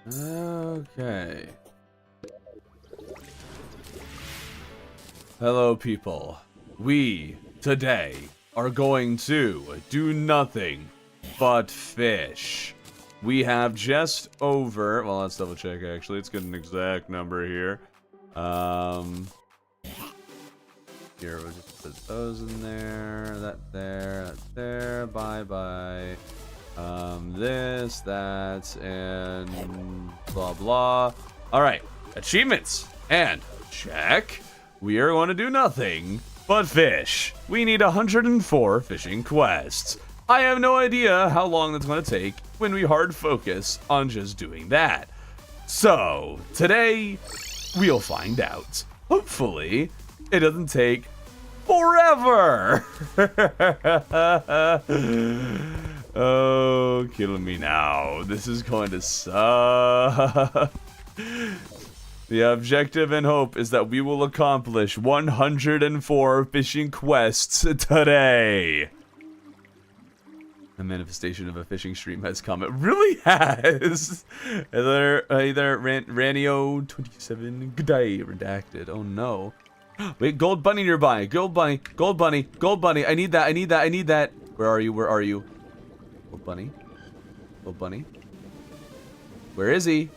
Okay. Hello, people. We, today, are going to do nothing but fish. We have just over... Well, let's double check, actually. Let's get an exact number here. Here, we'll just put those in there. That there. Bye-bye. This, that, and blah, blah. Alright, achievements. And check. We are going to do nothing but fish. We need 104 fishing quests. I have no idea how long that's going to take when we hard focus on just doing that. So, today, we'll find out. Hopefully, it doesn't take forever. Oh, kill me now. This is going to suck. The objective and hope is that we will accomplish 104 fishing quests today. A manifestation of a fishing stream has come. It really has. Either Ranio27 good day redacted. Oh no. Wait, gold bunny nearby. Gold bunny. Gold bunny. Gold bunny. I need that. I need that. I need that. Where are you? Where are you? Gold bunny. Gold bunny. Where is he?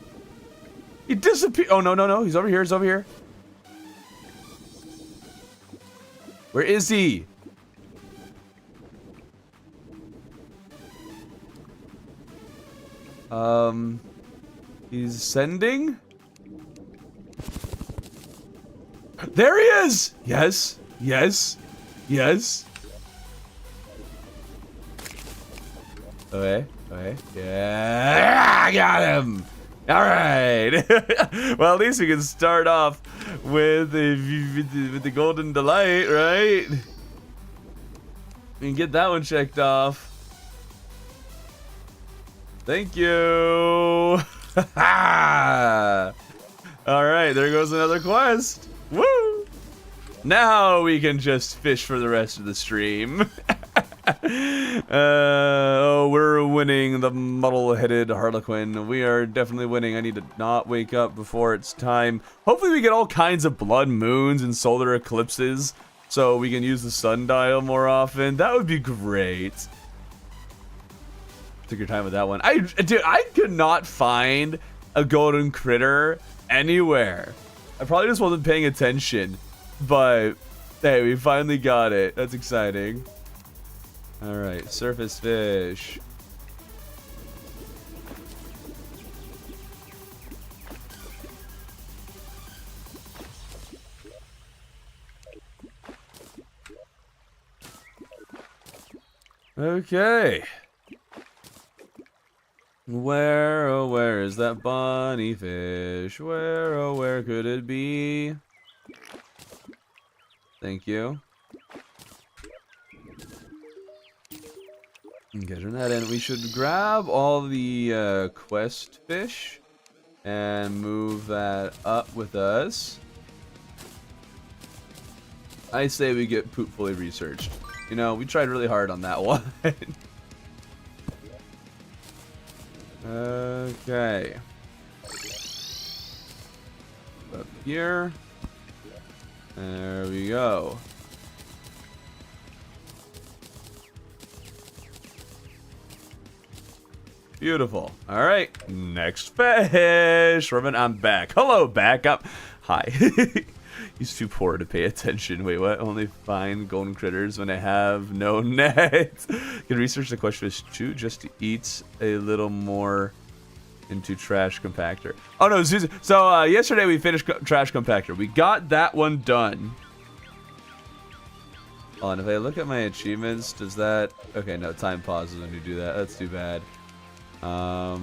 He disappeared. Oh no, no, no. He's over here. He's over here. Where is he? He's sending? There he is! Yes, yes, yes. Okay, okay. Yeah, I got him! Alright! Well, at least we can start off with the golden delight, right? We can get that one checked off. Thank you. Alright, there goes another quest. Woo! Now we can just fish for the rest of the stream. Oh, we're winning the muddle-headed Harlequin. We are definitely winning. I need to not wake up before it's time. Hopefully we get all kinds of blood moons and solar eclipses so we can use the sundial more often. That would be great. Took your time with that one. Dude, I could not find a golden critter anywhere. I probably just wasn't paying attention, but hey, we finally got it. That's exciting. All right, surface fish. Okay. Where, oh, where is that bunny fish? Where, oh, where could it be? Thank you. Okay, turn that in. We should grab all the quest fish and move that up with us. I say we get poop fully researched. You know, we tried really hard on that one. Okay. Up here. There we go. Beautiful. All right. Next fish. Robin, I'm back. Hello, back up. Hi. He's too poor to pay attention. Wait, what? Only find golden critters when I have no net. Can research the question fish too, just to eat a little more into trash compactor. Oh no, so yesterday we finished trash compactor. We got that one done. Oh, and if I look at my achievements, does that... Okay, no, time pauses when you do that. That's too bad. I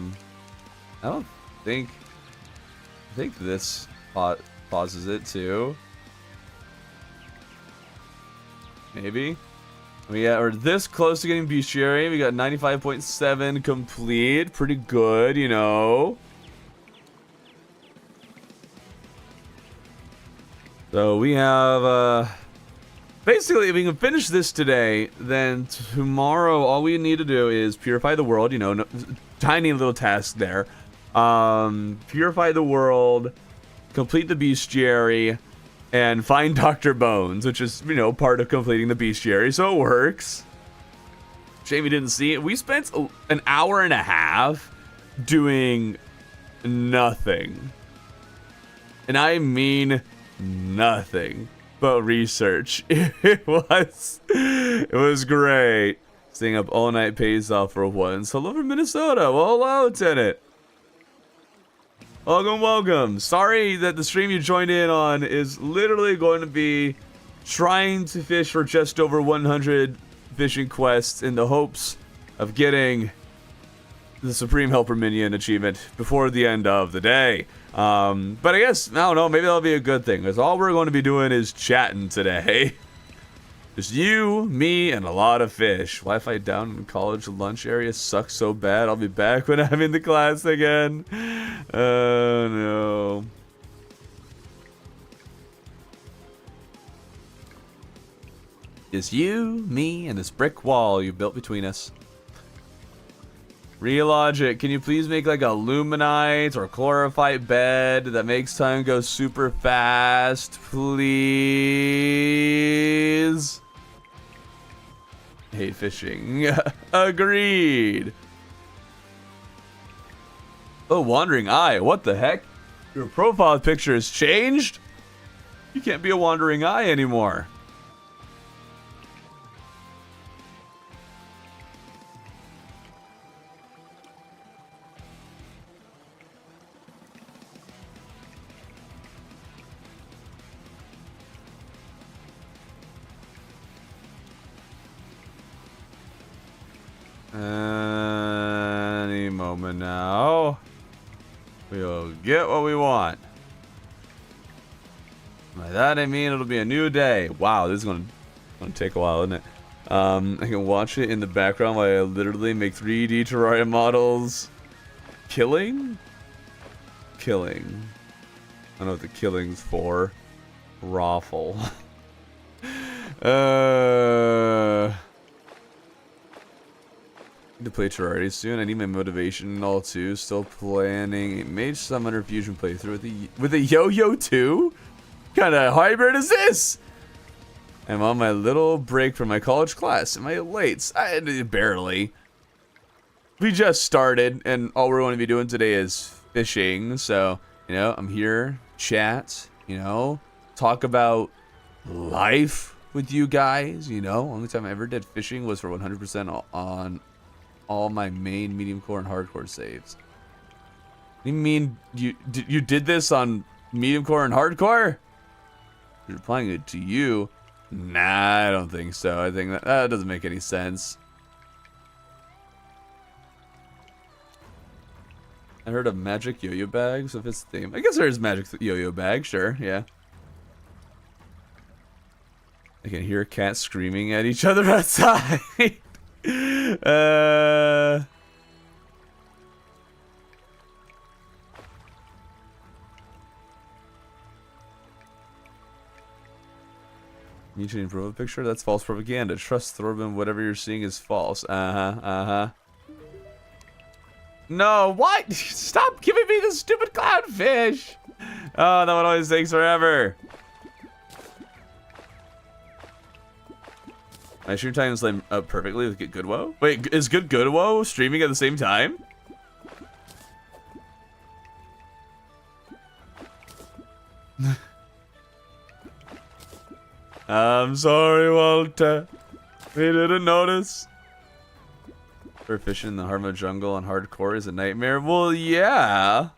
don't think... I think this pauses it too. Maybe. We're this close to getting bestiary. We got 95.7 complete. Pretty good, you know. So we have basically, if we can finish this today, then tomorrow all we need to do is purify the world, you know, tiny little task there. purify the world, complete the bestiary, and find Dr. Bones, which is, you know, part of completing the bestiary, so it works. Shame you didn't see it. We spent an hour and a half doing nothing. And I mean nothing but research. It was great. Staying up all night pays off for once. Hello from Minnesota. Well, hello, Lieutenant. Welcome, welcome. Sorry that the stream you joined in on is literally going to be trying to fish for just over 100 fishing quests in the hopes of getting the Supreme Helper Minion achievement before the end of the day. But I guess, I don't know, maybe that'll be a good thing, because all we're going to be doing is chatting today. Just you, me, and a lot of fish. Wi-Fi down in college lunch area sucks so bad. I'll be back when I'm in the class again. Oh, no. It's you, me, and this brick wall you built between us. Real logic, can you please make like a luminite or chlorophyte bed that makes time go super fast, please? Hate fishing. Agreed. Oh, wandering eye, what the heck? Your profile picture has changed? You can't be a wandering eye anymore. Any moment now, we'll get what we want. By that I mean it'll be a new day. Wow, this is gonna take a while, isn't it? I can watch it in the background while I literally make 3D Terraria models. Killing? Killing. I don't know what the killing's for. Raffle. To play Terraria soon. I need my motivation and all too. Still planning a Mage Summoner Fusion playthrough with a yo-yo too? What kind of hybrid is this? I'm on my little break from my college class. Am I late? Barely. We just started, and all we're going to be doing today is fishing. So, you know, I'm here, chat, you know, talk about life with you guys. You know, only time I ever did fishing was for 100% on all my main, medium core, and hardcore saves. You mean you did this on medium core and hardcore? You're applying it to you? Nah, I don't think so. I think that doesn't make any sense. I heard of magic yo-yo bags. If it's the theme, I guess there's magic yo-yo bag. Sure, yeah. I can hear cats screaming at each other outside. Need to improve a picture? That's false propaganda. Trust Thorben, whatever you're seeing is false. No, what? Stop giving me the stupid clownfish! Oh, that one always takes forever. My stream time is like up perfectly with Get Good Woe. Wait, is Good Woe streaming at the same time? I'm sorry, Walter. We didn't notice. For fishing in the Harmo jungle on hardcore is a nightmare. Well, yeah.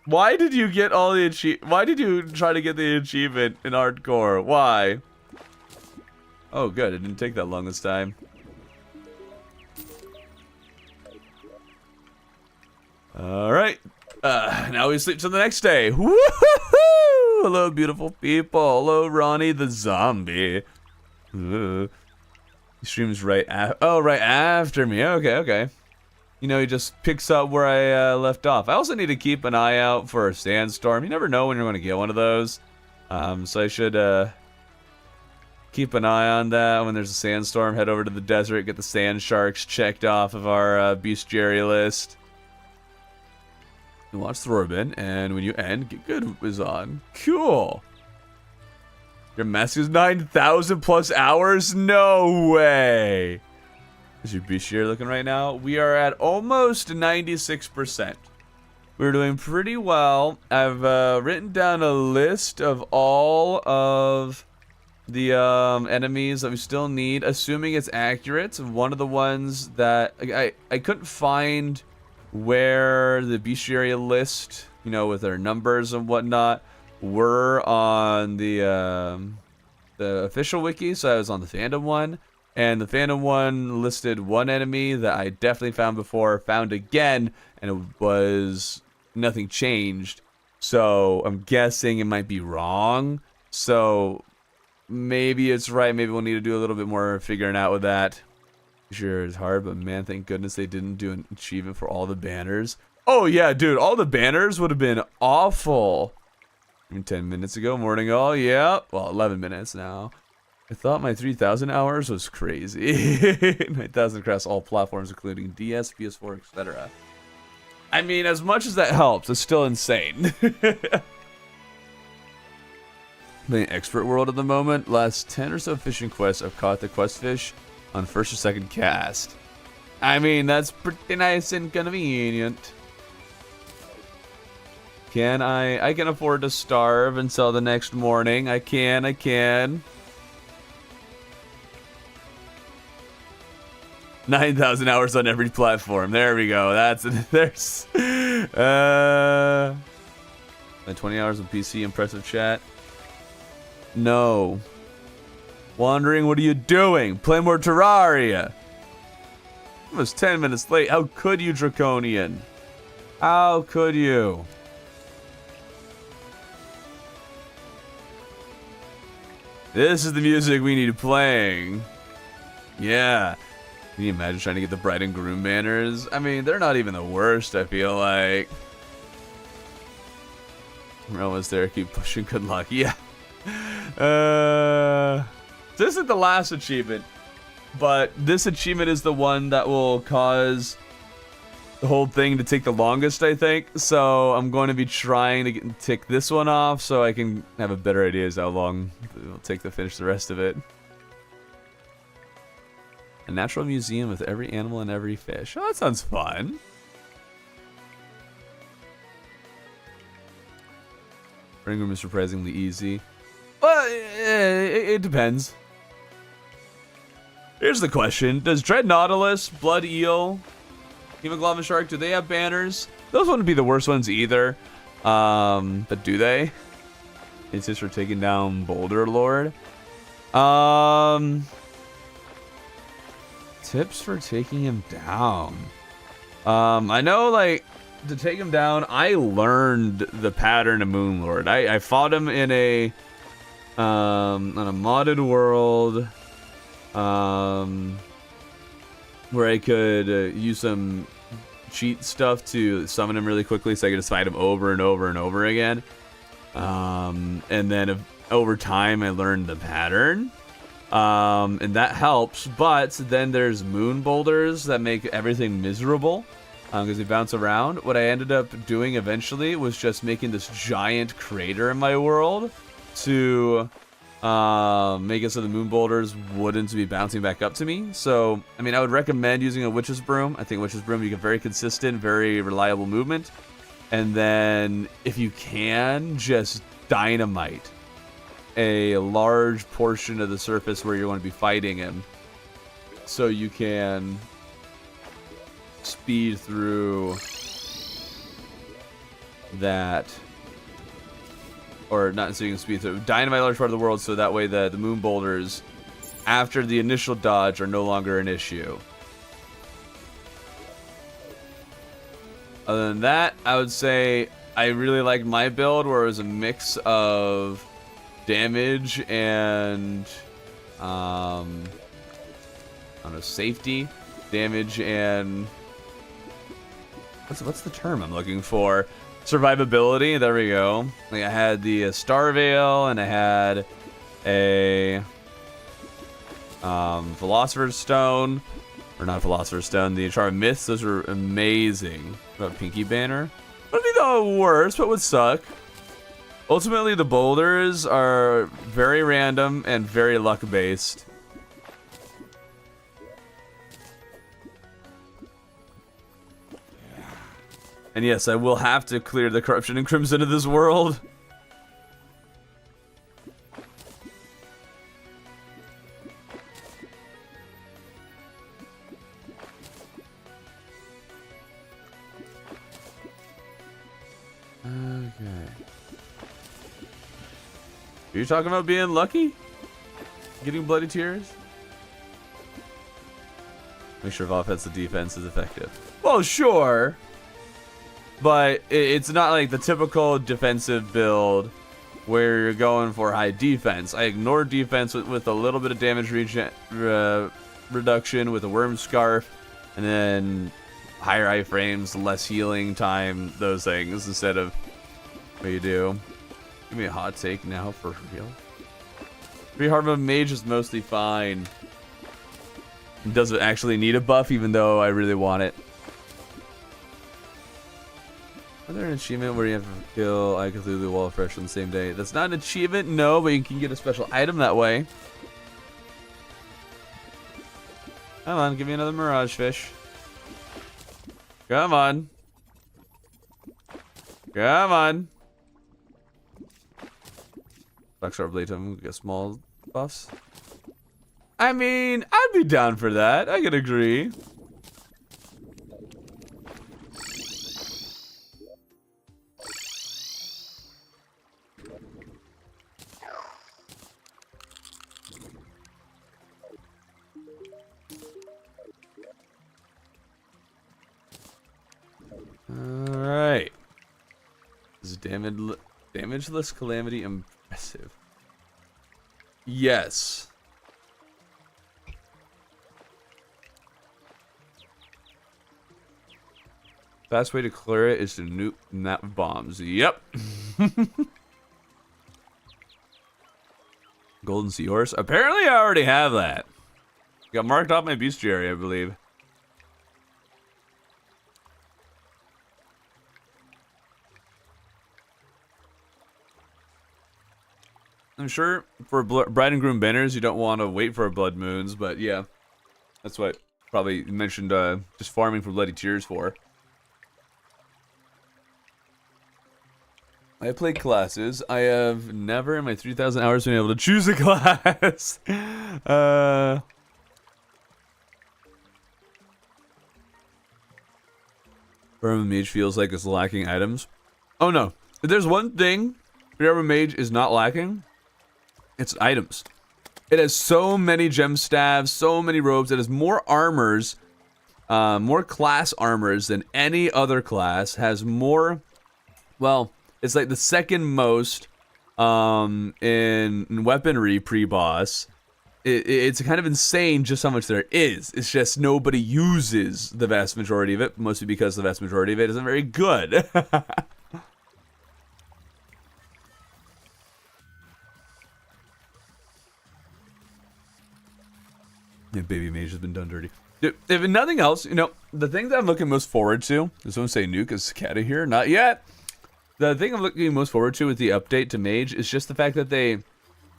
Why did you get all the Why did you try to get the achievement in hardcore? Why? Oh, good. It didn't take that long this time. All right. Now we sleep till the next day. Woohoo! Hello, beautiful people. Hello, Ronnie the zombie. He streams right after me. Okay. You know, he just picks up where I left off. I also need to keep an eye out for a sandstorm. You never know when you're going to get one of those. So I should Keep an eye on that. When there's a sandstorm, head over to the desert, get the sand sharks checked off of our bestiary list. You watch the Rorbin, and when you end, get good is on. Cool. Your mask is 9,000 plus hours? No way. Is your bestiary looking right now? We are at almost 96%. We're doing pretty well. I've written down a list of all of the enemies that we still need, assuming it's accurate. One of the ones that I couldn't find where the bestiary list, you know, with their numbers and whatnot, were on the official wiki, so I was on the fandom one. And the fandom one listed one enemy that I definitely found before, found again, and it was nothing changed. So I'm guessing it might be wrong. So maybe it's right. Maybe we'll need to do a little bit more figuring out with that. Sure, it's hard, but man, thank goodness they didn't do an achievement for all the banners. Oh yeah, dude, all the banners would have been awful. 10 minutes ago, morning all, yeah. Well, 11 minutes now. I thought my 3,000 hours was crazy. 9,000 across all platforms, including DS, PS4, etc. I mean, as much as that helps, it's still insane. Playing Expert World at the moment. Last 10 or so fishing quests, I've caught the quest fish on first or second cast. I mean, that's pretty nice and convenient. Can I can afford to starve until the next morning. I can. 9,000 hours on every platform. There we go. There's 20 hours on PC. Impressive chat. No. Wandering, what are you doing? Play more Terraria. It was 10 minutes late. How could you, Draconian? How could you? This is the music we need playing. Yeah. Can you imagine trying to get the bride and groom banners? I mean, they're not even the worst, I feel like. We're almost there. Keep pushing. Good luck. Yeah. This isn't the last achievement, but this achievement is the one that will cause the whole thing to take the longest, I think. So I'm going to be trying to tick this one off so I can have a better idea as how long it'll take to finish the rest of it. A natural museum with every animal and every fish. Oh, that sounds fun. Ring room is surprisingly easy. Well, it depends. Here's the question. Does Dread Nautilus, Blood Eel, Hemoglobin Shark, do they have banners? Those wouldn't be the worst ones either. But do they? It's just for taking down Boulder Lord. Tips for taking him down. I know, like, to take him down, I learned the pattern of Moon Lord. I fought him in a on a modded world, where I could use some cheat stuff to summon him really quickly, so I could just fight him over and over and over again. And then over time, I learned the pattern. And that helps, but then there's moon boulders that make everything miserable because they bounce around. What I ended up doing eventually was just making this giant crater in my world to make it so the moon boulders wouldn't be bouncing back up to me. So, I mean, I would recommend using a witch's broom. I think witch's broom, you get very consistent, very reliable movement. And then, if you can, just dynamite a large portion of the surface where you're going to be fighting him, so you can speed through that, or not so you can speed through, dynamite a large part of the world, so that way the moon boulders after the initial dodge are no longer an issue. Other than that, I would say I really liked my build where it was a mix of damage and I don't know, safety, damage, and what's the term I'm looking for? Survivability. There we go. Like I had the Star Veil, and I had a Philosopher's Stone. Or not Philosopher's Stone, the Chart of Myths. Those are amazing. What about Pinky Banner? Wouldn't be the worst, but would suck. Ultimately, the boulders are very random and very luck-based. And yes, I will have to clear the corruption and crimson of this world. Okay. Are you talking about being lucky? Getting bloody tears? Make sure if offensive defense is effective. Well, sure. But it's not like the typical defensive build where you're going for high defense. I ignore defense with a little bit of damage reduction with a worm scarf, and then higher iframes, less healing time, those things, instead of what you do. Give me a hot take now, for real. Free hard mode mage is mostly fine. It doesn't actually need a buff, even though I really want it. Is there an achievement where you have to kill I Cthulhu Wall Fresh on the same day? That's not an achievement, no, but you can get a special item that way. Come on, give me another Mirage Fish. Come on. Come on. Blackstar Blade Tome, get small buffs. I mean, I'd be down for that. I could agree. Alright. This is damageless calamity impressive. Yes. Fast way to clear it is to nuke that bombs. Yep. Golden Seahorse. Apparently I already have that. Got marked off my bestiary, I believe. I'm sure for bride and groom banners, you don't want to wait for blood moons, but yeah, that's what probably mentioned just farming for bloody tears for. I play classes. I have never in my 3,000 hours been able to choose a class. Burma Mage feels like it's lacking items. Oh no, if there's one thing Burma Mage is not lacking, it's items. It has so many gem staves, so many robes. It has more armors, more class armors than any other class. Has more, well, it's like the second most in weaponry pre-boss. It's kind of insane just how much there is. It's just nobody uses the vast majority of it, mostly because the vast majority of it isn't very good. Yeah, baby mage has been done dirty. Dude, if nothing else, you know, the thing that I'm looking most forward to, is someone say nuke is Cicada here? Not yet. The thing I'm looking most forward to with the update to mage is just the fact that they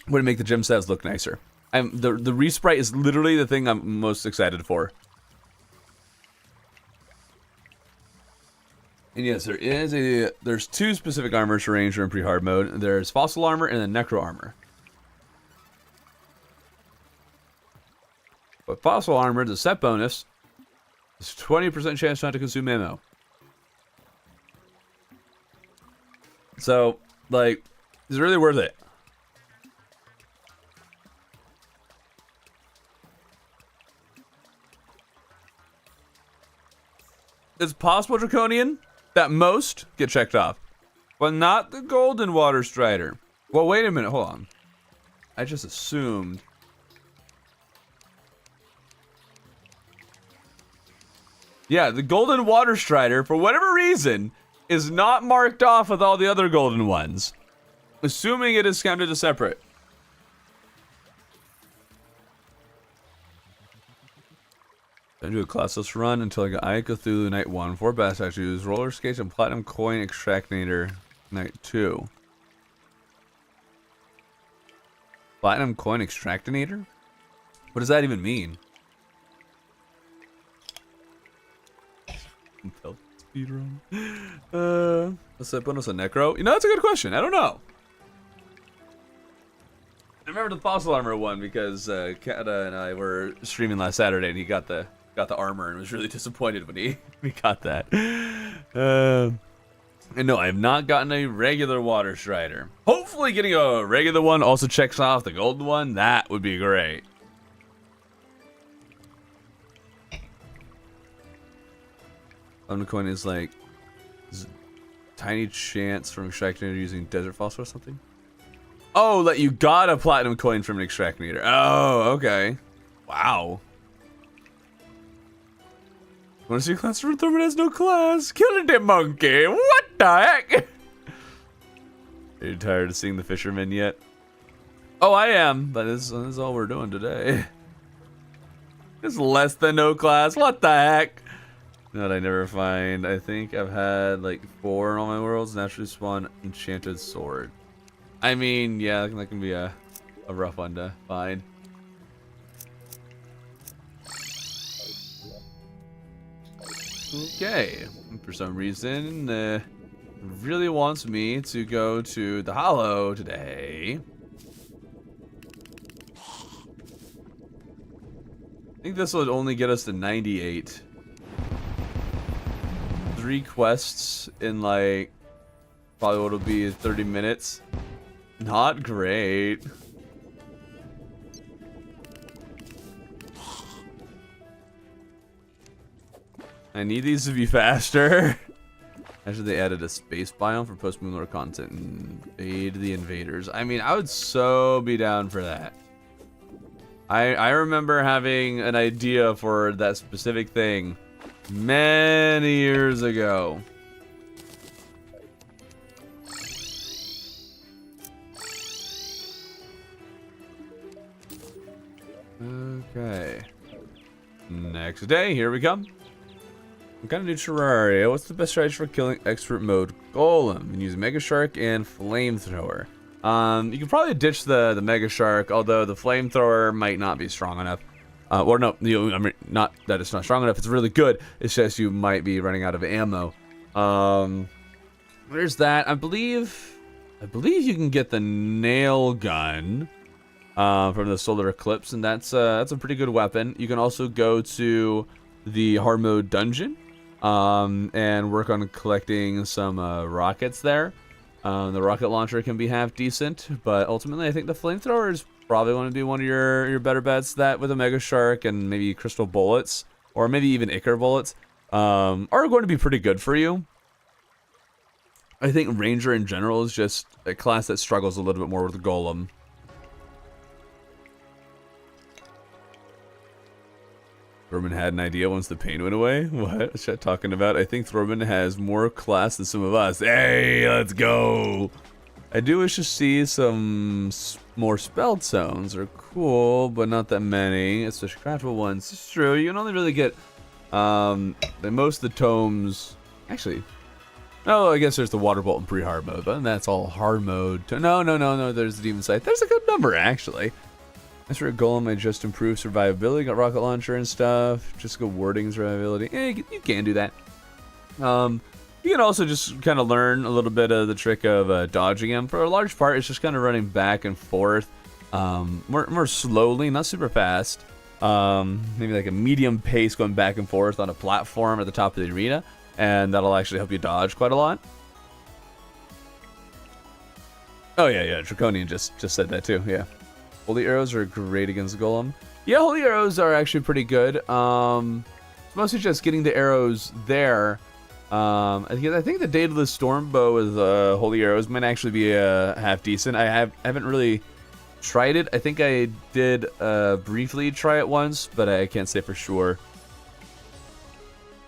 would make the gem stats look nicer. The resprite is literally the thing I'm most excited for. And yes, there's two specific armors for Ranger in pre-hard mode. There's Fossil Armor and then Necro Armor. But Fossil Armor, the set bonus, is 20% chance not to consume ammo. So, like, it's really worth it. It's possible Draconian that most get checked off, but not the Golden Water Strider. Well, wait a minute, hold on. I just assumed. Yeah, the Golden Water Strider, for whatever reason, is not marked off with all the other golden ones. Assuming it is counted as separate. I do a classless run until I got Eye Cthulhu Night 1. 4 best actually use roller skates and platinum coin extractinator Night 2. Platinum coin extractinator? What does that even mean? Speedrun. What's that bonus, a necro? You know, that's a good question. I don't know. I remember the fossil armor one because Kata and I were streaming last Saturday, and he got the armor and was really disappointed when he got that. And no, I have not gotten a regular water strider. Hopefully, getting a regular one also checks off the golden one. That would be great. Coin is like tiny chance from extractinator using desert fossil or something. Oh, that you got a platinum coin from an extractinator. Oh, okay. Wow. Want to see a class for Thurman has no class? Killing the monkey. What the heck? Are you tired of seeing the fisherman yet? Oh, I am, but this is all we're doing today. It's less than no class. What the heck? That I never find. I think I've had like 4 in all my worlds. Naturally spawn enchanted sword. I mean, yeah, that can be a rough one to find. Okay. For some reason, really wants me to go to the Hollow today. I think this will only get us to 98. 3 quests in like probably what'll be 30 minutes. Not great. I need these to be faster. Actually, they added a space biome for post-moon lore content and invade the invaders. I mean, I would so be down for that. I remember having an idea for that specific thing many years ago. Okay. Next day, here we come. I'm kind of new to Terraria. What's the best strategy for killing expert mode golem? You can use Mega Shark and Flamethrower. You can probably ditch the Mega Shark, although the Flamethrower might not be strong enough. Or no, I mean, not that it's not strong enough. It's really good. It's just you might be running out of ammo. There's that. I believe you can get the nail gun from the solar eclipse, and that's a pretty good weapon. You can also go to the hard mode dungeon and work on collecting some rockets there. The rocket launcher can be half decent, but ultimately I think the flamethrower is probably going to be one of your better bets. That with a Mega Shark and maybe crystal bullets, or maybe even Ichor bullets, are going to be pretty good for you. I think Ranger in general is just a class that struggles a little bit more with the Golem. Thorman had an idea once the pain went away? What? What's that talking about? I think Thorman has more class than some of us. Hey, let's go! I do wish to see some more spell zones. They're cool, but not that many, especially craftable ones. It's true, you can only really get most of the tomes. Actually, oh, I guess there's the water bolt in pre-hard mode, but that's all hard mode. No, there's the demon sight. There's a good number, actually. As for a golem, I just improved survivability, got rocket launcher and stuff. Just go wording survivability. You can do that. You can also just kind of learn a little bit of the trick of dodging him. For a large part, it's just kind of running back and forth, more slowly, not super fast. Maybe like a medium pace going back and forth on a platform at the top of the arena, and that'll actually help you dodge quite a lot. Oh yeah, Draconian just said that too. Yeah. Holy arrows are great against Golem. Yeah, holy arrows are actually pretty good. It's mostly just getting the arrows there. I think the Daedalus Stormbow with holy arrows might actually be half decent. I haven't really tried it. I think I did briefly try it once, but I can't say for sure.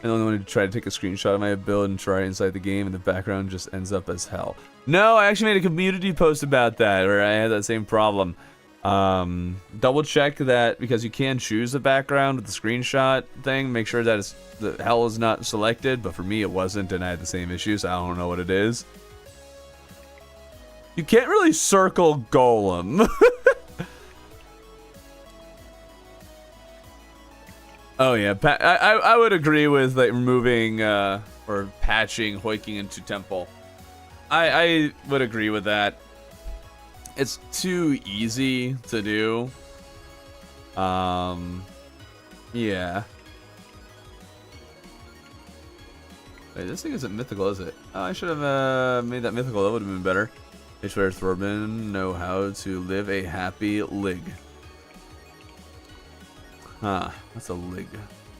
I only want to try to take a screenshot of my build and try it inside the game, and the background just ends up as hell. No, I actually made a community post about that, where I had that same problem. Double check that, because you can choose the background with the screenshot thing. Make sure that the hell is not selected, but for me it wasn't, and I had the same issue, so I don't know what it is. You can't really circle Golem. Oh yeah, I would agree with like removing or patching Hoiking into Temple. I would agree with that. It's too easy to do. Yeah. Wait, this thing isn't mythical, is it? Oh, I should have made that mythical. That would have been better. H-Player Thorben know how to live a happy lig. Huh, that's a lig.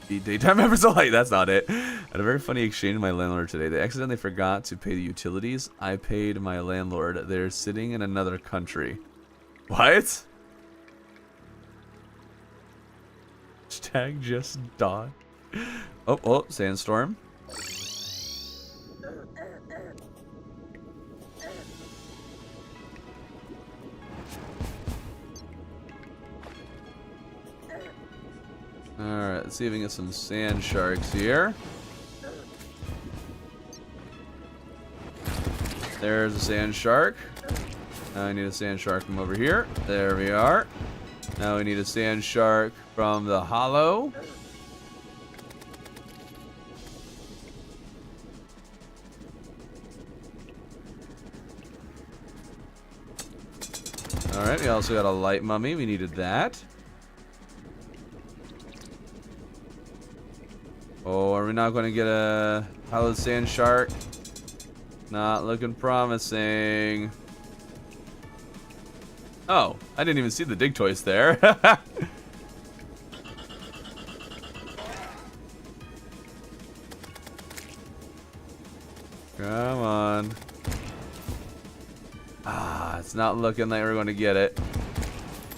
The daytime members alike, that's not it. I had a very funny exchange with my landlord today. They accidentally forgot to pay the utilities. I paid my landlord. They're sitting in another country. What? Hashtag just dot. Oh, sandstorm. Alright, let's see if we can get some sand sharks here. There's a sand shark. Now I need a sand shark from over here. There we are. Now we need a sand shark from the hollow. Alright, we also got a light mummy. We needed that. Oh, are we not going to get a hallowed sand shark? Not looking promising. Oh, I didn't even see the dig toys there. Come on. Ah, it's not looking like we're going to get it.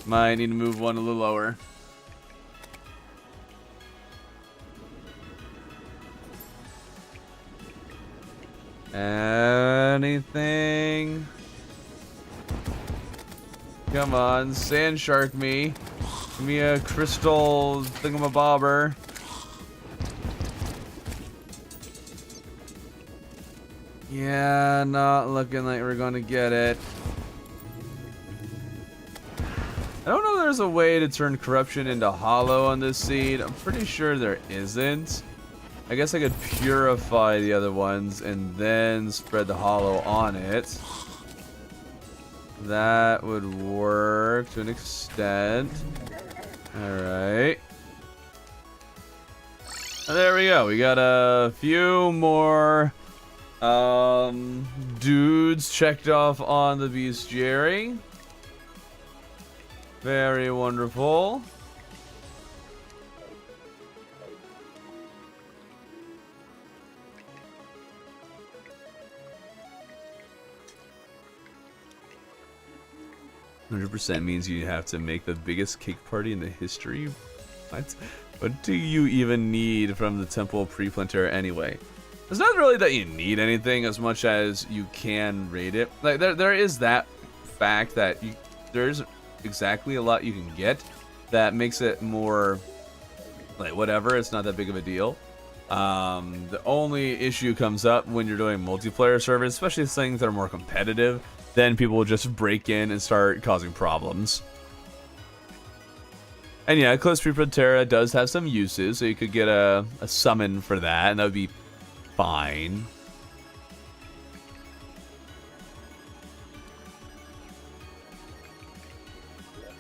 Might need to move one a little lower. Anything? Come on, sand shark me. Give me a crystal thingamabobber. Yeah, not looking like we're gonna get it. I don't know if there's a way to turn corruption into hollow on this seed. I'm pretty sure there isn't. I guess I could purify the other ones and then spread the hollow on it. That would work to an extent. Alright. There we go. We got a few more dudes checked off on the bestiary. Very wonderful. 100% means you have to make the biggest cake party in the history. What do you even need from the temple pre-planter anyway? It's not really that you need anything as much as you can raid it. Like there is that fact that there's exactly a lot you can get that makes it more like whatever. It's not that big of a deal. The only issue comes up when you're doing multiplayer servers, especially things that are more competitive. Then people will just break in and start causing problems. And yeah, Close Pre-Terra does have some uses, so you could get a summon for that, and that would be fine.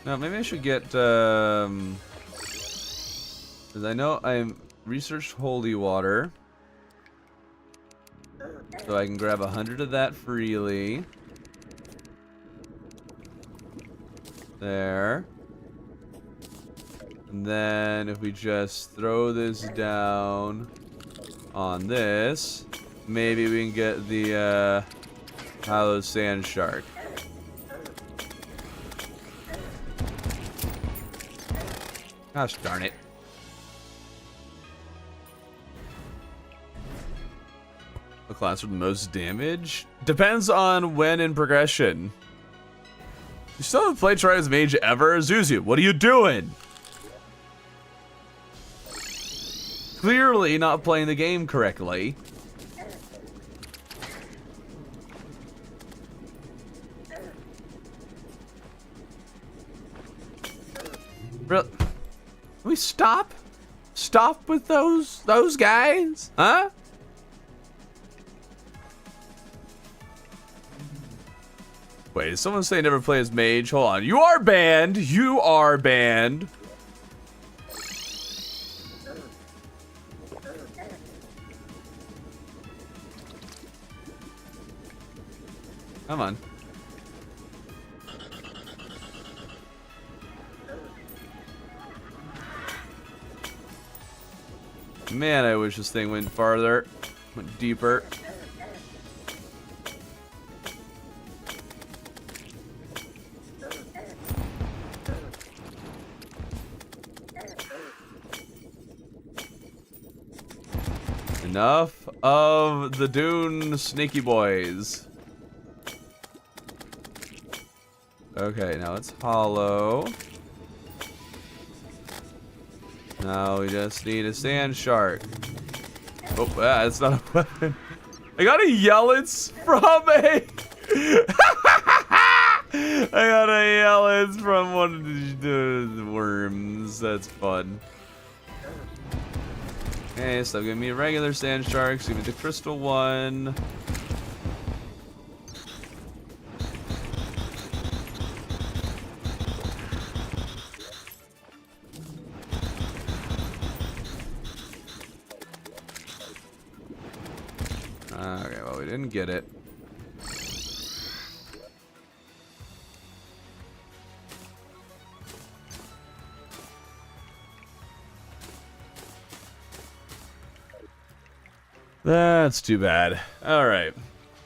Now, maybe I should get, because I know I researched holy water, so I can grab 100 of that freely. There. And then if we just throw this down on this, maybe we can get the hallowed sand shark. Gosh darn it. A class with the most damage? Depends on when in progression. You still haven't played Terraria as mage ever? Zuzu, what are you doing? Clearly not playing the game correctly. Can we stop? Stop with those guys? Huh? Wait, did someone say never play as mage? Hold on. You are banned. You are banned. Come on. Man, I wish this thing went farther, went deeper. Enough of the Dune Snaky Boys. Okay, now it's hollow. Now we just need a sand shark. Oh, that's not a weapon. I got a yellets from a... I got a yellets from one of the worms. That's fun. Okay, so give me a regular sand sharks. Give me the crystal one. Okay, well, we didn't get it. That's too bad. All right.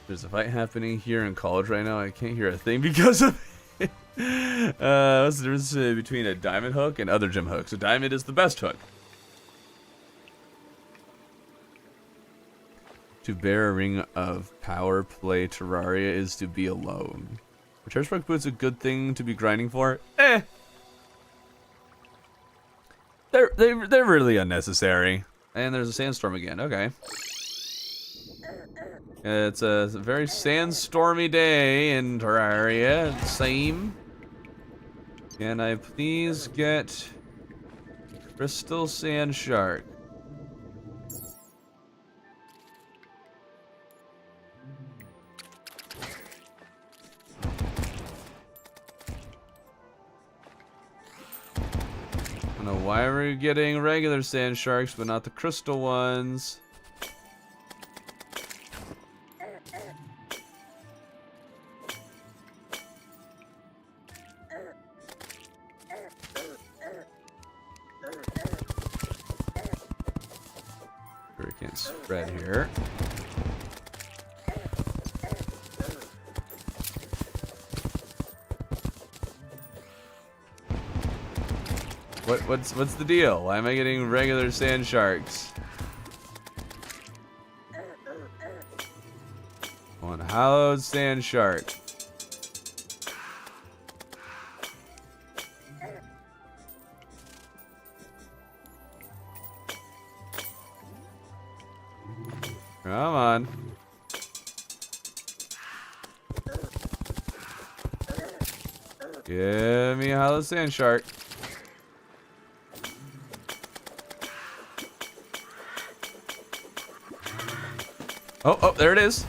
There's a fight happening here in college right now. I can't hear a thing because of it. What's the difference between a diamond hook and other gem hooks? A diamond is the best hook. To bear a ring of power play Terraria is to be alone. Are charge spark boots a good thing to be grinding for? Eh. They're really unnecessary. And there's a sandstorm again. Okay. It's a very sandstormy day in Terraria. Same. Can I please get crystal sand shark? I don't know why we're getting regular sand sharks, but not the crystal ones. We can't spread here. What's the deal? Why am I getting regular sand sharks? One hallowed sand shark. Come on. Give me a hollow sand shark. Oh, there it is.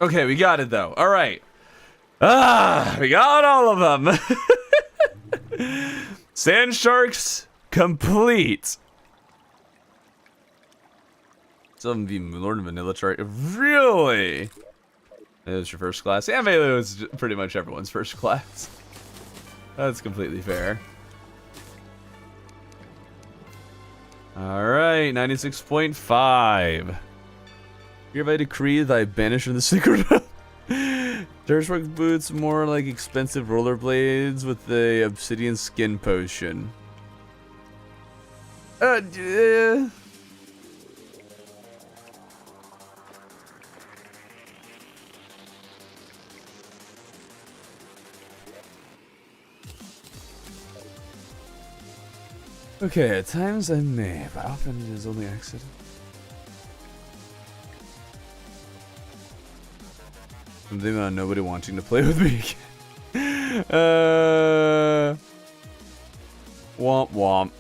Okay, we got it though. All right. We got all of them. Sand sharks complete. Some be Lord of Vanilla chart. Really? It's your first class. Yeah, Melee was pretty much everyone's first class. That's completely fair. Alright, 96.5. Hereby decree that I banish from the sacred realm. Dirtwork boots more like expensive rollerblades with the obsidian skin potion. Okay, at times I may, but often it is only accident. I'm thinking about nobody wanting to play with me. Womp womp.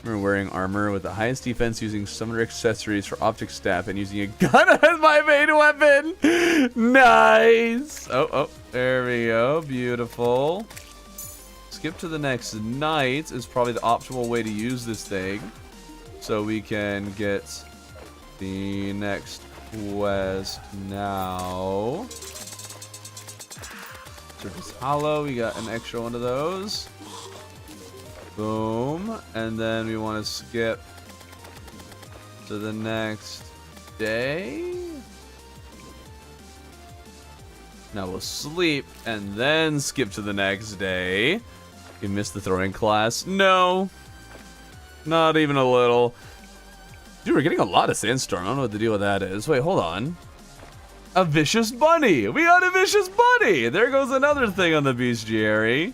We're wearing armor with the highest defense, using summoner accessories for optic staff, and using a gun as my main weapon. Nice. Oh, there we go. Beautiful. Skip to the next night is probably the optimal way to use this thing, so we can get the next quest now. Surface Hollow. We got an extra one of those. Boom. And then we want to skip to the next day. Now we'll sleep and then skip to the next day. You missed the throwing class. No. Not even a little. Dude, we're getting a lot of sandstorm. I don't know what the deal with that is. Wait, hold on. A vicious bunny. We got a vicious bunny. There goes another thing on the bestiary.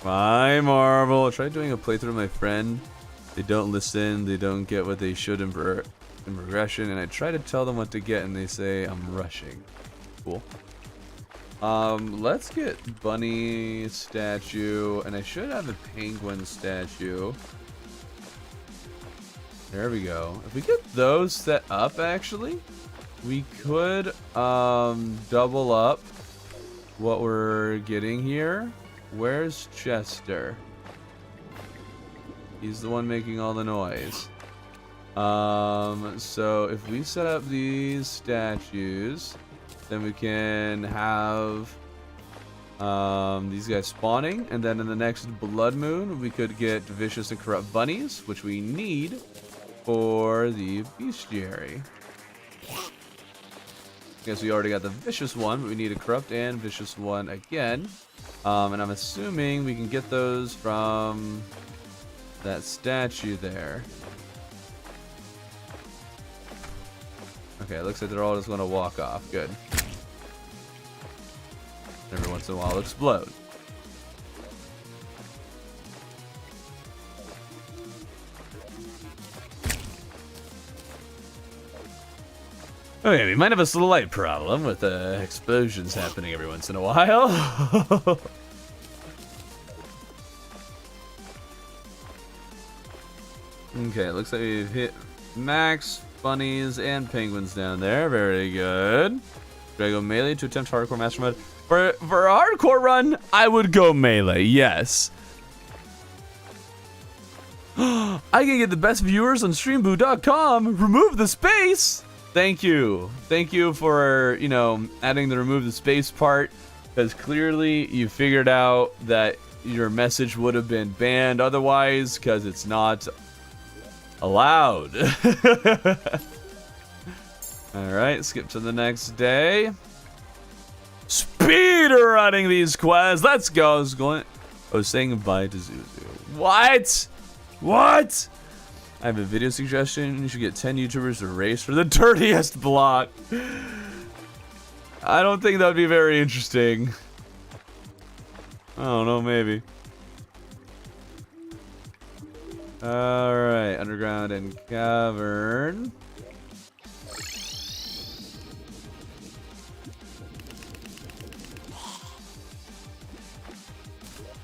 I marvel. I tried doing a playthrough with my friend. They don't listen. They don't get what they should in progression. And I try to tell them what to get, and they say I'm rushing. Cool. Let's get bunny statue, and I should have a penguin statue. There we go. If we get those set up, actually, we could double up what we're getting here. Where's Chester? He's the one making all the noise. So if we set up these statues, then we can have these guys spawning, and then in the next blood moon we could get vicious and corrupt bunnies, which we need for the bestiary. Guess we already got the vicious one, but we need a corrupt and vicious one again. And I'm assuming we can get those from that statue there. Okay, it looks like they're all just going to walk off. Good. Every once in a while explode. Okay, we might have a slight problem with explosions happening every once in a while. Okay, it looks like we've hit max bunnies and penguins down there. Very good. Do I go melee to attempt hardcore master mode? For a hardcore run, I would go melee, yes. I can get the best viewers on streamboo.com. Remove the space. Thank you. Thank you for, you know, adding the remove the space part, because clearly you figured out that your message would have been banned otherwise, because it's not allowed. Alright, skip to the next day. Speed running these quests. Let's go. I was saying goodbye to Zuzu. What? What? I have a video suggestion. You should get 10 YouTubers to race for the dirtiest block. I don't think that would be very interesting. I don't know, maybe. Alright, underground and cavern.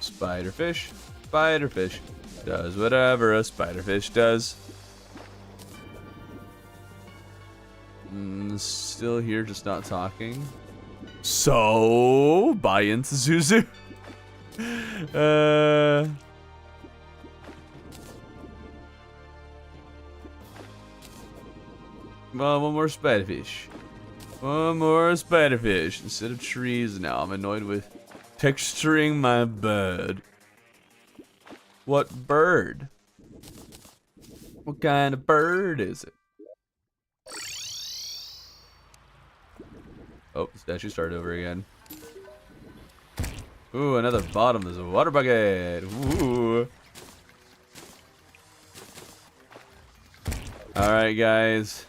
Spiderfish. Spiderfish. Does whatever a spiderfish does. Still here, just not talking. So, buy into Zuzu. Well, one more spiderfish. One more spiderfish. Instead of trees now, I'm annoyed with texturing my bird. What bird? What kind of bird is it? Oh, the statue started over again. Ooh, another bottom. There's a water bucket. Ooh. Alright, guys.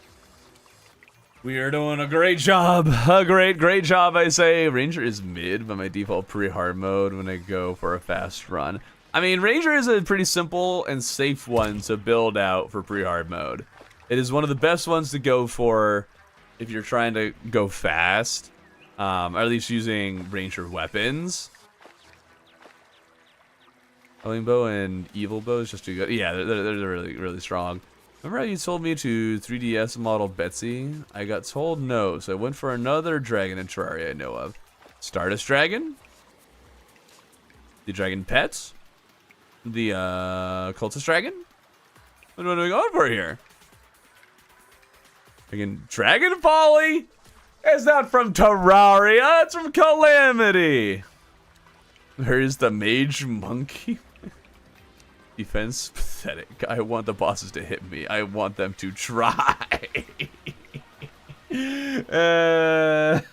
We are doing a great job. A great job, I say. Ranger is mid by my default pre-hard mode when I go for a fast run. I mean, Ranger is a pretty simple and safe one to build out for pre-hard mode. It is one of the best ones to go for if you're trying to go fast, or at least using Ranger weapons. Killing bow and evil bow is just too good. Yeah, they're really strong. Remember how you told me to 3DS model Betsy? I got told no, so I went for another dragon in Terraria I know of. Stardust Dragon? The Dragon Pets? The Cultist Dragon? What am I going for here? Again, Dragon Folly? It's not from Terraria, it's from Calamity. Where's the Mage Monkey? Defense pathetic. I want the bosses to hit me. I want them to try. You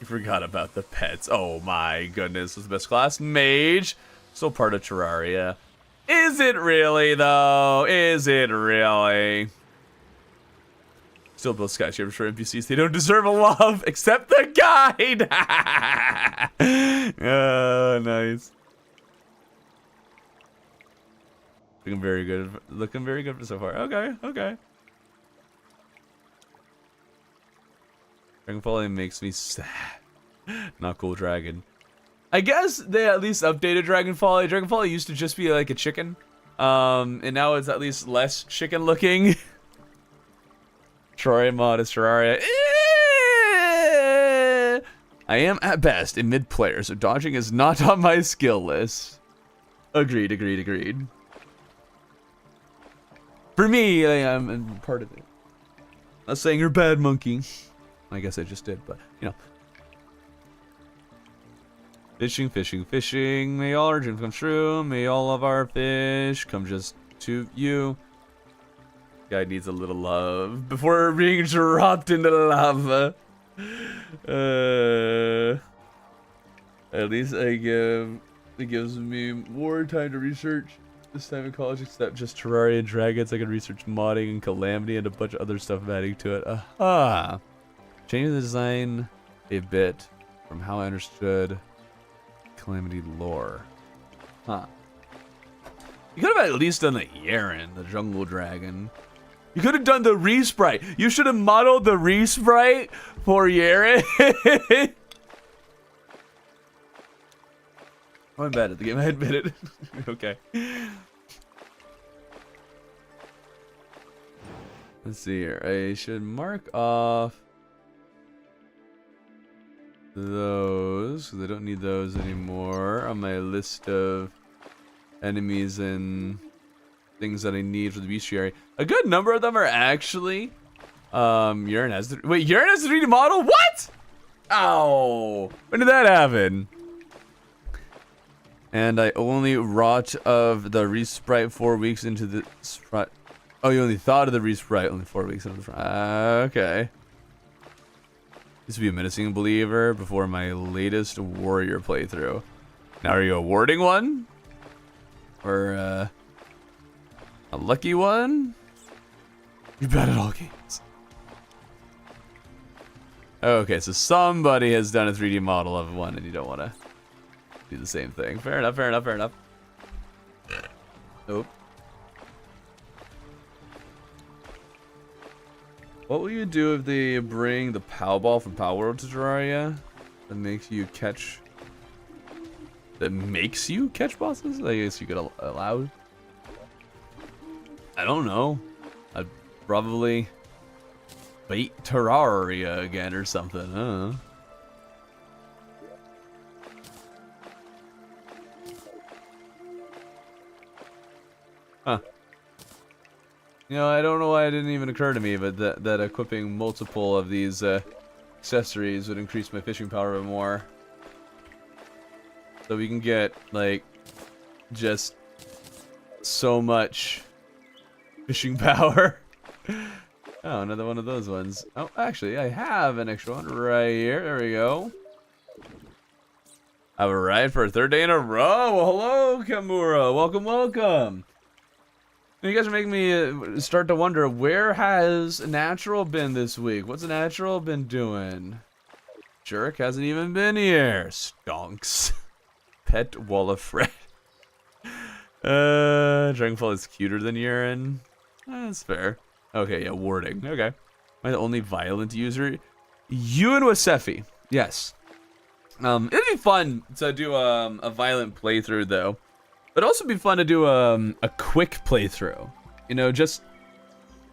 forgot about the pets. Oh my goodness. What's the best class? Mage. Still part of Terraria. Is it really though? Is it really? Still build skyscrapers for NPCs. They don't deserve a love except the guide. Oh, nice. Looking very good. Looking very good so far. Okay, okay. Dragon Folly makes me sad. Not cool dragon. I guess they at least updated Dragon Folly. Dragon Folly used to just be like a chicken. And now it's at least less chicken looking. Terraria mod is Terraria. I am at best a mid player, so dodging is not on my skill list. Agreed. For me, I'm part of it. Not saying you're bad, monkey. I guess I just did, but you know. Fishing. May all our dreams come true. May all of our fish come just to you. Guy needs a little love before being dropped into lava. At least it gives me more time to research this time in college, except just Terraria and Dragons. I can research modding and Calamity and a bunch of other stuff adding to it. Aha! Changing the design a bit from how I understood Calamity lore. Huh. You could have at least done the Yaren, the jungle dragon. You could have done the resprite. You should have modeled the resprite for Yaren. I'm bad at the game, I admit it. Okay. Let's see here. I should mark off those, because I don't need those anymore on my list of enemies and things that I need for the bestiary. A good number of them are actually Urine has the wait, Urine has the 3D model? What? Oh, when did that happen? And I only wrought of the resprite 4 weeks into the sprite. Oh, you only thought of the resprite only 4 weeks into the front. Okay. Used to be a menacing believer before my latest warrior playthrough. Now are you awarding one? Or a lucky one? You're bad at all games. Okay, so somebody has done a 3D model of one and you don't want to do the same thing. Fair enough. Nope. What will you do if they bring the Pow Ball from Pow World to Terraria? That makes you catch bosses? I guess you could allow. I don't know. I'd probably bait Terraria again or something. I don't know. Huh. You know, I don't know why it didn't even occur to me, but that equipping multiple of these accessories would increase my fishing power a bit more. So we can get, like, just so much fishing power. Oh, another one of those ones. Oh, actually, I have an extra one right here. There we go. I've arrived for a third day in a row. Well, hello, Kamura. Welcome, welcome. You guys are making me start to wonder, where has Natural been this week? What's Natural been doing? Jerk hasn't even been here. Stonks. Pet Wallafred. Dragonfall is cuter than urine. That's fair. Okay, yeah, warding. Okay. Am I the only violent user? You and Wasefi. Yes. It'd be fun to do a violent playthrough, though. It'd also be fun to do a quick playthrough. You know, just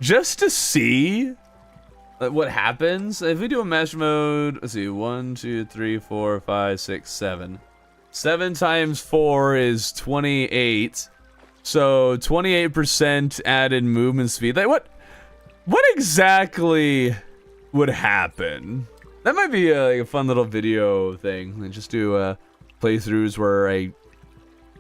to see what happens. If we do a master mode, let's see, 1, 2, 3, 4, 5, 6, 7. 7 times 4 is 28. So 28% added movement speed. Like what exactly would happen? That might be like a fun little video thing. And just do playthroughs where I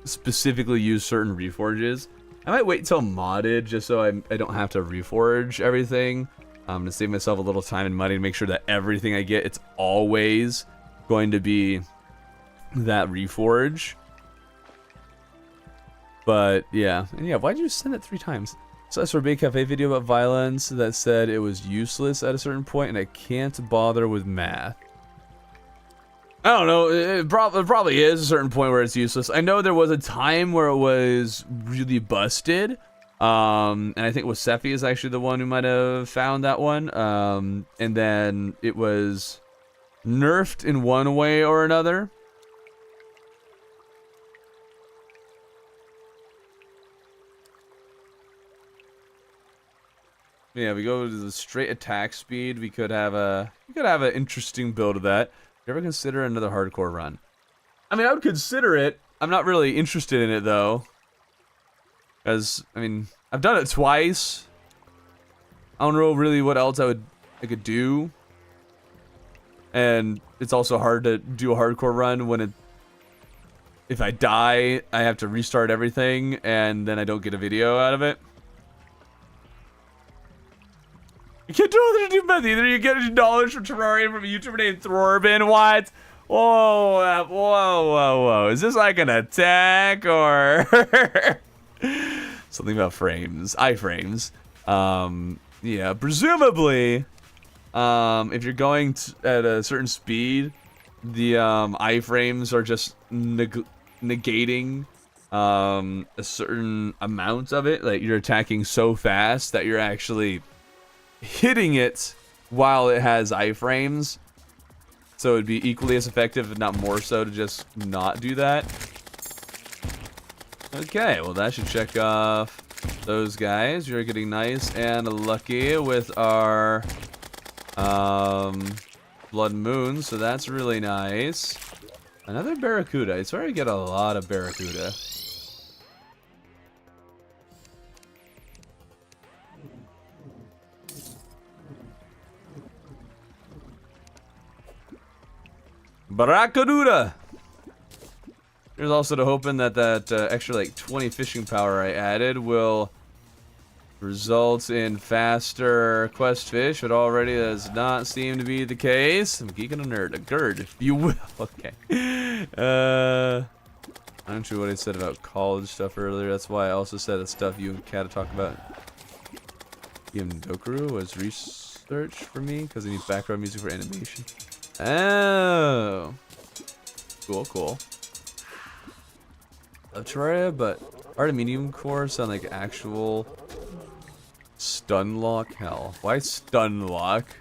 specifically use certain reforges. I might wait till modded just so I don't have to reforge everything. I'm gonna save myself a little time and money to make sure that everything I get, it's always going to be that reforge. But yeah, and yeah, why'd you send it 3 times? So that's for a Big Cafe video about violence that said it was useless at a certain point, and I can't bother with math. I don't know, it probably is a certain point where it's useless. I know there was a time where it was really busted. And I think Wasefi is actually the one who might have found that one. And then it was nerfed in one way or another. Yeah, we go to the straight attack speed. We could have an interesting build of that. You ever consider another hardcore run? I mean, I would consider it. I'm not really interested in it though. Because, I mean, I've done it twice. I don't know really what else I could do. And it's also hard to do a hardcore run when if I die, I have to restart everything and then I don't get a video out of it. You can't do other do math either. You get $2 from Terraria from a YouTuber named Thorbin. What? Whoa, whoa. Is this like an attack or something about frames? Iframes. Yeah, presumably, if you're going at a certain speed, the iframes are just negating a certain amount of it. Like you're attacking so fast that you're actually hitting it while it has iframes, so it'd be equally as effective, if not more so, to just not do that. Okay, well that should check off those guys. You're getting nice and lucky with our blood moon, so that's really nice. Another barracuda. I swear I get a lot of barracuda. Barracuda! There's also the hoping that extra like 20 fishing power I added will result in faster quest fish, but already does not seem to be the case. I'm geeking a nerd, a gird, if you will. Okay. I'm not sure what I said about college stuff earlier. That's why I also said the stuff you and Kat talk about. Dokuru was research for me because I need background music for animation. Oh, cool. Love Terraria, but art and medium core sound like actual stun lock hell. Why stun lock?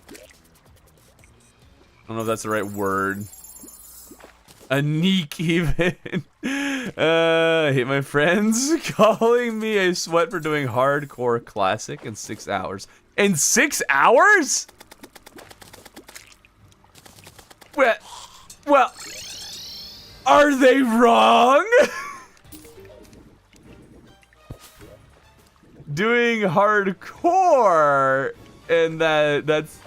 I don't know if that's the right word. A neek even. I hate my friends calling me a sweat for doing hardcore classic in 6 hours. In 6 hours? Well, are they wrong? Doing hardcore, and that's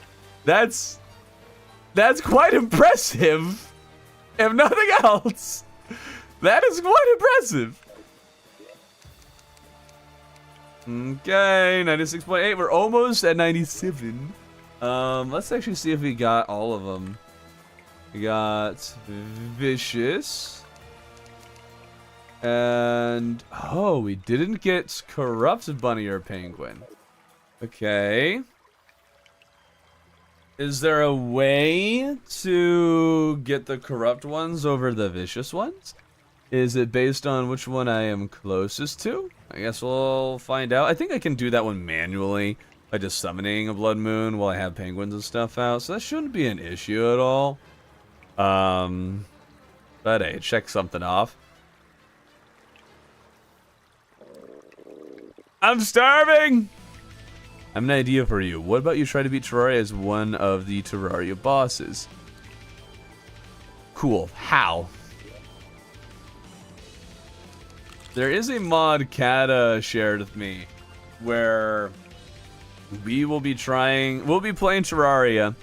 quite impressive. If nothing else, that is quite impressive. Okay, 96.8. We're almost at 97. Let's actually see if we got all of them. We got Vicious. And... oh, we didn't get Corrupt Bunny or Penguin. Okay. Is there a way to get the corrupt ones over the vicious ones? Is it based on which one I am closest to? I guess we'll find out. I think I can do that one manually by just summoning a blood moon while I have penguins and stuff out. So that shouldn't be an issue at all. But hey, check something off. I'm starving! I have an idea for you. What about you try to beat Terraria as one of the Terraria bosses? Cool. How? There is a mod Kata shared with me where we'll be playing Terraria,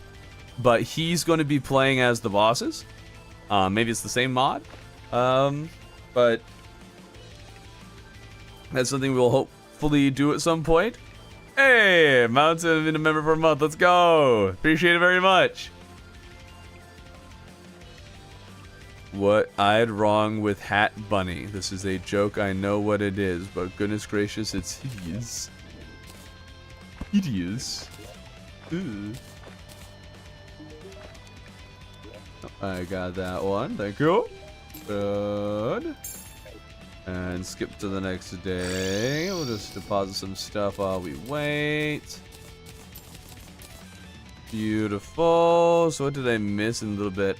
but he's going to be playing as the bosses. Maybe it's the same mod. But that's something we'll hopefully do at some point. Hey, Mountain been a member for a month. Let's go. Appreciate it very much. What I'd wrong with Hat Bunny. This is a joke. I know what it is, but goodness gracious, it's hideous. Hideous. Ooh. I got that one. Thank you. Good. And skip to the next day. We'll just deposit some stuff while we wait. Beautiful. So what did I miss in a little bit?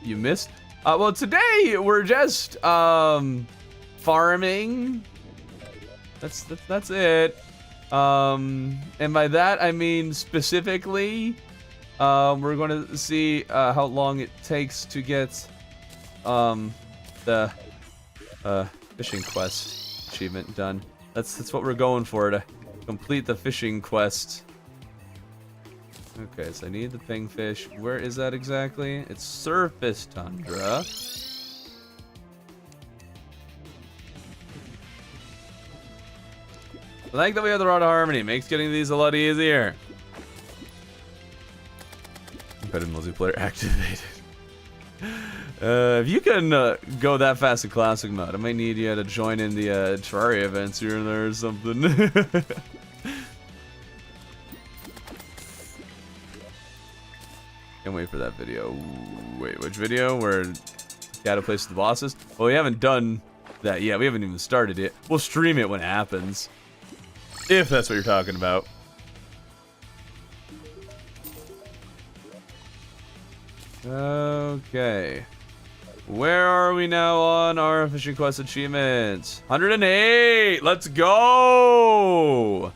You missed? Well, today we're just farming. That's it. And by that I mean specifically, we're going to see how long it takes to get the fishing quest achievement done. That's what we're going for, to complete the fishing quest. Okay, so I need the pingfish. Where is that exactly? It's surface tundra. I like that we have the Rod of Harmony. Makes getting these a lot easier. Competitive multiplayer activated. If you can go that fast in classic mode, I might need you to join in the Terraria events here and there or something. Can't wait for that video. Wait, which video? Where Kata plays the bosses? Well, we haven't done that yet. We haven't even started it. We'll stream it when it happens. If that's what you're talking about. Okay. Where are we now on our fishing quest achievements? 108! Let's go!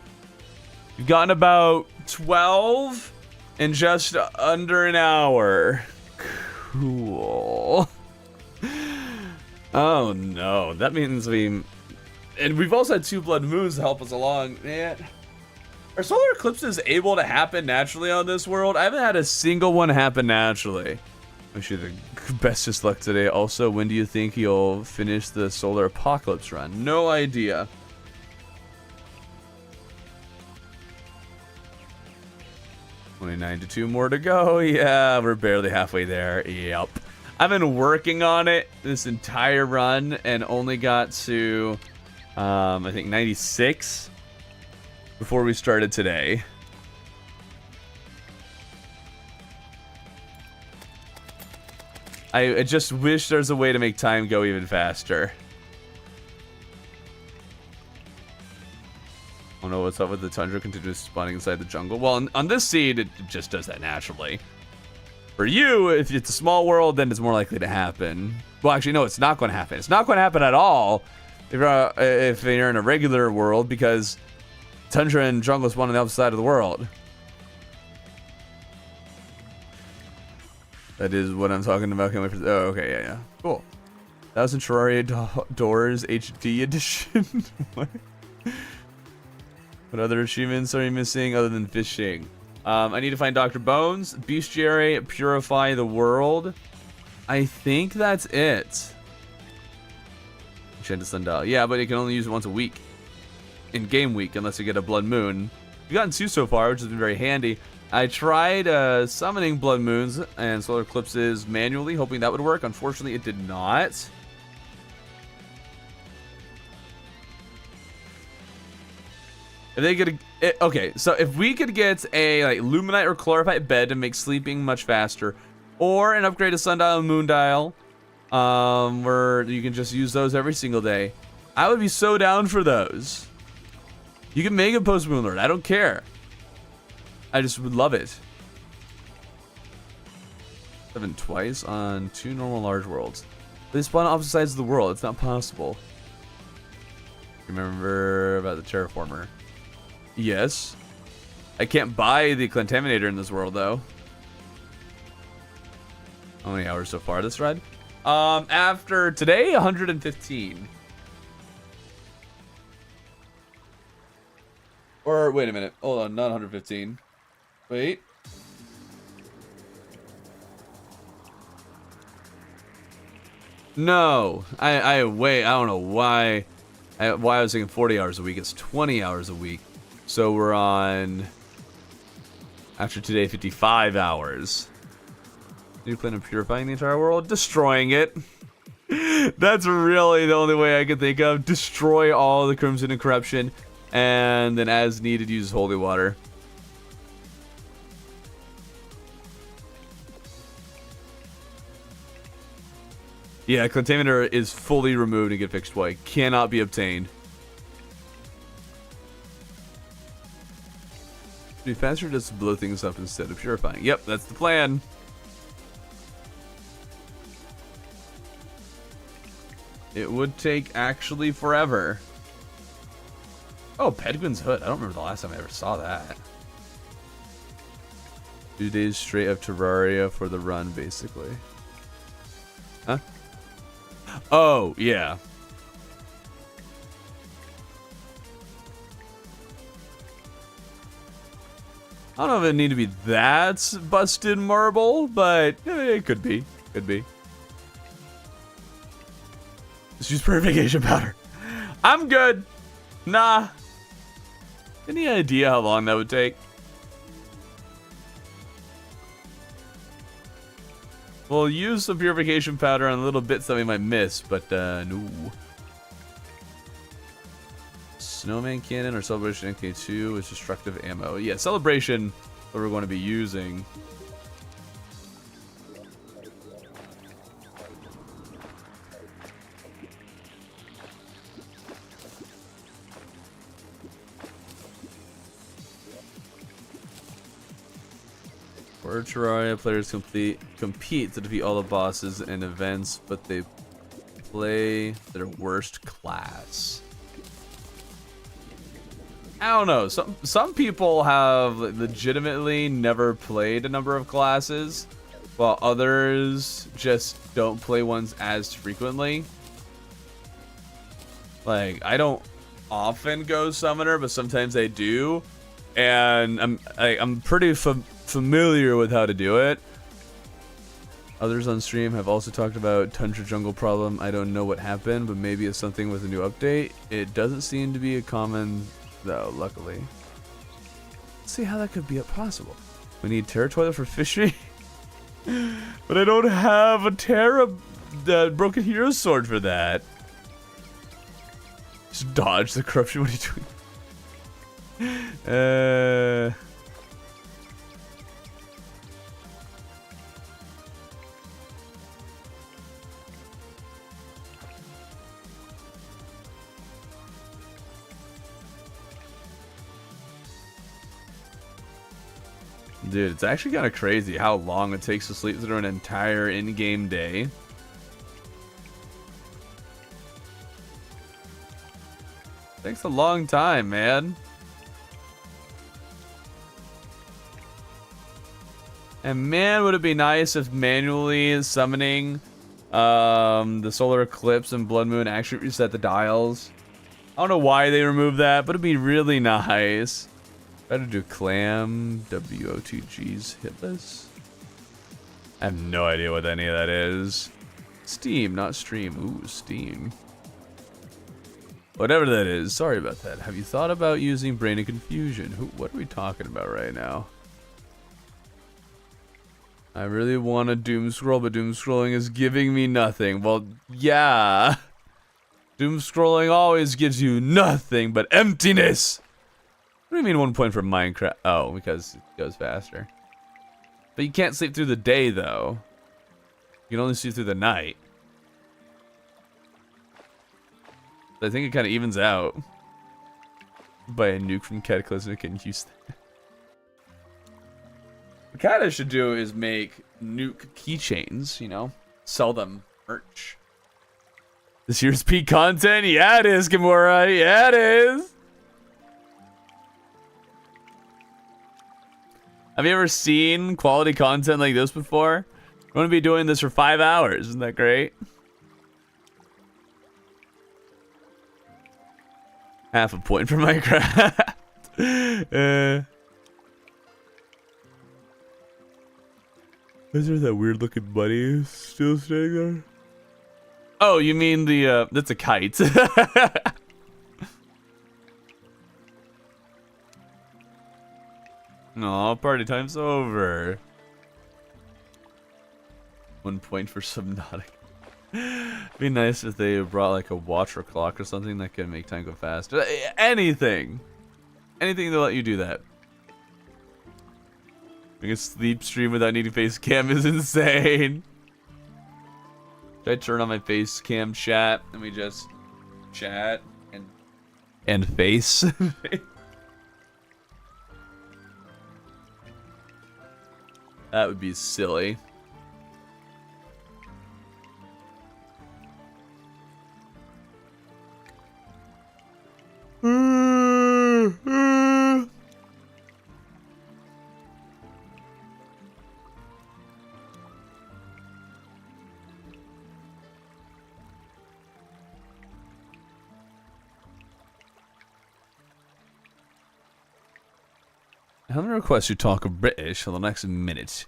We've gotten about 12 in just under an hour. Cool. Oh no, that means and we've also had 2 blood moons to help us along. Man, are solar eclipses able to happen naturally on this world? I haven't had a single one happen naturally. Wish you the bestest luck today. Also, when do you think you'll finish the solar apocalypse run? No idea. Only 92 more to go. Yeah, we're barely halfway there. Yep. I've been working on it this entire run and only got to, I think 96 before we started today. I just wish there's a way to make time go even faster. I don't know what's up with the tundra continuous spawning inside the jungle. Well, on this seed, it just does that naturally. For you, if it's a small world, then it's more likely to happen. Well, actually, no, it's not going to happen. It's not going to happen at all if you're in a regular world, because tundra and jungle spawn on the other side of the world. That is what I'm talking about. Can't wait for. Oh, okay, yeah. Cool. That was in Terraria Doors HD edition. What? What other achievements are you missing other than fishing? I need to find Dr. Bones, Bestiary, Purify the World. I think that's it. Enchanted Sundial. Yeah, but you can only use it once a week. In game week, unless you get a blood moon. We've gotten 2 so far, which has been very handy. I tried summoning blood moons and solar eclipses manually, hoping that would work. Unfortunately, it did not. If they could, okay, so if we could get a like luminite or chlorophyte bed to make sleeping much faster, or an upgrade to sundial and moondial, where you can just use those every single day, I would be so down for those. You can make a post moon lord. I don't care. I just would love it. 7 twice on 2 normal large worlds. They spawn on opposite sides of the world. It's not possible. Remember about the terraformer? Yes. I can't buy the contaminator in this world though. How many hours so far this ride? After today, 115. Or wait a minute. Hold on, not 115. Wait. No. I wait. I don't know why. Why I was thinking 40 hours a week. It's 20 hours a week. So we're on, after today, 55 hours. New plan of purifying the entire world? Destroying it. That's really the only way I can think of. Destroy all the crimson and corruption. And then as needed, use holy water. Yeah, contaminator is fully removed in GetFixedBoi. Cannot be obtained. It'd be faster just to blow things up instead of purifying. Yep, that's the plan. It would take actually forever. Oh, Pedguin's Hood. I don't remember the last time I ever saw that. 2 days straight of Terraria for the run, basically. Huh? Oh, yeah. I don't know if it need to be that busted marble, but it could be. Could be. Just use purification powder. I'm good. Nah. Any idea how long that would take? We'll use some purification powder on little bits that we might miss, but no. Snowman cannon or celebration MK2 with destructive ammo. Yeah, celebration that we're going to be using. For Terraria, players compete to defeat all the bosses and events, but they play their worst class. I don't know. Some people have legitimately never played a number of classes, while others just don't play ones as frequently. Like, I don't often go summoner, but sometimes I do, and I'm pretty familiar with how to do it. Others on stream have also talked about Tundra Jungle problem. I don't know what happened, but maybe it's something with a new update. It doesn't seem to be a common though, luckily. Let's see how that could be possible. We need Terra Toilet for fishing. But I don't have a Terra Broken Hero Sword for that. Just dodge the corruption. What are you doing? Dude, it's actually kind of crazy how long it takes to sleep through an entire in-game day. Takes a long time, man. And man, would it be nice if manually summoning the solar eclipse and blood moon actually reset the dials. I don't know why they removed that, but it'd be really nice. Better do clam, WOTG's hitless. I have no idea what any of that is. Steam, not stream. Ooh, Steam. Whatever that is, sorry about that. Have you thought about using Brain and Confusion? What are we talking about right now? I really want to doom scroll, but doom scrolling is giving me nothing. Well, yeah. Doom scrolling always gives you nothing but emptiness. What do you mean 1 point for Minecraft? Oh, because it goes faster. But you can't sleep through the day, though. You can only sleep through the night. I think it kind of evens out. Buy a nuke from Cataclysmic and use that. What Kata should do is make nuke keychains, you know? Sell them merch. This year's peak content? Yeah, it is, Gamora. Yeah, it is. Have you ever seen quality content like this before? I'm going to be doing this for 5 hours. Isn't that great? Half a point for Minecraft. Is there that weird looking bunny still standing there? Oh, you mean the, that's a kite. Aw, party time's over. 1 point for Subnautica. Be nice if they brought like a watch or clock or something that can make time go faster. Anything. Anything to let you do that. Make a sleep stream without needing face cam is insane. Should I turn on my face cam chat and we just chat and face? That would be silly. I'm gonna request you talk British for the next minute.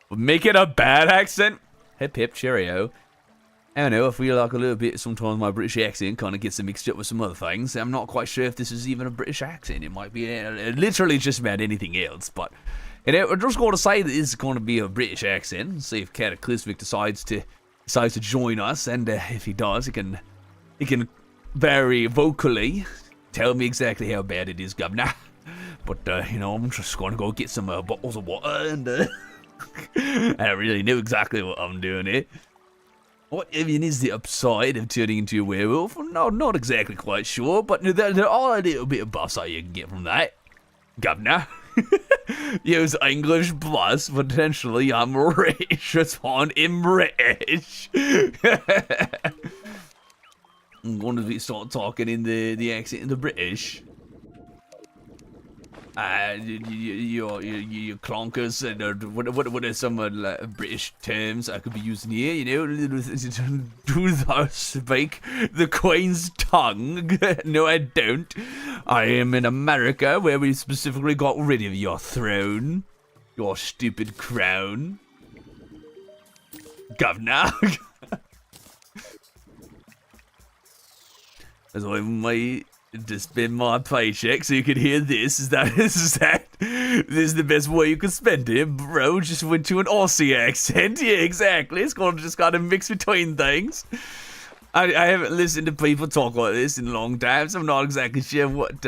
Make it a bad accent? Hip hip cheerio. I don't know, I feel like a little bit sometimes my British accent kind of gets mixed up with some other things. I'm not quite sure if this is even a British accent. It might be literally just about anything else. But, you know, I'm just going to say that this is going to be a British accent. See if Cataclysmic decides to join us. And if he does, he can very vocally tell me exactly how bad it is, governor. But, you know, I'm just going to go get some bottles of water. And I don't really know exactly what I'm doing here. What even is the upside of turning into a werewolf? No, not exactly quite sure, but there are a little bit of upside you can get from that. Governor. Use English plus, potentially I'm rich. Respond in British. I'm going to start talking in the accent in the British. Your clonkers and what are some British terms I could be using here? You know, do thou speak the Queen's tongue? No, I don't. I am in America, where we specifically got rid of your throne, your stupid crown, governor. That's why my. Just spend my paycheck so you can hear this. Is this the best way you can spend it, bro? Just went to an Aussie accent. Yeah, exactly. It's just got to mix between things. I haven't listened to people talk like this in a long time, so I'm not exactly sure what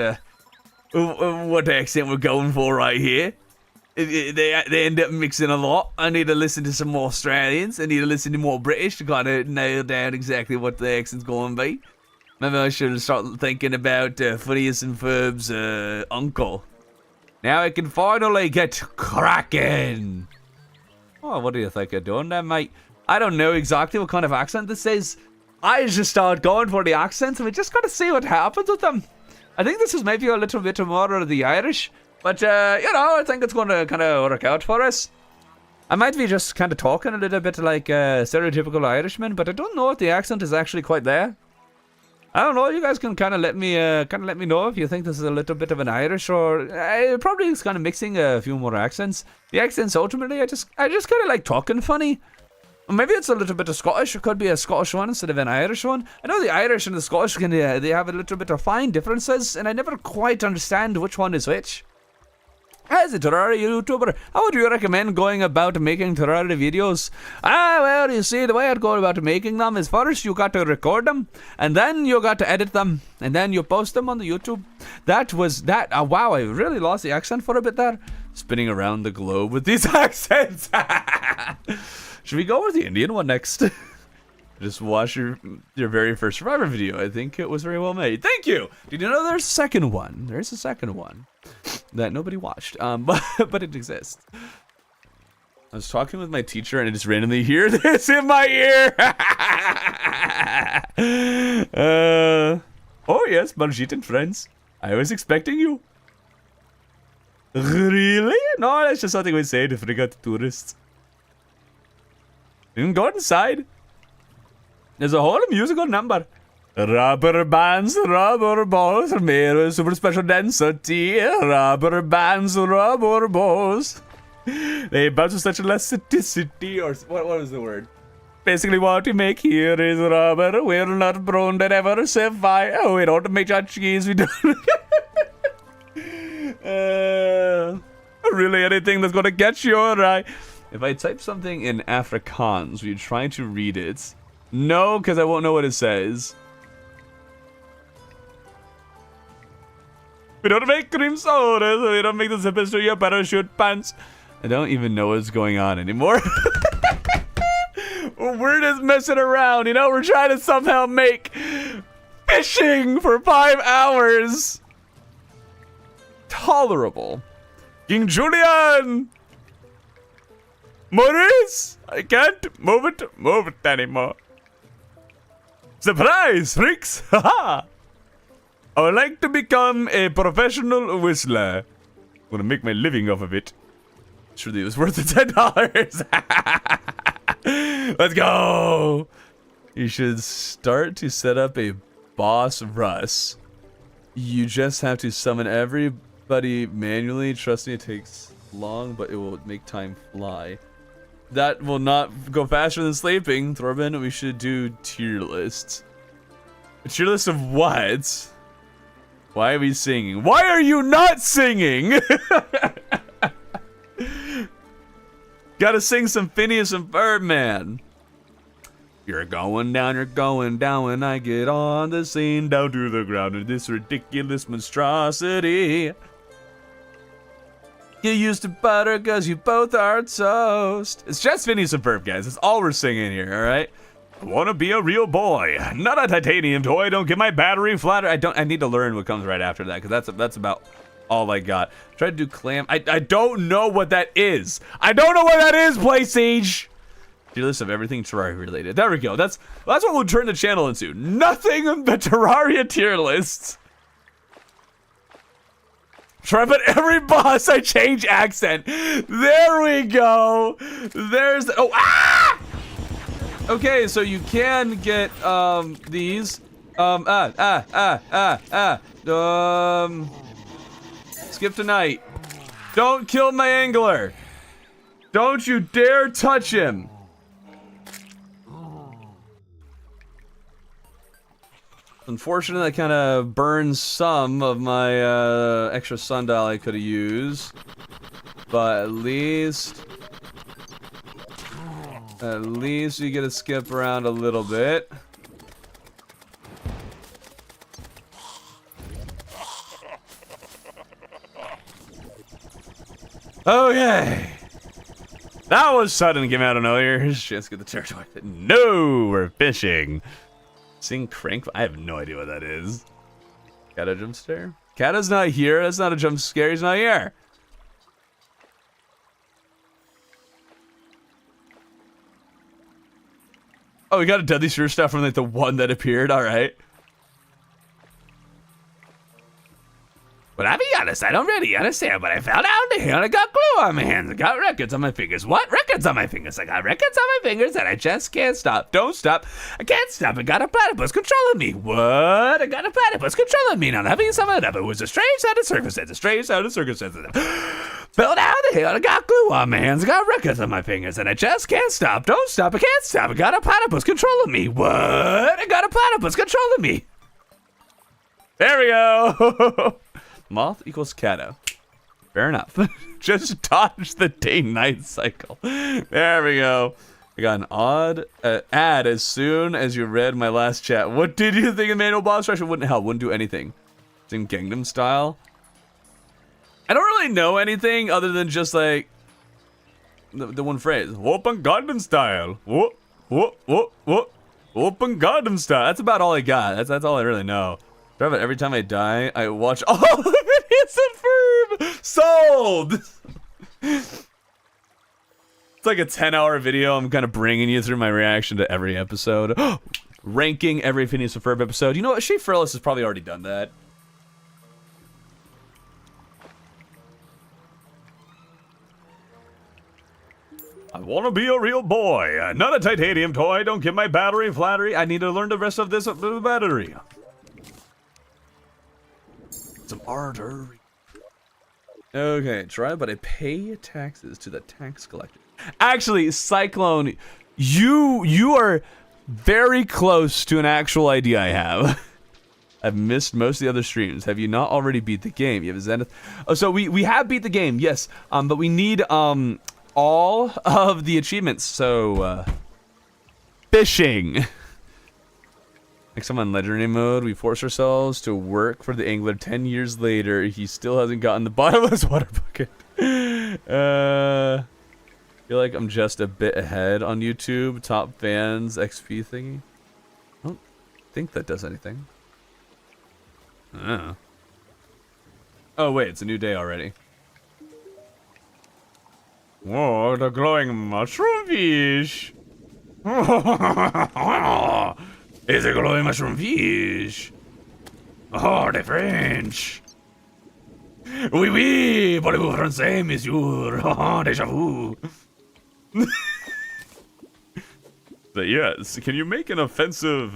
accent we're going for right here. They end up mixing a lot. I need to listen to some more Australians. I need to listen to more British to kind of nail down exactly what the accent's going to be. Maybe I should start thinking about Phineas and Ferb's uncle. Now I can finally get cracking. Oh, what do you think you're doing there, mate? I don't know exactly what kind of accent this is. I just start going for the accents and we just gotta see what happens with them. I think this is maybe a little bit more of the Irish. But, you know, I think it's gonna kind of work out for us. I might be just kind of talking a little bit like a stereotypical Irishman, but I don't know if the accent is actually quite there. I don't know. You guys can kind of let me know if you think this is a little bit of an Irish or probably it's kind of mixing a few more accents. The accents ultimately, I just kind of like talking funny. Or maybe it's a little bit of Scottish. It could be a Scottish one instead of an Irish one. I know the Irish and the Scottish they have a little bit of fine differences, and I never quite understand which one is which. As a Terraria YouTuber, how would you recommend going about making Terraria videos? Well, you see, the way I'd go about making them is first you got to record them, and then you got to edit them, and then you post them on the YouTube. Wow, I really lost the accent for a bit there. Spinning around the globe with these accents. Should we go with the Indian one next? Just watch your very first Survivor video. I think it was very well made. Thank you! Did you know there's a second one? There's a second one that nobody watched, but it exists. I was talking with my teacher and I just randomly hear this in my ear. Oh yes, Margit and friends. I was expecting you. Really? No, that's just something we say to freak out the tourists. You can go inside. There's a whole musical number. Rubber bands, rubber balls, mirror, super special density. Rubber bands, rubber balls. They bounce with such elasticity, or what was the word? Basically, what we make here is rubber. We're not prone to ever set fire. Oh, we don't make cheese. We don't. Really, anything that's gonna catch your eye. If I type something in Afrikaans, will you try to read it? No, because I won't know what it says. We don't make cream sodas. We don't make the zippers to your parachute pants. I don't even know what's going on anymore. We're just messing around, you know? We're trying to somehow make fishing for 5 hours tolerable. King Julian! Maurice! I can't move it anymore. Surprise, freaks! Haha! I would like to become a professional whistler. I'm gonna make my living off of it. Surely it was worth the $10. Let's go! You should start to set up a boss Russ. You just have to summon everybody manually. Trust me, it takes long, but it will make time fly. That will not go faster than sleeping. Thorben, we should do tier lists. A tier list of what? Why are we singing? Why are you not singing? Gotta sing some Phineas and Ferb, man. You're going down, when I get on the scene, down to the ground in this ridiculous monstrosity. You used to butter cause you both are toast. It's just Phineas and Ferb, guys. That's all we're singing here, alright? I wanna be a real boy, not a titanium toy. Don't get my battery flatter. I need to learn what comes right after that, because that's about all I got. Try to do clam. I don't know what that is. I don't know what that is, PlayStage. Tier list of everything Terraria related. There we go. That's what we'll turn the channel into. Nothing but Terraria tier lists. Try but every boss I change accent. There we go. There's the, oh ah! Okay, so you can get these skip tonight. Don't kill my angler. Don't you dare touch him. Unfortunately, that kind of burns some of my extra sundial I could have used, but at least you get to skip around a little bit. Okay, that was sudden. Came out of nowhere. Just get the territory. No, we're fishing. Sing crank. I have no idea what that is. Got a jump scare? Kata's not here. That's not a jump scare. He's not here. Oh, we got a deadly sure stuff from like the one that appeared. All right. But I'll be honest, I don't really understand, but I fell down the hill and I got glue on my hands. I got records on my fingers. What? Records on my fingers. I got records on my fingers and I just can't stop. Don't stop. I can't stop. I got a platypus controlling me. What? I got a platypus controlling me. Now, having some of it was a strange set of circumstances. Strange set of circumstances. Fell down the hill and I got glue on my hands. I got records on my fingers and I just can't stop. Don't stop. I can't stop. I got a platypus controlling me. What? I got a platypus controlling me. There we go. Moth equals Kato. Fair enough. Just dodge the day-night cycle. There we go. I got an odd ad as soon as you read my last chat. What did you think of manual boss rush? It wouldn't help. Wouldn't do anything. It's in Gangnam Style. I don't really know anything other than just like the one phrase. Open Gangnam Style. What? Open Gangnam Style. That's about all I got. That's all I really know. Every time I die, I watch all the videos of Ferb. Sold. It's like a 10-hour video. I'm kind of bringing you through my reaction to every episode. Ranking every Phineas and Ferb episode. You know what? Shea Frillis has probably already done that. I want to be a real boy, not a titanium toy. Don't give my battery flattery. I need to learn the rest of this battery. Some artery. Okay, try, but I pay taxes to the tax collector. Actually, Cyclone, you are very close to an actual idea I have. I've missed most of the other streams. Have you not already beat the game? You have Zenith. Oh, so we have beat the game, yes. But we need all of the achievements. So fishing. Next time on legendary mode, we force ourselves to work for the angler. 10 years later, he still hasn't gotten the bottomless water bucket. Feel like I'm just a bit ahead on YouTube. Top fans XP thingy. I don't think that does anything. Oh wait, it's a new day already. Whoa, the glowing mushroom fish. It's a glowing mushroom fish. Oh, the French. Oui, oui, parlez-vous français, monsieur? Déjà vu. But yes, can you make an offensive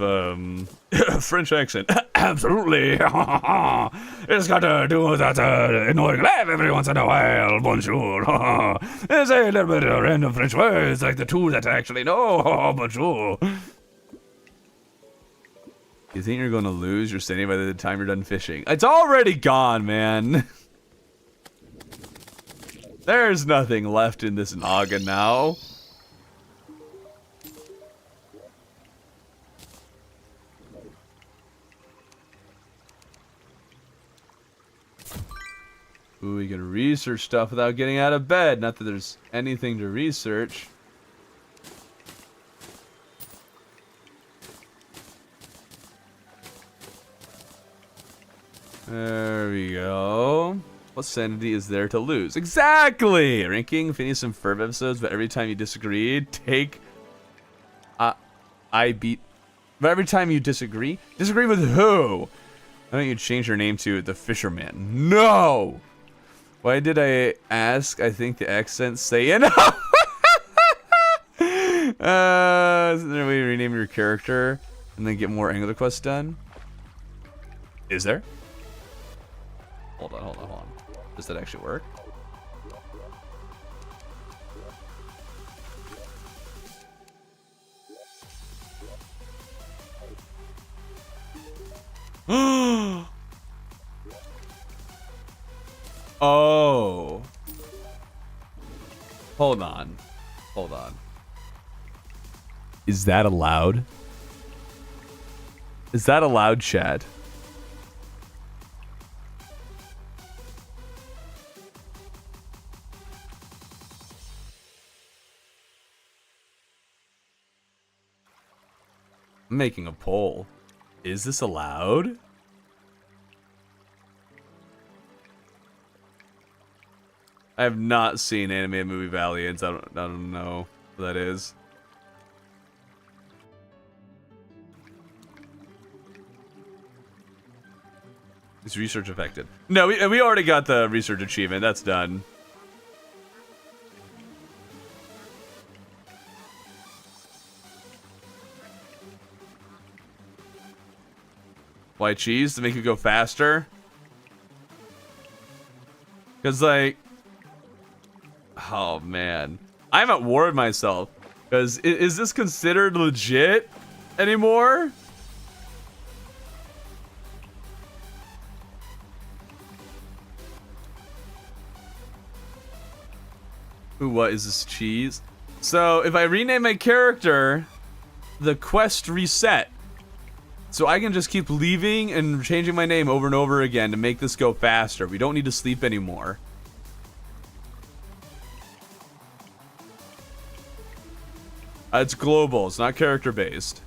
French accent? Absolutely. It's got to do with that annoying laugh every once in a while. Bonjour. There's a little bit of random French words like the two that I actually know. Bonjour. You think you're going to lose your sanity by the time you're done fishing? It's already gone, man. There's nothing left in this noggin now. Ooh, we can research stuff without getting out of bed. Not that there's anything to research. There we go. What sanity is there to lose? Exactly! Ranking Phineas and Ferb episodes, but every time you disagree, take... I beat... But every time you disagree? Disagree with who? Why don't you change your name to The Fisherman? No! Why did I ask? I think the accents say it. Is there a way to rename your character and then get more angler quests done? Is there? Hold on. Does that actually work? Oh. Hold on. Is that allowed? Is that allowed, chat? I'm making a poll. Is this allowed? I have not seen animated movie Valiants. I don't know what that is. Is research affected? No, we already got the research achievement. That's done. Why cheese? To make you go faster? Because, like... Oh, man. I'm at war with myself. Because, is this considered legit anymore? Ooh, what is this cheese? So if I rename my character, the quest reset. So I can just keep leaving and changing my name over and over again to make this go faster. We don't need to sleep anymore. It's global, it's not character based.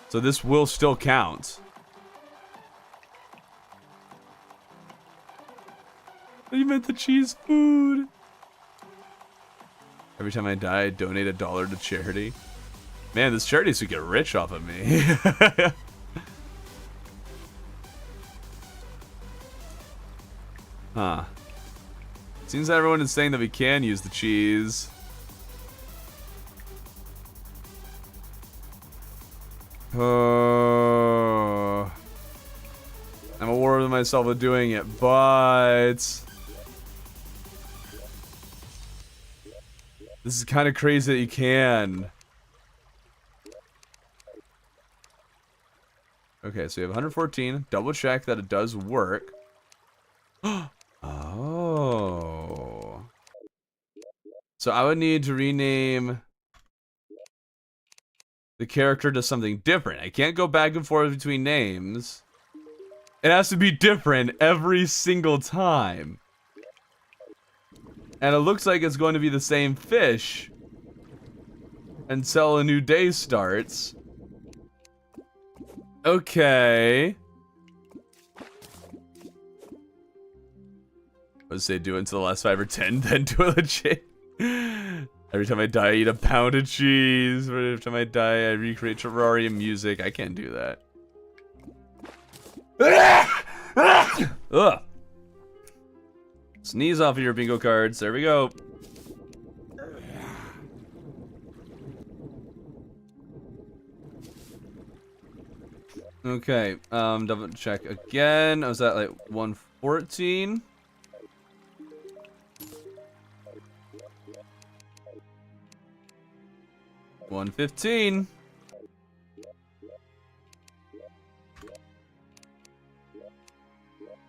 So this will still count. You meant the cheese food. Every time I die, I donate $1 to charity. Man, this charity should get rich off of me. Huh. Seems that everyone is saying that we can use the cheese. Oh. I'm aware of myself of doing it, but this is kind of crazy that you can. Okay, so we have 114. Double check that it does work. Oh. So I would need to rename the character to something different. I can't go back and forth between names. It has to be different every single time. And it looks like it's going to be the same fish until a new day starts. Okay. Let's say do it until the last 5 or 10, then do it legit. Every time I die, I eat a pound of cheese. Every time I die, I recreate Terraria music. I can't do that. Ugh. Sneeze off of your bingo cards. There we go. Okay, double check again. I was at like 114. 115. And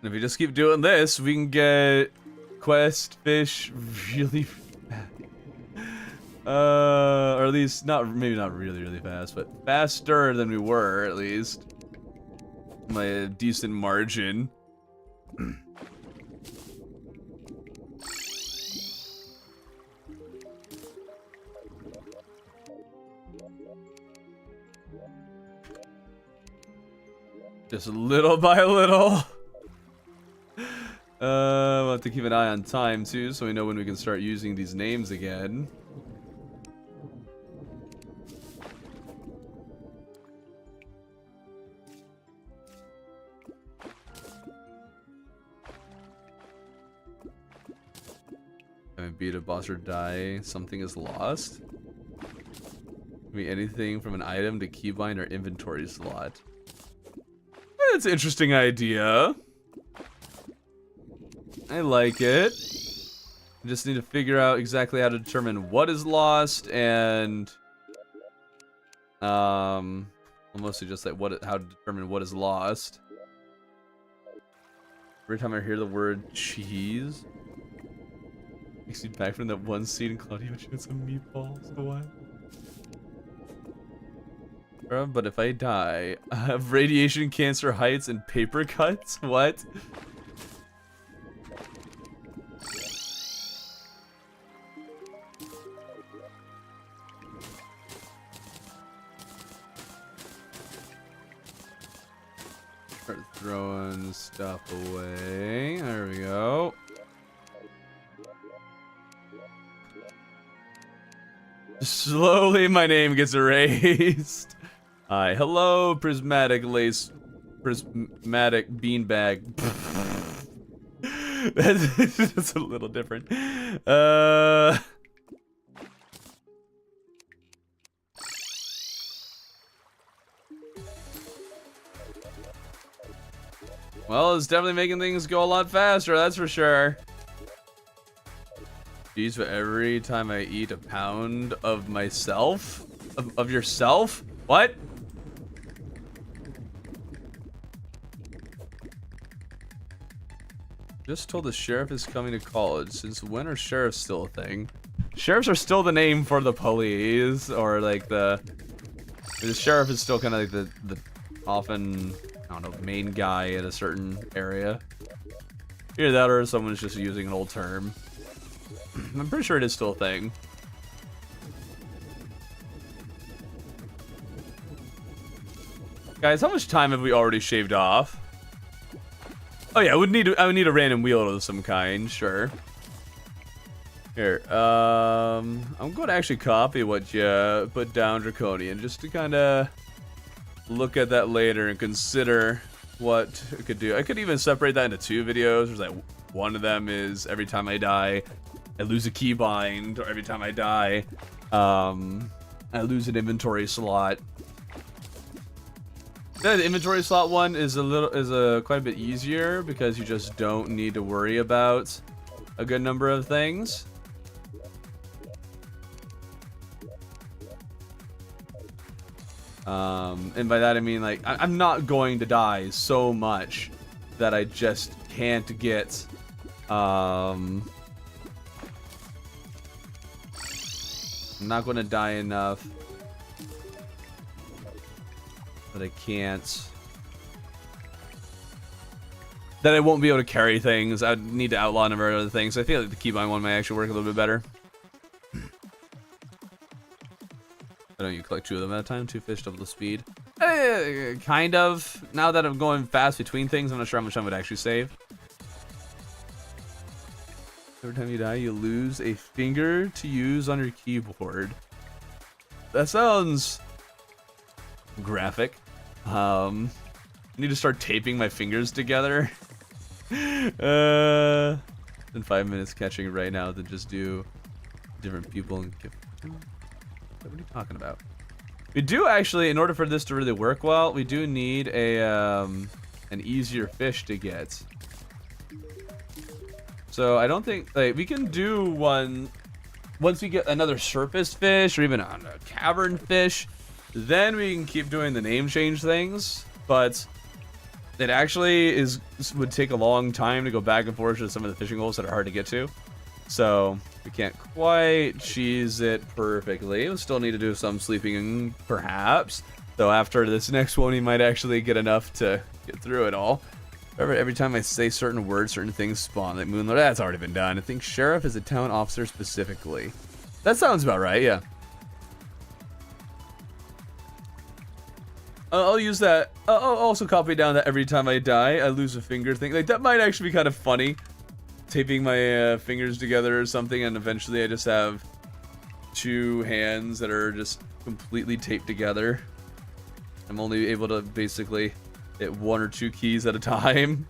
if we just keep doing this, we can get quest fish really fast. Or at least maybe not really fast, but faster than we were at least. By a decent margin. Just little by little. We'll have to keep an eye on time too, so we know when we can start using these names again. If I beat a boss or die, something is lost. Can be anything from an item to keybind or inventory slot. That's an interesting idea. I like it. I just need to figure out exactly how to determine what is lost and mostly just like how to determine what is lost. Every time I hear the word cheese, makes me back from that one scene in Claudio had some meatballs. What? But if I die, I have radiation, cancer, heights, and paper cuts? What? Start throwing stuff away. There we go. Slowly my name gets erased. Hi, hello, prismatic beanbag. That's a little different. Well, it's definitely making things go a lot faster, that's for sure. Jeez, but every time I eat a pound of myself? Of yourself? What? Just told the sheriff is coming to college. Since when are sheriffs still a thing? Sheriffs are still the name for the police, or like the sheriff is still kind of like the often, I don't know, main guy in a certain area. Either that or someone's just using an old term. I'm pretty sure it is still a thing. Guys, how much time have we already shaved off? Oh yeah, I would need a random wheel of some kind, sure. Here, I'm going to actually copy what you put down, Draconian, just to kind of look at that later and consider what I could do. I could even separate that into 2 videos. There's like one of them is every time I die, I lose a keybind, or every time I die, I lose an inventory slot. The inventory slot one is quite a bit easier because you just don't need to worry about a good number of things. And by that I mean, like, I'm not going to die so much that I just can't get I'm not going to die enough that I can't, that I won't be able to carry things. I'd need to outlaw a number of other things. I feel like the keybind one might actually work a little bit better. I don't you collect 2 of them at a time, 2 fish, double the speed. Kind of. Now that I'm going fast between things, I'm not sure how much time it would actually save. Every time you die, you lose a finger to use on your keyboard. That sounds graphic. I need to start taping my fingers together. In 5 minutes catching right now to just do different people and give. What are you talking about? We do actually, in order for this to really work well, we do need a an easier fish to get. So I don't think, like, we can do one once we get another surface fish or even a cavern fish, then we can keep doing the name change things. But it actually would take a long time to go back and forth to some of the fishing holes that are hard to get to. So we can't quite cheese it perfectly. We'll still need to do some sleeping, perhaps. Though after this next one, we might actually get enough to get through it all. Every time I say certain words, certain things spawn. Like Moonlord, that's already been done. I think sheriff is a town officer specifically. That sounds about right, yeah. I'll use that. I'll also copy down that every time I die, I lose a finger thing. Like, that might actually be kind of funny. Taping my fingers together or something, and eventually I just have 2 hands that are just completely taped together. I'm only able to basically hit 1 or 2 keys at a time.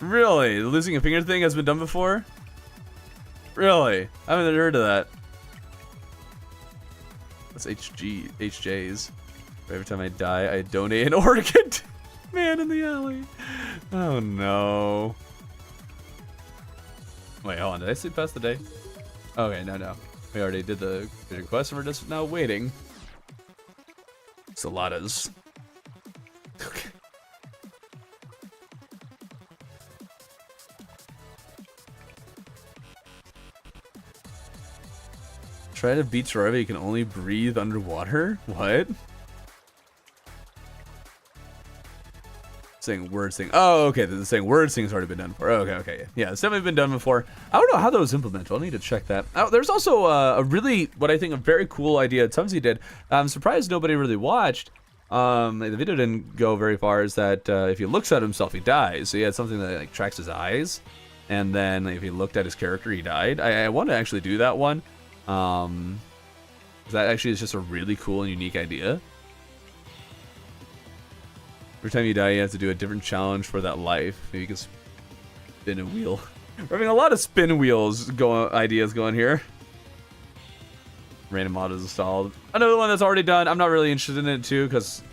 Really? The losing a finger thing has been done before? Really? I haven't heard of that. That's HJs. Every time I die, I donate an organ to man in the alley. Oh no. Wait, hold on. Did I sleep past the day? Okay, no. We already did the quest and we're just now waiting. Saladas. Okay. Try to beat Terraria, you can only breathe underwater? What? Saying word thing. Oh, okay. The saying word thing has already been done before. Okay. Yeah, it's definitely been done before. I don't know how that was implemented. I'll need to check that. Oh, there's also a really, what I think, a very cool idea Tumsy did. I'm surprised nobody really watched. The video didn't go very far. Is that if he looks at himself, he dies. So he had something that like tracks his eyes, and then if he looked at his character, he died. I want to actually do that one. That actually is just a really cool and unique idea. Every time you die, you have to do a different challenge for that life. Maybe you can spin a wheel. We're having a lot of spin wheels ideas going here. Random mod is installed. Another one that's already done. I'm not really interested in it too, because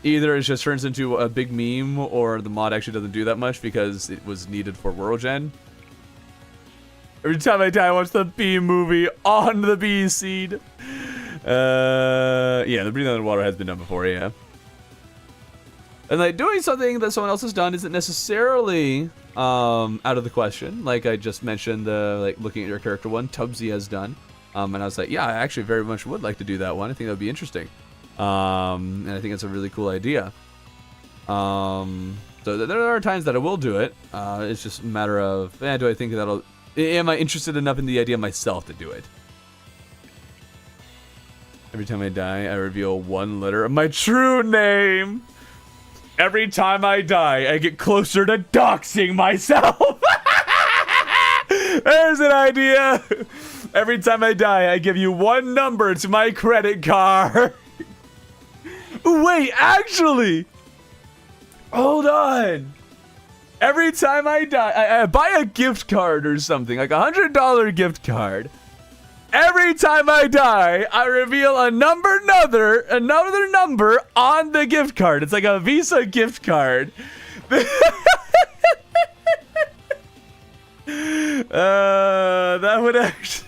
either it just turns into a big meme, or the mod actually doesn't do that much because it was needed for World Gen. Every time I die, I watch the B movie on the B seed. Yeah, the breathing underwater has been done before, yeah. And like doing something that someone else has done isn't necessarily out of the question. Like I just mentioned, like looking at your character one, Tubbsy has done. And I was like, yeah, I actually very much would like to do that one. I think that would be interesting. And I think it's a really cool idea. So there are times that I will do it. It's just a matter of, do I think that'll, am I interested enough in the idea myself to do it? Every time I die, I reveal one letter of my true name. Every time I die, I get closer to doxing myself. There's an idea. Every time I die, I give you one number to my credit card. Wait, actually, hold on. Every time I die, I buy a gift card or something, like $100 gift card. Every time I die, I reveal another number on the gift card. It's like a Visa gift card. That would actually...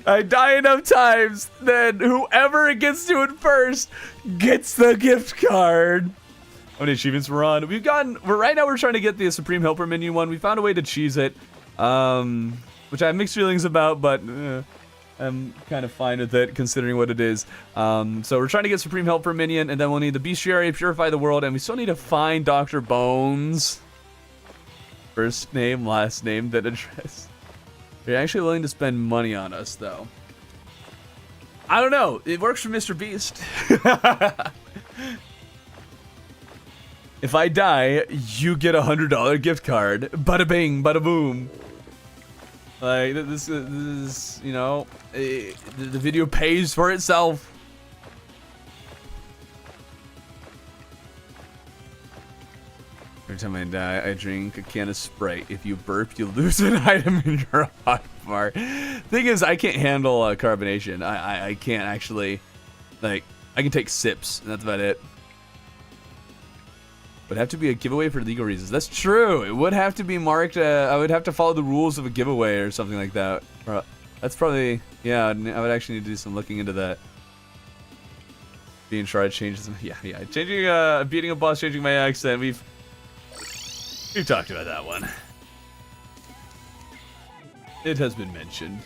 I die enough times, then whoever gets to it first gets the gift card. How many achievements we're on? Right now we're trying to get the Supreme Helper minion one. We found a way to cheese it. Which I have mixed feelings about, but I'm kind of fine with it considering what it is. So we're trying to get Supreme Helper minion, and then we'll need the Bestiary, Purify the World, and we still need to find Dr. Bones. First name, last name, then address. They're actually willing to spend money on us, though. I don't know. It works for Mr. Beast. If I die, you get a $100 gift card. Bada bing, bada boom. Like, this is, you know, the video pays for itself. Every time I die, I drink a can of Sprite. If you burp, you lose an item in your hotbar. Thing is, I can't handle carbonation. I can't actually, like, I can take sips, and that's about it. Would have to be a giveaway for legal reasons. That's true. It would have to be marked. I would have to follow the rules of a giveaway or something like that. That's probably, yeah. I would actually need to do some looking into that. Being sure I changed some. Yeah. Changing, beating a boss, changing my accent. We've talked about that one. It has been mentioned.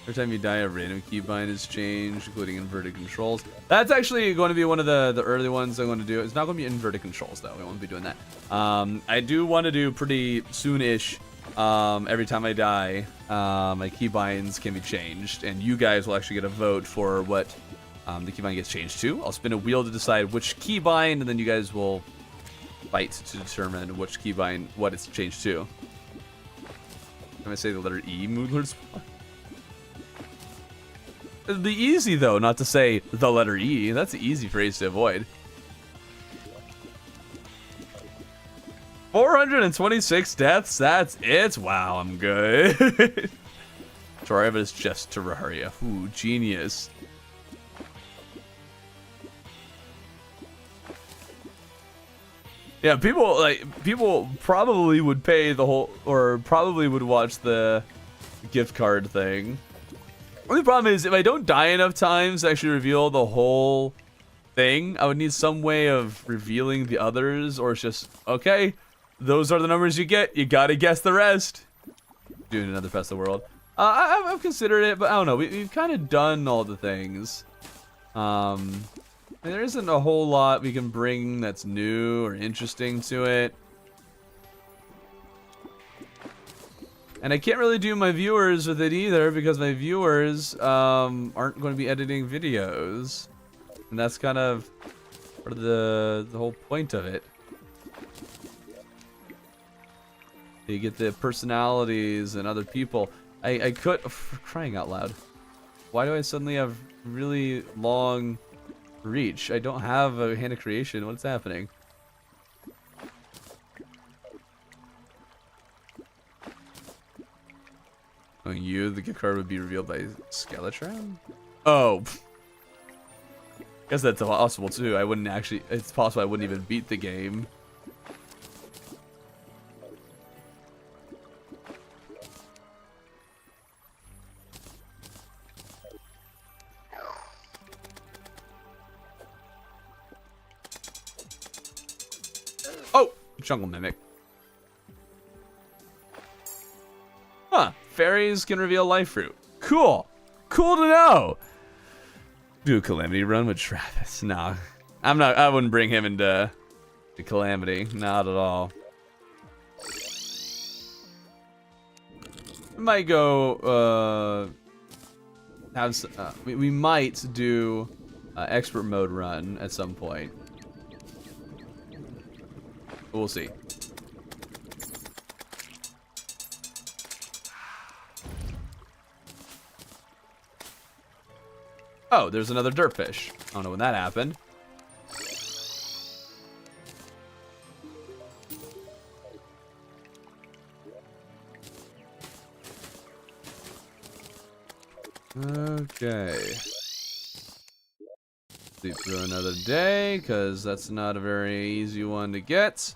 Every time you die, a random keybind is changed, including inverted controls. That's actually going to be one of the early ones I'm going to do. It's not going to be inverted controls, though. We won't be doing that. I do want to do pretty soon-ish. Every time I die, my keybinds can be changed, and you guys will actually get a vote for what the keybind gets changed to. I'll spin a wheel to decide which keybind, and then you guys will fight to determine which keybind, what it's changed to. Can I say the letter E, Moodlord's? It'd be easy, though, not to say the letter E. That's an easy phrase to avoid. 426 deaths, that's it? Wow, I'm good. Terraria is just Terraria. Ooh, genius. Yeah, people probably would pay the whole, or probably would watch the gift card thing. Only problem is, if I don't die enough times to actually reveal the whole thing, I would need some way of revealing the others, or it's just, okay, those are the numbers you get, you gotta guess the rest. Doing another Fest of the World. I've considered it, but I don't know, we've kind of done all the things. And there isn't a whole lot we can bring that's new or interesting to it. And I can't really do my viewers with it either, because my viewers aren't going to be editing videos. And that's kind of part of the whole point of it. You get the personalities and other people. I could, for crying out loud. Why do I suddenly have really long reach? I don't have a hand of creation. What's happening? The gift card would be revealed by Skeletron? Oh. Guess that's possible too. I wouldn't actually, it's possible I wouldn't even beat the game. jungle mimic. Huh. Fairies can reveal life fruit. Cool. Cool to know. Do a Calamity run with Travis. Nah. I wouldn't bring him into the Calamity. Not at all. We might go, we might do expert mode run at some point. We'll see. Oh, there's another dirtfish. I don't know when that happened. Okay. Sleep through another day, because that's not a very easy one to get.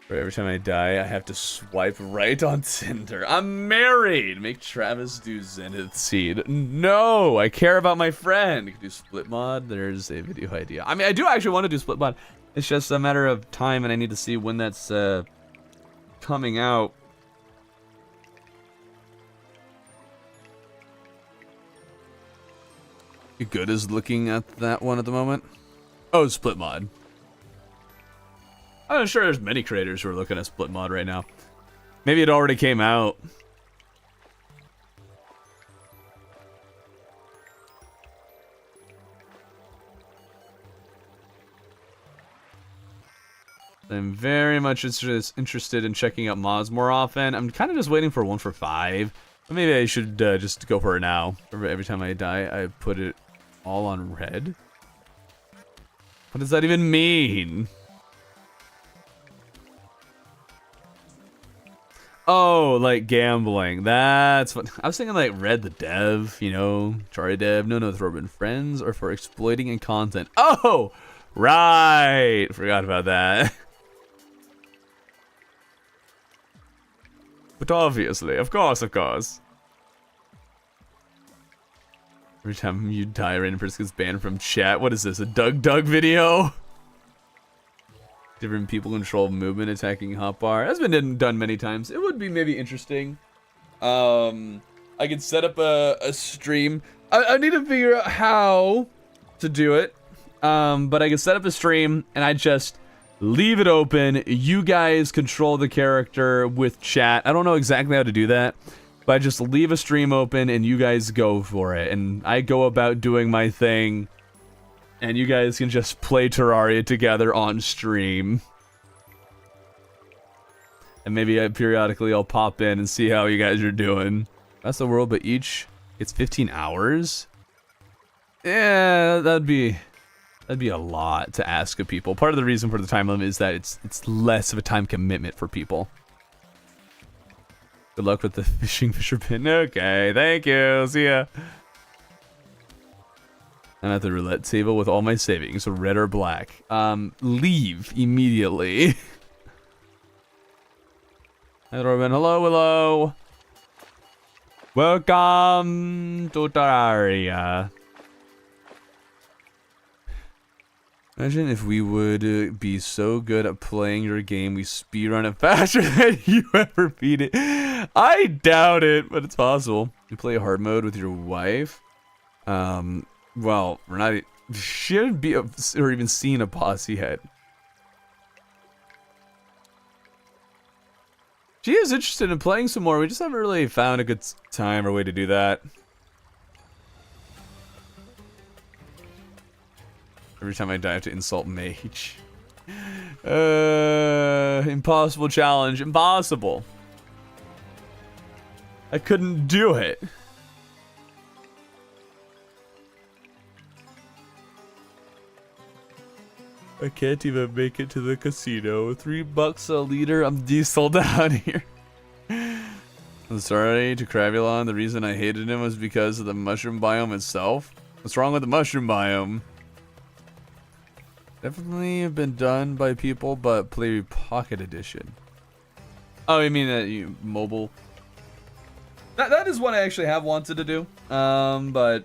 Every time I die, I have to swipe right on Tinder. I'm married! Make Travis do Zenith Seed. No! I care about my friend. You can do split mod. There's a video idea. I mean, I do actually want to do split mod. It's just a matter of time, and I need to see when that's coming out. You good as looking at that one at the moment? Oh, split mod. I'm sure there's many creators who are looking at split mod right now. Maybe it already came out. I'm very much interested in checking out mods more often. I'm kind of just waiting for 1 for 5. Maybe I should just go for it now. Every time I die, I put it all on red. What does that even mean? Oh, like gambling. That's what I was thinking. Like Red the Dev, you know, Terraria Dev. No, for urban friends or for exploiting in content. Oh, right. Forgot about that. But obviously, of course. Every time you die, random person gets banned from chat. What is this? A Doug video? Different people control movement attacking hotbar. That's been done many times. It would be maybe interesting. I could set up a stream. I need to figure out how to do it. But I could set up a stream and I just leave it open. You guys control the character with chat. I don't know exactly how to do that, but I just leave a stream open and you guys go for it. And I go about doing my thing. And you guys can just play Terraria together on stream. And maybe periodically I'll pop in and see how you guys are doing. That's the world, but each it's 15 hours? Yeah, that'd be a lot to ask of people. Part of the reason for the time limit is that it's less of a time commitment for people. Good luck with the fisher pin. Okay, thank you. See ya. I'm at the roulette table with all my savings, red or black. Leave immediately. Hi, Robin. Hello. Welcome to Terraria. Imagine if we would be so good at playing your game, we speedrun it faster than you ever beat it. I doubt it, but it's possible. You play hard mode with your wife? Well, we're not. She hadn't be or even seen a boss yet. She is interested in playing some more. We just haven't really found a good time or way to do that. Every time I die, I have to insult Mage. Impossible challenge. Impossible. I couldn't do it. I can't even make it to the casino. $3 a liter. I'm diesel down here. I'm sorry to Cravulon. The reason I hated him was because of the mushroom biome itself. What's wrong with the mushroom biome? Definitely have been done by people, but play Pocket Edition. Oh, you mean that you mobile? That is what I actually have wanted to do. But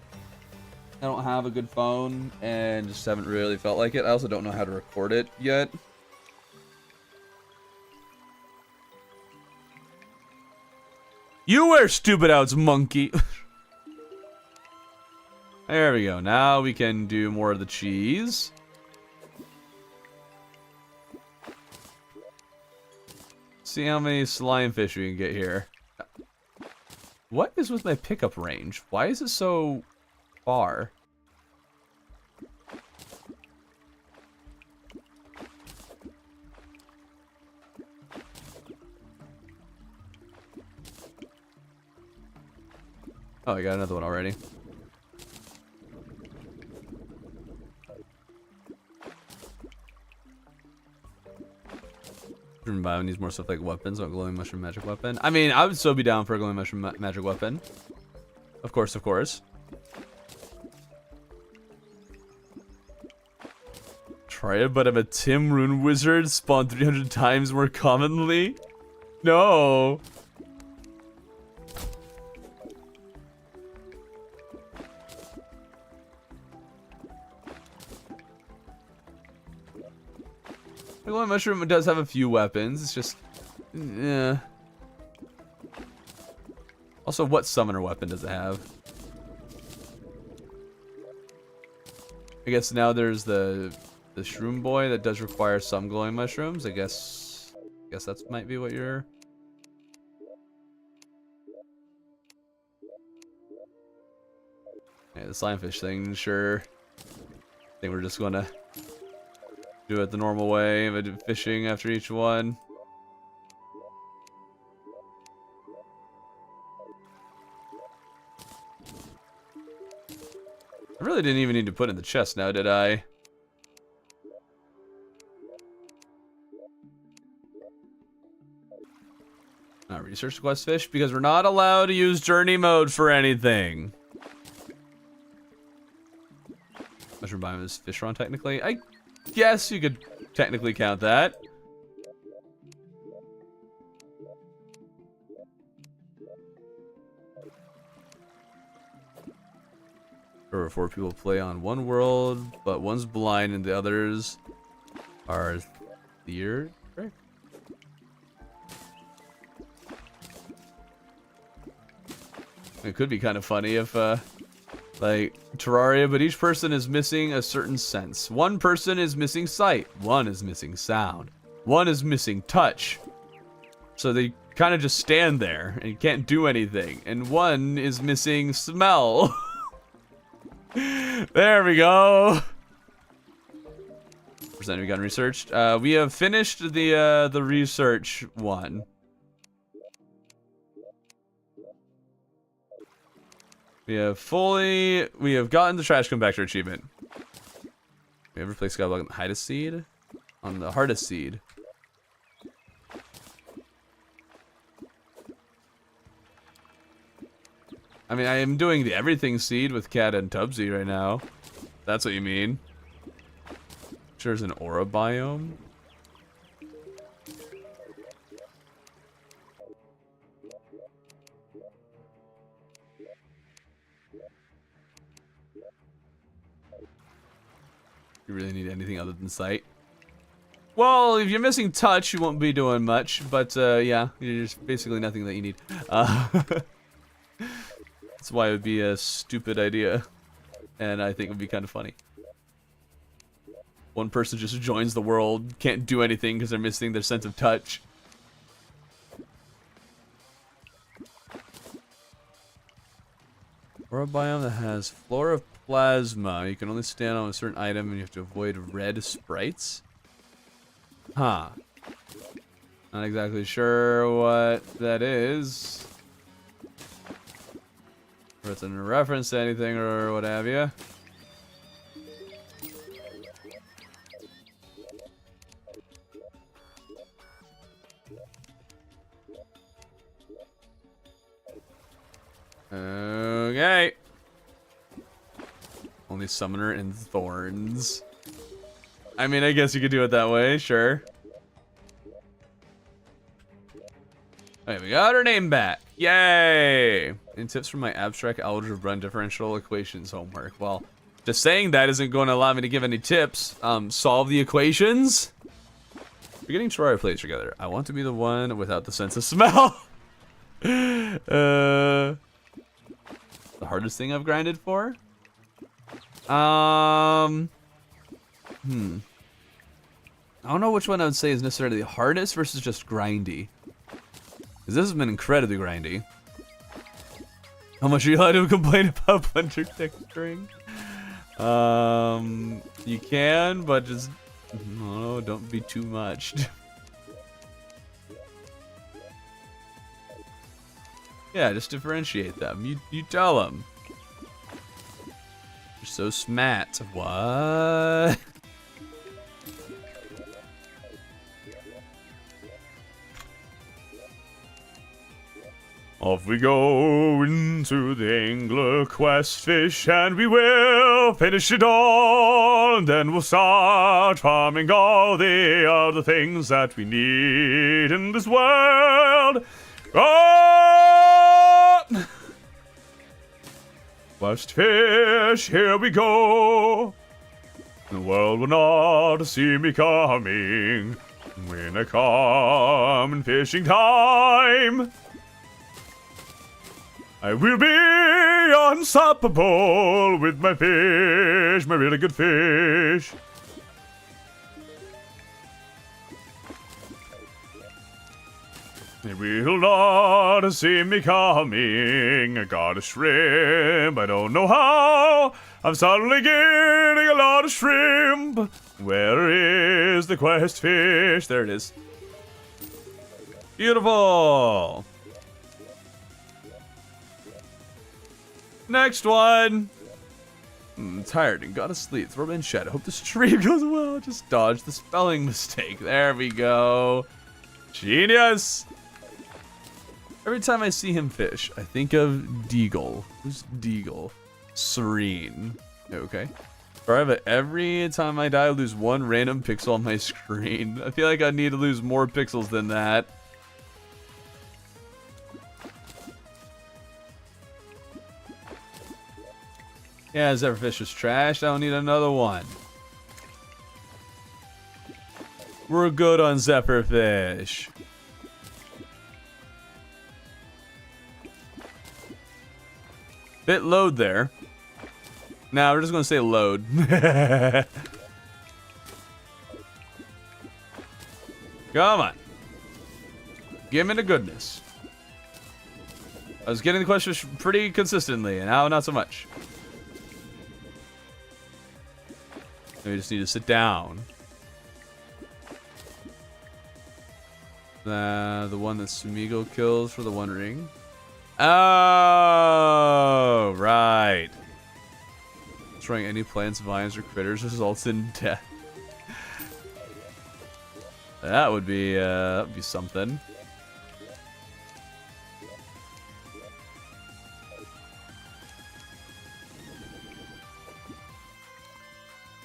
I don't have a good phone and just haven't really felt like it. I also don't know how to record it yet. You wear stupid outs, monkey. There we go. Now we can do more of the cheese. See how many slime fish we can get here. What is with my pickup range? Why is it so far? Oh, I got another one already. Mushroom biome needs more stuff like weapons, not glowing mushroom magic weapon. I mean, I would still be down for a glowing mushroom magic weapon. Of course, of course. Try it, but I'm a Tim Rune Wizard, spawn 300 times more commonly. No. The glowing mushroom does have a few weapons. It's just, yeah. Also, what summoner weapon does it have? I guess now there's the shroom boy that does require some glowing mushrooms. I guess that might be what you're. Yeah, the slimefish thing, sure. I think we're just gonna do it the normal way, but fishing after each one. I really didn't even need to put in the chest now, did I? Not research quest fish because we're not allowed to use journey mode for anything. Mushroom biome is fish run technically. I guess you could technically count that. Or 4 people play on one world, but one's blind and the others are theatric. It could be kind of funny if, like Terraria, but each person is missing a certain sense. One person is missing sight. One is missing sound. One is missing touch. So they kind of just stand there and can't do anything. And one is missing smell. There we go. Percent we got researched. We have finished the research one. We have gotten the trash compactor achievement. We ever play Skyblock on the hardest seed? On the hardest seed. I mean, I am doing the everything seed with Cat and Tubbsy right now. That's what you mean. Sure, there's an aura biome. You really need anything other than sight? Well, if you're missing touch, you won't be doing much. But yeah, there's basically nothing that you need. That's why it would be a stupid idea, and I think it would be kind of funny. One person just joins the world, can't do anything because they're missing their sense of touch. Or a biome that has Floroplasma. You can only stand on a certain item and you have to avoid red sprites. Huh. Not exactly sure what that is. Or it's in reference to anything or what have you. Okay. Only summoner and thorns. I mean, I guess you could do it that way, sure. Okay, we got her name back. Yay! And tips from my abstract algebra and differential equations homework. Well, just saying that isn't going to allow me to give any tips. Solve the equations. We're getting Terraria plays together. I want to be the one without the sense of smell. The hardest thing I've grinded for? I don't know which one I would say is necessarily the hardest versus just grindy. Because this has been incredibly grindy. How much are you allowed to complain about blender texturing? You can, but just don't be too much. Yeah, just differentiate them. You tell them. You're so smart. What? Off we go into the angler quest fish, and we will finish it all, and then we'll start farming all the other things that we need in this world. Oh! Quest fish, here we go. The world will not see me coming when I come in fishing time. I will be unstoppable with my fish, my really good fish. They will not see me coming. I got a shrimp, I don't know how. I'm suddenly getting a lot of shrimp. Where is the quest fish? There it is. Beautiful. Next one. I'm tired and gotta sleep. Throw me in shed. I hope the stream goes well. Just dodge the spelling mistake. There we go. Genius. Every time I see him fish, I think of Deagle. Who's Deagle? Serene. Okay. But every time I die, I lose one random pixel on my screen. I feel like I need to lose more pixels than that. Yeah, Zephyrfish is trash. I don't need another one. We're good on Zephyrfish. Bit load there. Now we're just gonna say load. Come on. Give me the goodness. I was getting the questions pretty consistently, and now not so much. We just need to sit down. The one that Sumigo kills for the One Ring. Oh, right. Destroying any plants, vines, or critters results in death. That would be something.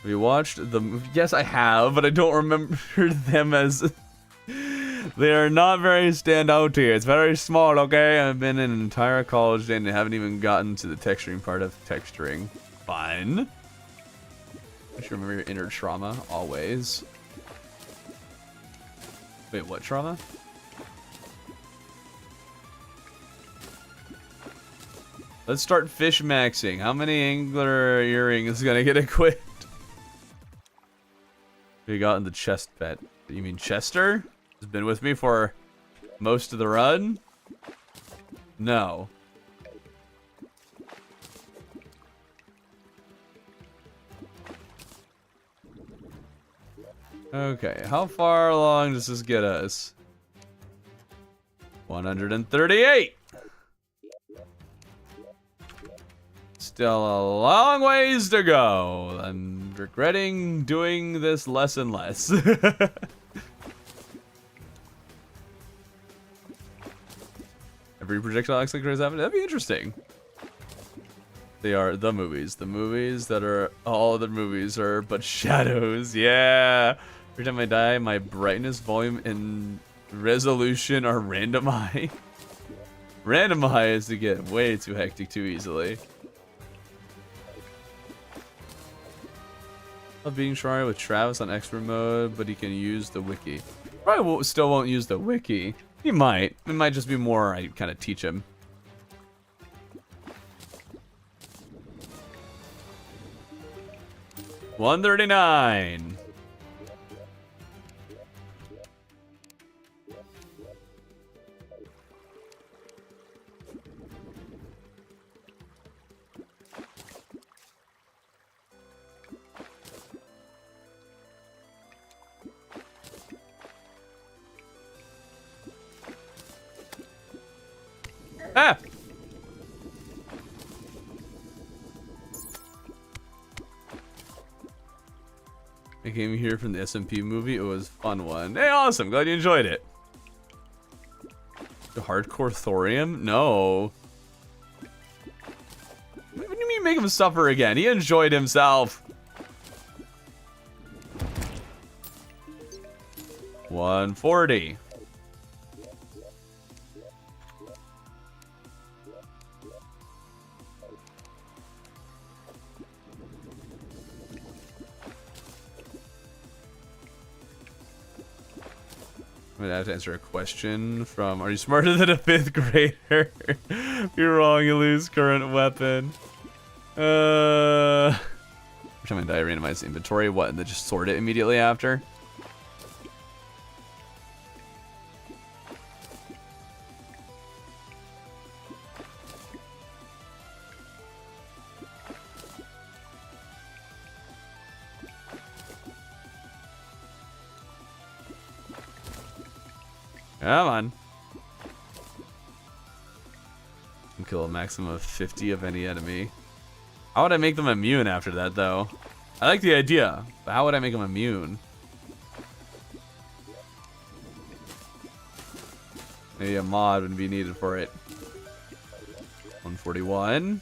Have you watched the movie? Yes, I have, but I don't remember them as... They are not very standout here. It's very small, okay? I've been in an entire college day and I haven't even gotten to the texturing part of texturing. Fun. I should remember your inner trauma, always. Wait, what trauma? Let's start fish maxing. How many angler earrings is gonna get equipped? We got in the chest pet. You mean Chester? Has been with me for most of the run? No. Okay, how far along does this get us? 138! Still a long ways to go. I'm regretting doing this less and less. Every projectile acts like there's happening. That'd be interesting. They are the movies. The movies that are all other movies are but shadows. Yeah. Every time I die, my brightness, volume, and resolution are randomized. Randomized to get way too hectic too easily. Love being Terraria with Travis on expert mode, but he can use the wiki. Probably still won't use the wiki. He might. It might just be more I kind of teach him. $139. Ah! I came here from the SMP movie. It was a fun one. Hey, awesome. Glad you enjoyed it. The hardcore thorium? No. What do you mean make him suffer again? He enjoyed himself. 140. I'm gonna have to answer a question from, are you smarter than a 5th grader? If you're wrong, you lose current weapon. Every time I die, I randomize the inventory. What, and then just sort it immediately after? Come on. You can kill a maximum of 50 of any enemy. How would I make them immune after that, though? I like the idea, but how would I make them immune? Maybe a mod would be needed for it. 141.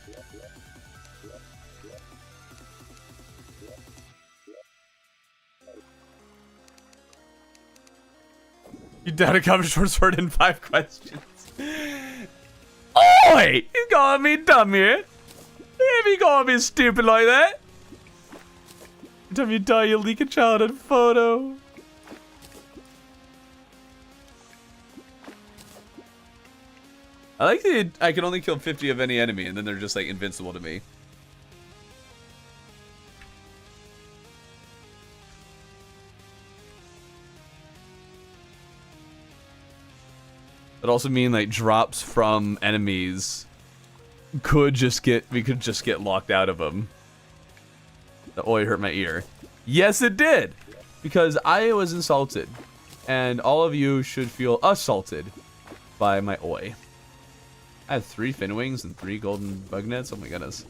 You down a common short sword in 5 questions. Oi! You calling me dumb here? If you calling me stupid like that? Every time you die, you leak a childhood photo. I like that I can only kill 50 of any enemy, and then they're just like invincible to me. That also mean like drops from enemies we could just get locked out of them. The oi hurt my ear. Yes, it did, because I was insulted, and all of you should feel assaulted by my oi. I had 3 fin wings and 3 golden bug nets. Oh my goodness.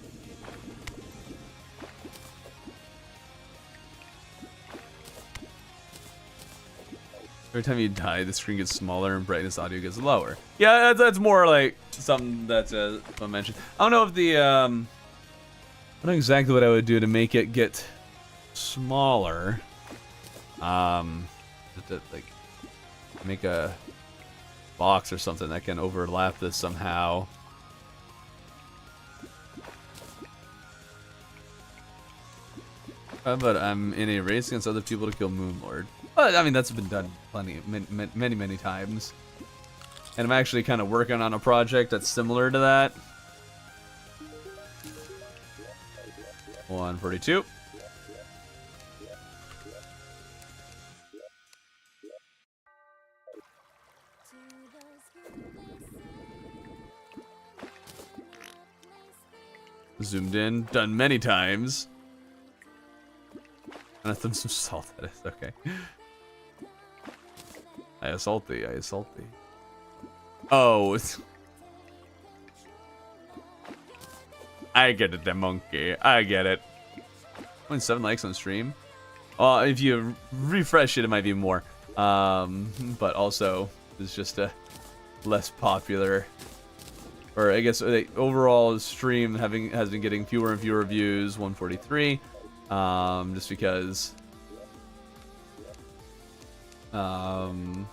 Every time you die, the screen gets smaller and brightness audio gets lower. Yeah, that's more like something that's I mentioned. I don't know if the I don't know exactly what I would do to make it get smaller. Like make a box or something that can overlap this somehow. But I'm in a race against other people to kill Moonlord. Well, I mean, that's been done many times. And I'm actually kind of working on a project that's similar to that. 142. Zoomed in, done many times. And I threw some salt at it. Okay. I assault thee. Oh. I get it, the monkey. I get it. Only 7 likes on stream. If you refresh it, it might be more. But also, it's just a less popular. Or I guess the overall stream has been getting fewer and fewer views. 143. Just because I'm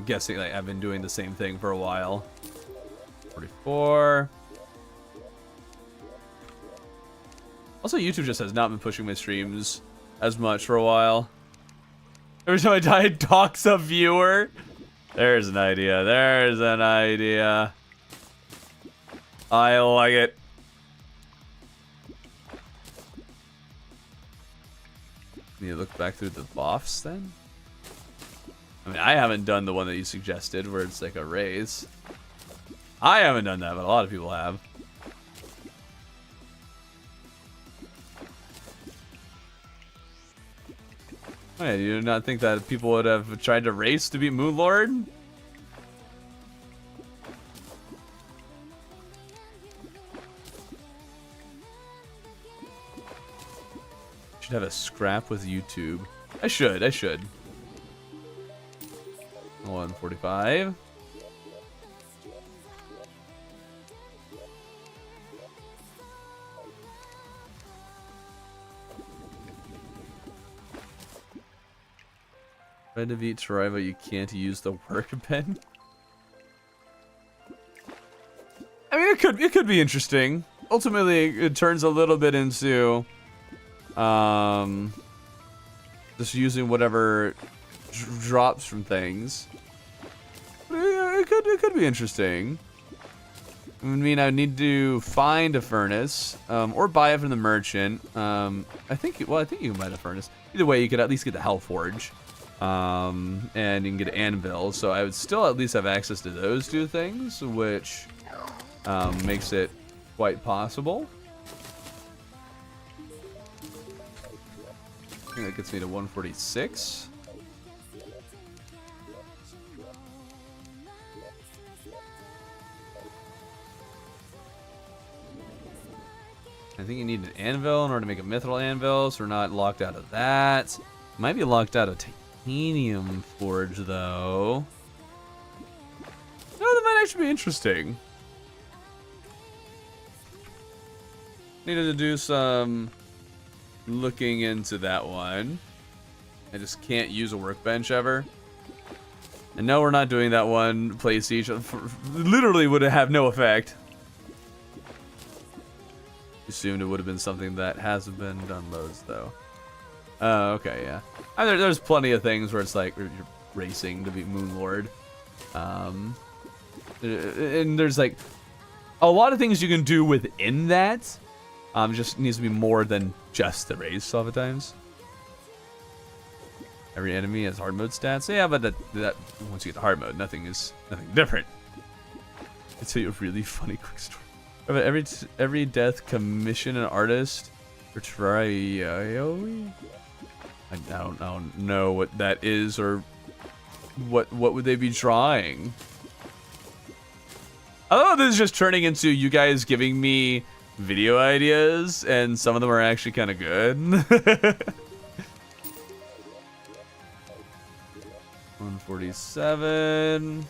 guessing like I've been doing the same thing for a while. 44. Also, YouTube just has not been pushing my streams as much for a while. Every time I die, it docks a viewer. There's an idea. There's an idea. I like it. Need to look back through the buffs then? I mean, I haven't done the one that you suggested where it's like a raise. I haven't done that, but a lot of people have. Oh yeah, you do not think that people would have tried to race to beat Moonlord? Should have a scrap with YouTube. I should. 145. Try to beat Terraria, but you can't use the workbench. I mean, it could be interesting. Ultimately, it turns a little bit into just using whatever drops from things. It could be interesting. I mean, I need to find a furnace, or buy it from the merchant. I think you can buy the furnace. Either way, you could at least get the Hell Forge. And you can get an anvil, so I would still at least have access to those two things, which makes it quite possible. I think that gets me to 146. I think you need an anvil in order to make a mithril anvil, so we're not locked out of that. Might be locked out of titanium forge though. No, that might actually be interesting. Needed to do some looking into that one. I just can't use a workbench ever. And no, we're not doing that one place each. Literally would have no effect. Assumed it would have been something that hasn't been done loads though. Oh, okay, yeah. I mean, there's plenty of things where it's like you're racing to beat Moonlord. And there's like a lot of things you can do within that. Just needs to be more than just the race oftentimes. Every enemy has hard mode stats. Yeah, but that once you get to hard mode, nothing different. It's a really funny quick story. But every death commission an artist for Terraria. I don't know what that is, or what would they be drawing? I don't know, this is just turning into you guys giving me video ideas, and some of them are actually kind of good. 147.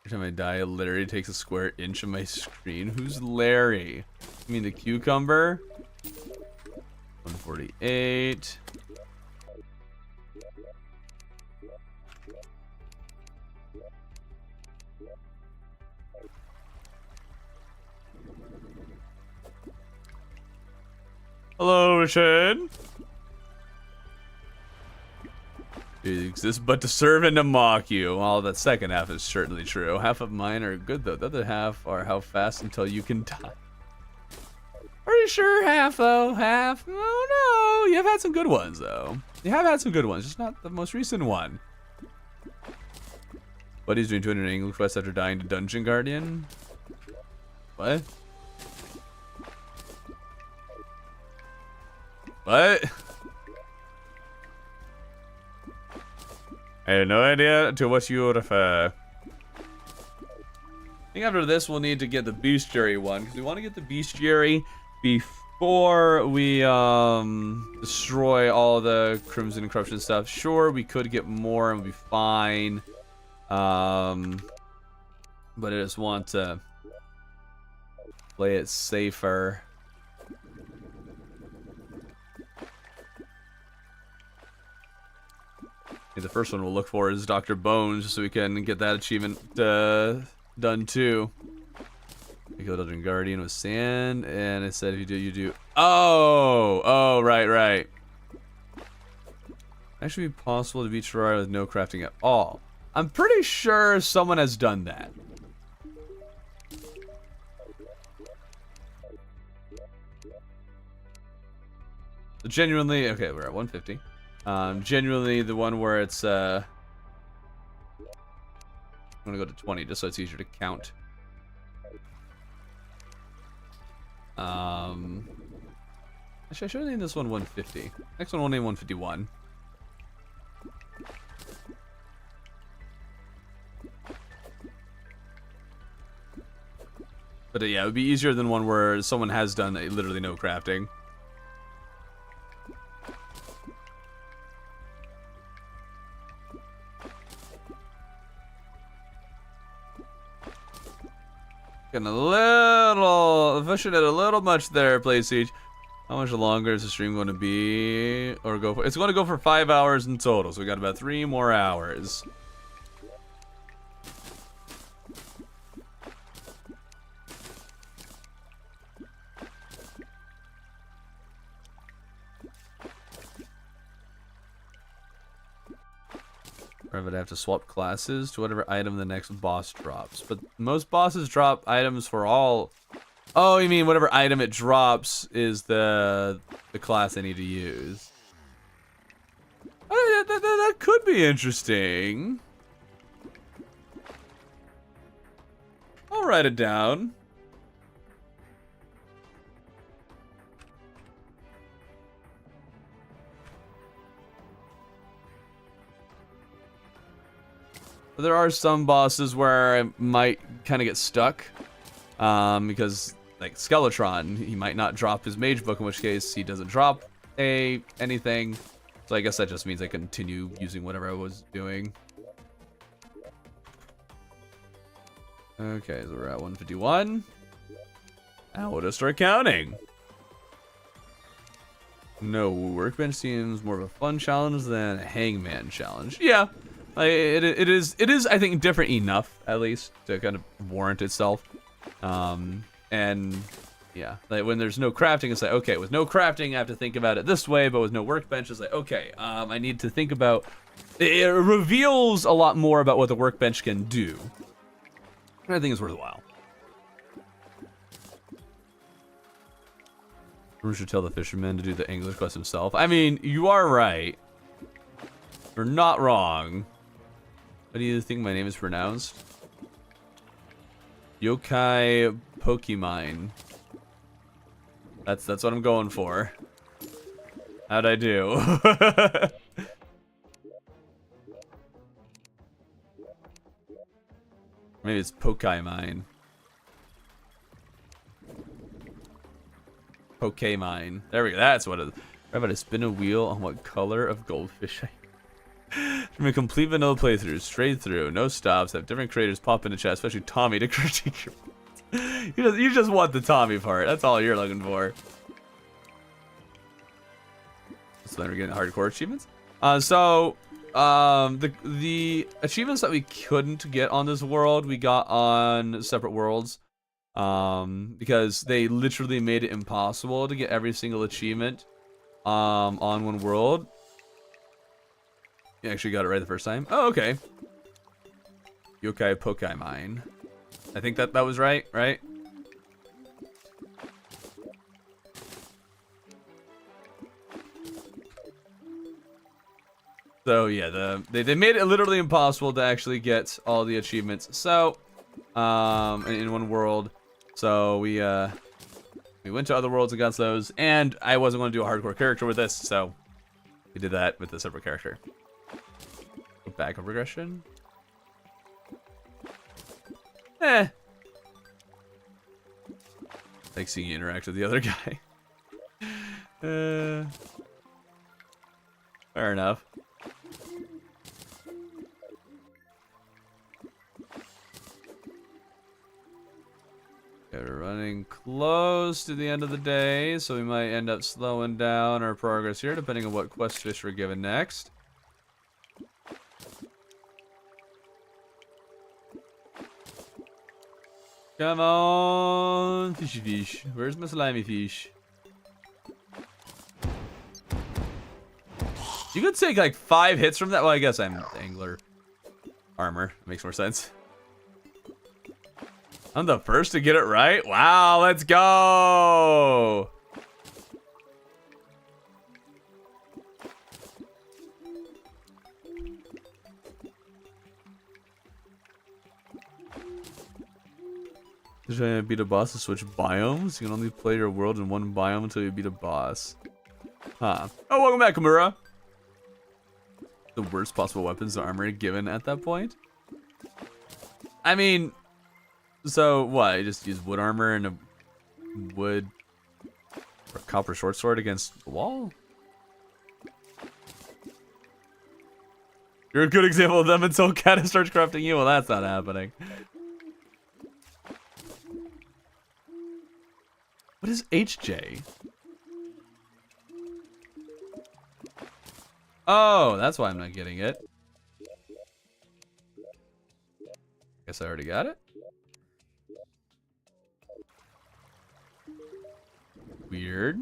Every time I die, it literally takes a square inch of my screen. Who's Larry? You mean the cucumber? 148. Hello, Richard. It exists but to serve and to mock you. Well, that second half is certainly true. Half of mine are good, though. The other half are how fast until you can die. Pretty sure half, though. Half? Oh, no. You have had some good ones, though. You have had some good ones, just not the most recent one. Buddy's doing 200 English quest after dying to Dungeon Guardian. What? What? I have no idea to what you refer. I think after this we'll need to get the bestiary one, because we want to get the bestiary before we destroy all the Crimson and Corruption stuff. Sure, we could get more and we'll be fine. But I just want to play it safer. the first one we'll look for is Dr. Bones, so we can get that achievement done too. We killed Elden Guardian with sand, and it said if you do, you do. Oh, right. Actually, be possible to beat Terraria with no crafting at all. I'm pretty sure someone has done that. Genuinely, okay, we're at 150. Genuinely, the one where it's I'm gonna go to 20 just so it's easier to count. Actually, I should have named this one 150. Next one we'll name 151. But yeah, it would be easier than one where someone has done literally no crafting. Getting a little, pushing it a little much there, Play Siege. How much longer is the stream going to be? Or go for? It's going to go for 5 hours in total, so we got about 3 more hours. Or I would have to swap classes to whatever item the next boss drops. But most bosses drop items for all. Oh, you mean whatever item it drops is the class I need to use. That could be interesting. I'll write it down. There are some bosses where I might kind of get stuck. Because, like, Skeletron, he might not drop his mage book, in which case he doesn't drop anything. So I guess that just means I continue using whatever I was doing. Okay, so we're at 151. Now we'll just start counting. No, workbench seems more of a fun challenge than a hangman challenge. Yeah. It is, I think, different enough, at least, to kind of warrant itself. And, yeah, like, when there's no crafting, it's like, okay, with no crafting, I have to think about it this way, but with no workbench, it's like, okay, I need to think about... It reveals a lot more about what the workbench can do. And I think it's worthwhile. We should tell the fisherman to do the English quest himself. I mean, you are right. You're not wrong. How do you think my name is pronounced? Yokai Pokemon. That's what I'm going for. How'd I do? Maybe it's Pokemon. Pokemon. There we go. That's what it is. How about to spin a wheel on what color of goldfish I from a complete vanilla playthrough, straight through, no stops, have different creators pop into chat, especially Tommy to critique your... you just want the Tommy part. That's all you're looking for. So then we're getting hardcore achievements. The achievements that we couldn't get on this world, we got on separate worlds. Because they literally made it impossible to get every single achievement on one world. You actually got it right the first time. Oh, okay. Yokai Pokemon. I think that was right? So yeah, they made it literally impossible to actually get all the achievements. So, in one world. So we went to other worlds and got those, and I wasn't going to do a hardcore character with this, so we did that with a separate character. Back of regression. Like seeing you interact with the other guy. Fair enough. Okay, we're running close to the end of the day, so we might end up slowing down our progress here, depending on what quest fish we're given next. Come on, fishy fish. Where's my slimy fish? You could take like 5 hits from that. Well, I guess I'm angler armor. Makes more sense. I'm the first to get it right. Wow, let's go. Trying to beat a boss to switch biomes. You can only play your world in one biome until you beat a boss. Huh. Oh, welcome back, Kamura. The worst possible weapons and armor given at that point. I mean, so what? You just use wood armor and a wood or copper short sword against the wall? You're a good example of them until Kata starts crafting you. Well, that's not happening. What is HJ? Oh, that's why I'm not getting it. Guess I already got it. Weird.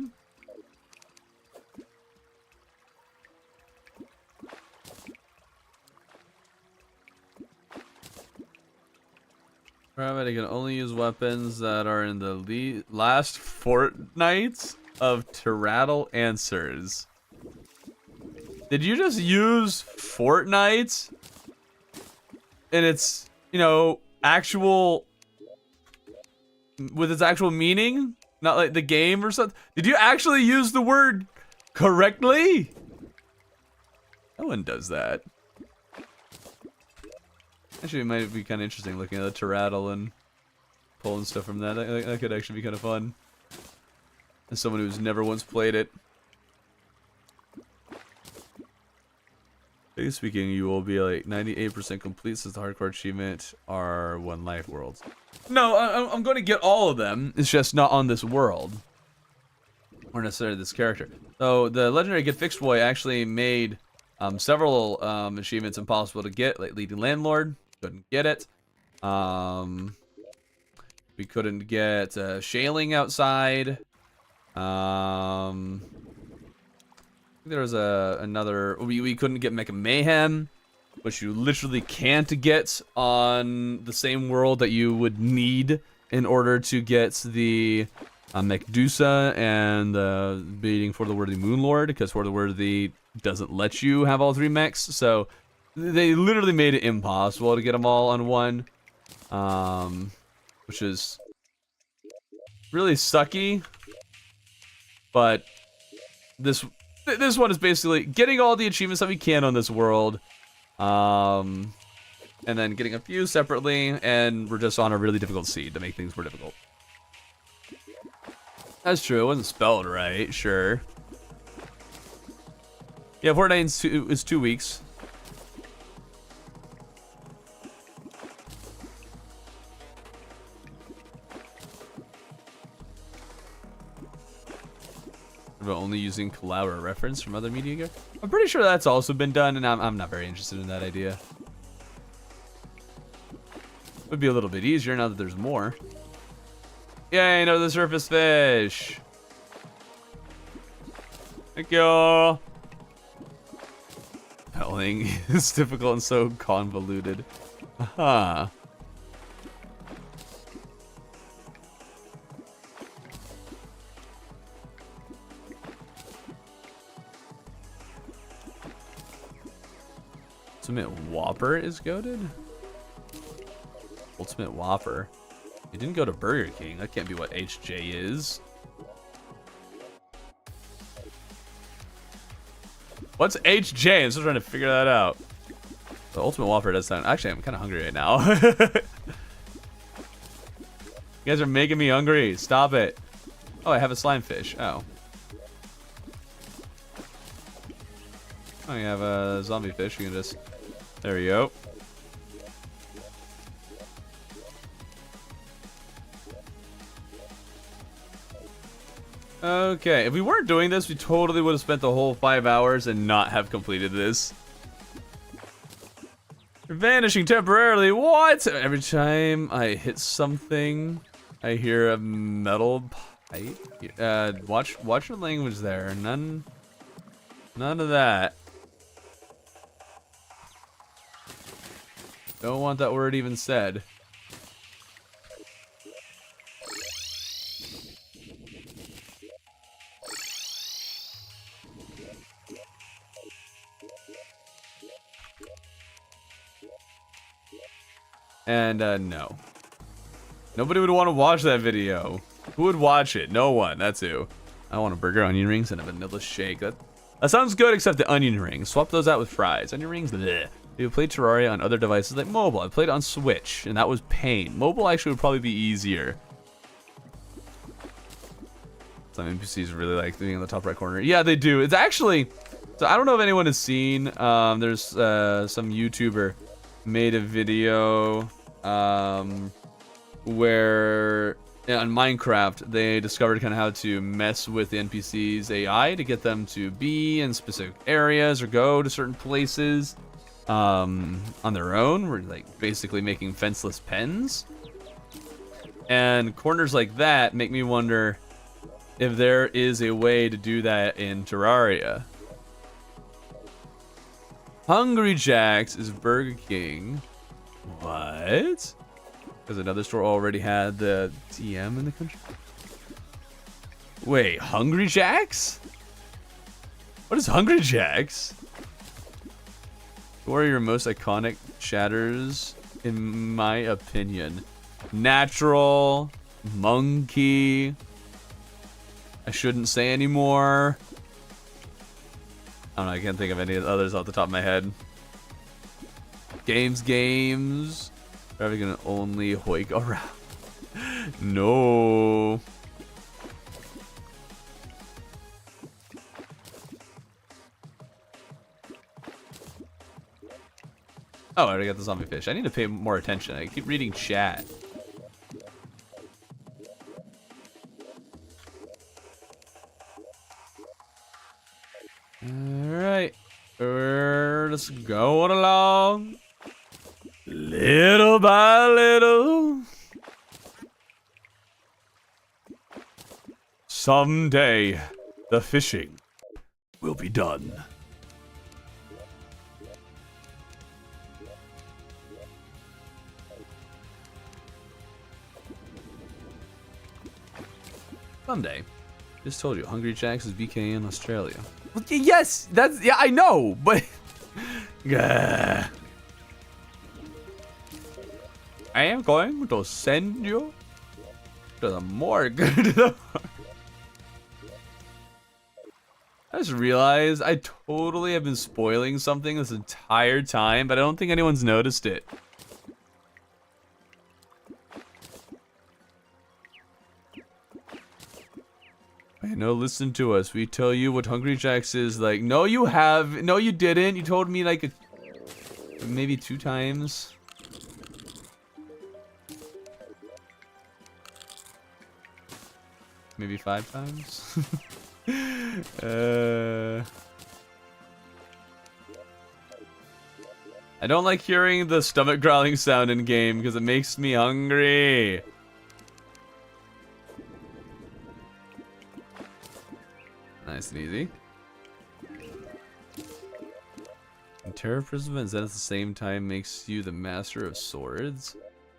Alright, I can only use weapons that are in the last fortnights of Terraria answers. Did you just use Fortnite in its, you know, actual, with its actual meaning? Not like the game or something? Did you actually use the word correctly? No one does that. Actually, it might be kind of interesting looking at the Terraria and pulling stuff from that. That could actually be kind of fun. As someone who's never once played it. Basically speaking, you will be like 98% complete since the hardcore achievement are 1 life worlds. No, I'm going to get all of them. It's just not on this world. Or necessarily this character. So the legendary GetFixedBoi actually made several achievements impossible to get, like Leading Landlord. Couldn't get it. We couldn't get shaling outside. There was another. We couldn't get Mecha Mayhem, which you literally can't get on the same world that you would need in order to get the Mechdusa and beating For the Worthy Moonlord, because For the Worthy doesn't let you have all 3 mechs. So they literally made it impossible to get them all on one, which is really sucky. But this one is basically getting all the achievements that we can on this world, and then getting a few separately, and we're just on a really difficult seed to make things more difficult. That's true, it wasn't spelled right, sure. Yeah, Fortnite is 2 weeks. About only using collab or reference from other media gear. I'm pretty sure that's also been done, and I'm not very interested in that idea. Would be a little bit easier now that there's more. Yay, no, the surface fish. Thank you. Spelling is difficult and so convoluted. Aha. Ultimate Whopper is goated? Ultimate Whopper. It didn't go to Burger King. That can't be what HJ is. What's HJ? I'm still trying to figure that out. The Ultimate Whopper does sound... Actually, I'm kind of hungry right now. You guys are making me hungry. Stop it. Oh, I have a slime fish. Oh. Oh, you have a zombie fish. You can just... There we go. Okay, if we weren't doing this, we totally would have spent the whole 5 hours and not have completed this. You're vanishing temporarily. What? Every time I hit something, I hear a metal pipe. Watch your language there. None of that. Don't want that word even said. And no. Nobody would want to watch that video. Who would watch it? No one. That's who. I want a burger, onion rings, and a vanilla shake. That sounds good, except the onion rings. Swap those out with fries. Onion rings, bleh. You played Terraria on other devices like mobile. I played it on Switch, and that was pain. Mobile actually would probably be easier. Some NPCs really like being in the top right corner. Yeah, they do. It's actually... So I don't know if anyone has seen. There's some YouTuber made a video where on Minecraft they discovered kind of how to mess with the NPCs AI to get them to be in specific areas or go to certain places on their own. We're like basically making fenceless pens, and corners like that make me wonder if there is a way to do that in Terraria. Hungry Jack's is Burger King. What? Because another store already had the TM in the country? Wait, Hungry Jack's? What is Hungry Jack's? Who are your most iconic shatters, in my opinion? Natural, Monkey. I shouldn't say anymore. I don't know, I can't think of any others off the top of my head. Games. Probably gonna only hoik around. No. Oh, I already got the zombie fish. I need to pay more attention. I keep reading chat. Alright. We're just going along. Little by little. Someday, the fishing will be done. Someday. Just told you, Hungry Jack's is BK in Australia. Well, yes, yeah, I know, but I am going to send you to the morgue. I just realized I totally have been spoiling something this entire time, but I don't think anyone's noticed it. Hey, no, listen to us. We tell you what Hungry Jack's is like. No, you have. No, you didn't. You told me like maybe 2 times. Maybe 5 times. I don't like hearing the stomach growling sound in game because it makes me hungry. Nice and easy. And Terror Prism and Zen at the same time makes you the master of swords.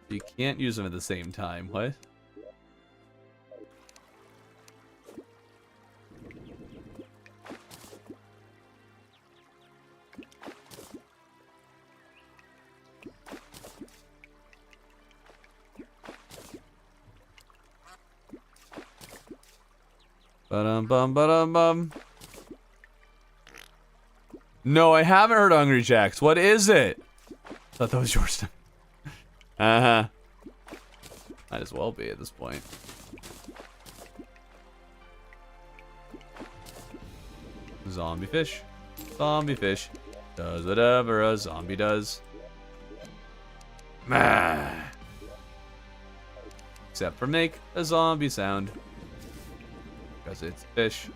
You can't use them at the same time. What? Ba-dum-bum. No, I haven't heard Hungry Jack's. What is it? I thought that was yours. Uh-huh. Might as well be at this point. Zombie fish. Zombie fish. Does whatever a zombie does. Meh. Except for make a zombie sound. Because it's fish.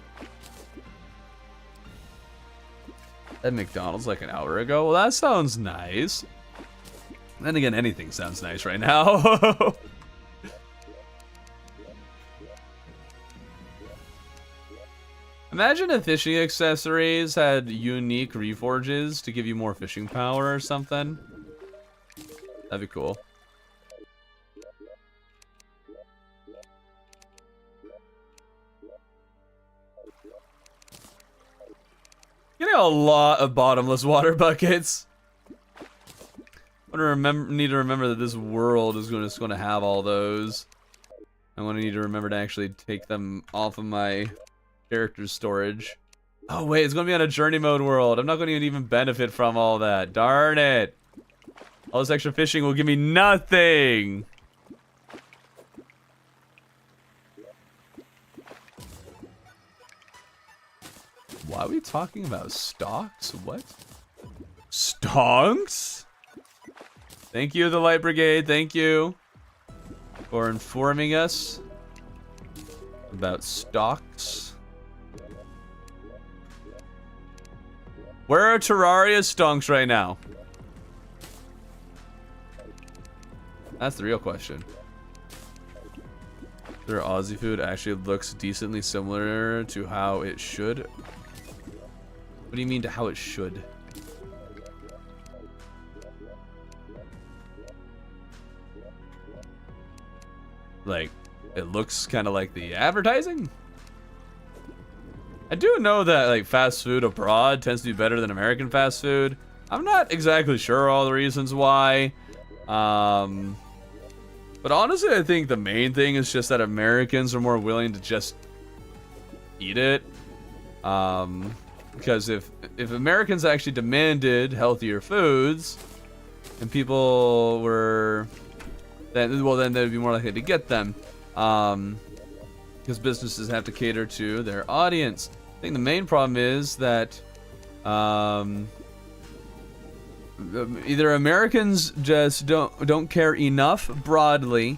At McDonald's like an hour ago? Well, that sounds nice. Then again, anything sounds nice right now. Imagine if fishing accessories had unique reforges to give you more fishing power or something. That'd be cool. Getting a lot of bottomless water buckets. I need to remember that this world is just going to have all those. I'm going to need to remember to actually take them off of my character storage. Oh wait, it's going to be on a journey mode world. I'm not going to even benefit from all that. Darn it. All this extra fishing will give me nothing. Why are we talking about stocks? What? Stonks? Thank you, the Light Brigade. Thank you for informing us about stocks. Where are Terraria stonks right now? That's the real question. Their Aussie food actually looks decently similar to how it should. What do you mean to how it should? Like, it looks kind of like the advertising? I do know that like fast food abroad tends to be better than American fast food. I'm not exactly sure all the reasons why. But honestly, I think the main thing is just that Americans are more willing to just eat it. Because if Americans actually demanded healthier foods, and people were, then they'd be more likely to get them. Because businesses have to cater to their audience. I think the main problem is that either Americans just don't care enough broadly,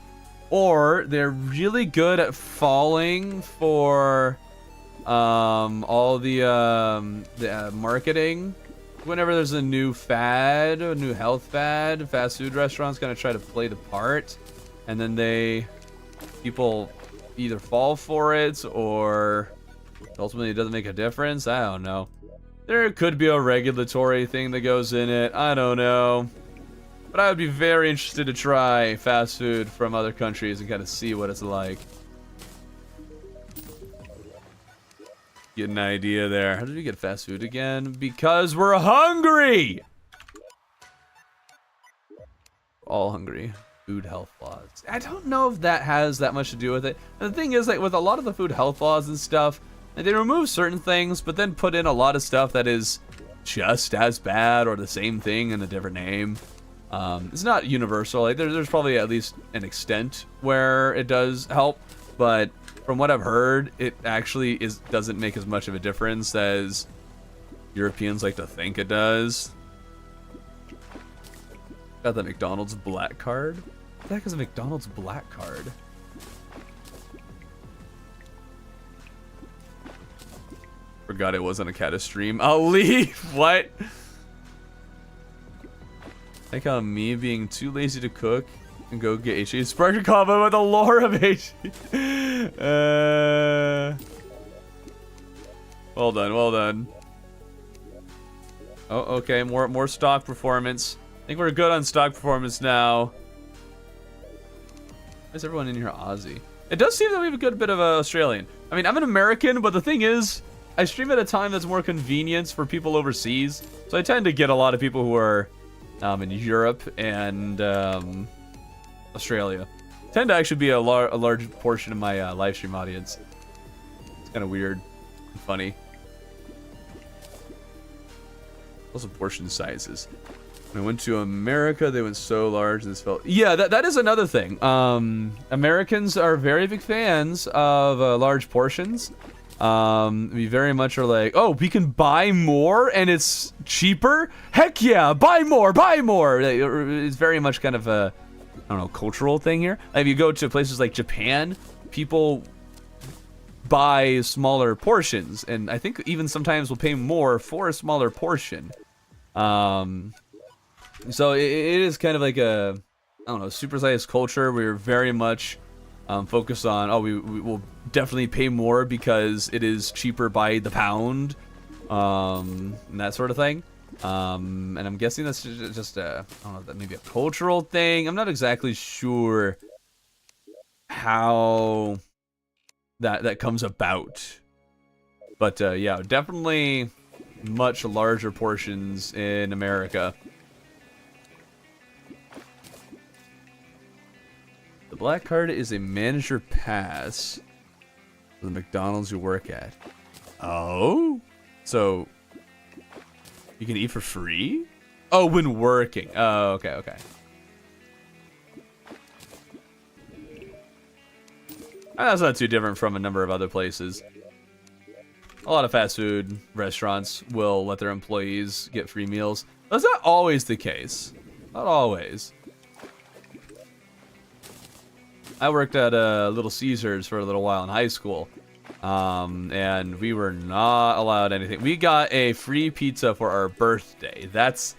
or they're really good at falling for all the marketing. Whenever there's a new fad, a new health fad, fast food restaurants gonna try to play the part, and then people either fall for it or ultimately it doesn't make a difference. I don't know. There could be a regulatory thing that goes in it. I don't know. But I would be very interested to try fast food from other countries and kind of see what it's like. Get an idea there. How did we get fast food again? Because we're hungry! All hungry. Food health laws. I don't know if that has that much to do with it. And the thing is, like, with a lot of the food health laws and stuff, like, they remove certain things, but then put in a lot of stuff that is just as bad or the same thing in a different name. It's not universal. Like, there's probably at least an extent where it does help, but from what I've heard, it actually doesn't make as much of a difference as Europeans like to think it does. Got the McDonald's black card. What the heck is a McDonald's black card? Forgot it wasn't a cat stream. I'll leave. What? Like how me being too lazy to cook and go get HE. Spark a combo with the lore of HE. Well done, well done. Oh, okay, more stock performance. I think we're good on stock performance now. Why is everyone in here Aussie? It does seem that we have a good bit of Australian. I mean, I'm an American, but the thing is, I stream at a time that's more convenient for people overseas. So I tend to get a lot of people who are in Europe and Australia. Tend to actually be a large portion of my live stream audience. It's kind of weird and funny. Also portion sizes. When I went to America, they went so large this felt... Yeah, that is another thing. Americans are very big fans of large portions. We very much are like, oh, we can buy more and it's cheaper? Heck yeah, buy more, buy more! It's very much kind of a, I don't know, cultural thing here. Like if you go to places like Japan, people buy smaller portions, and I think even sometimes will pay more for a smaller portion. So it is kind of like a, I don't know, supersized culture. We're very much focused on, oh, we will definitely pay more because it is cheaper by the pound, and that sort of thing. And I'm guessing that's just a, I don't know, that maybe a cultural thing. I'm not exactly sure how that comes about. But yeah, definitely much larger portions in America. The black card is a manager pass for the McDonald's you work at. Oh? So you can eat for free? Oh, when working. Oh, okay, okay. That's not too different from a number of other places. A lot of fast food restaurants will let their employees get free meals. That's not always the case. Not always. I worked at Little Caesars for a little while in high school. And we were not allowed anything. We got a free pizza for our birthday. That's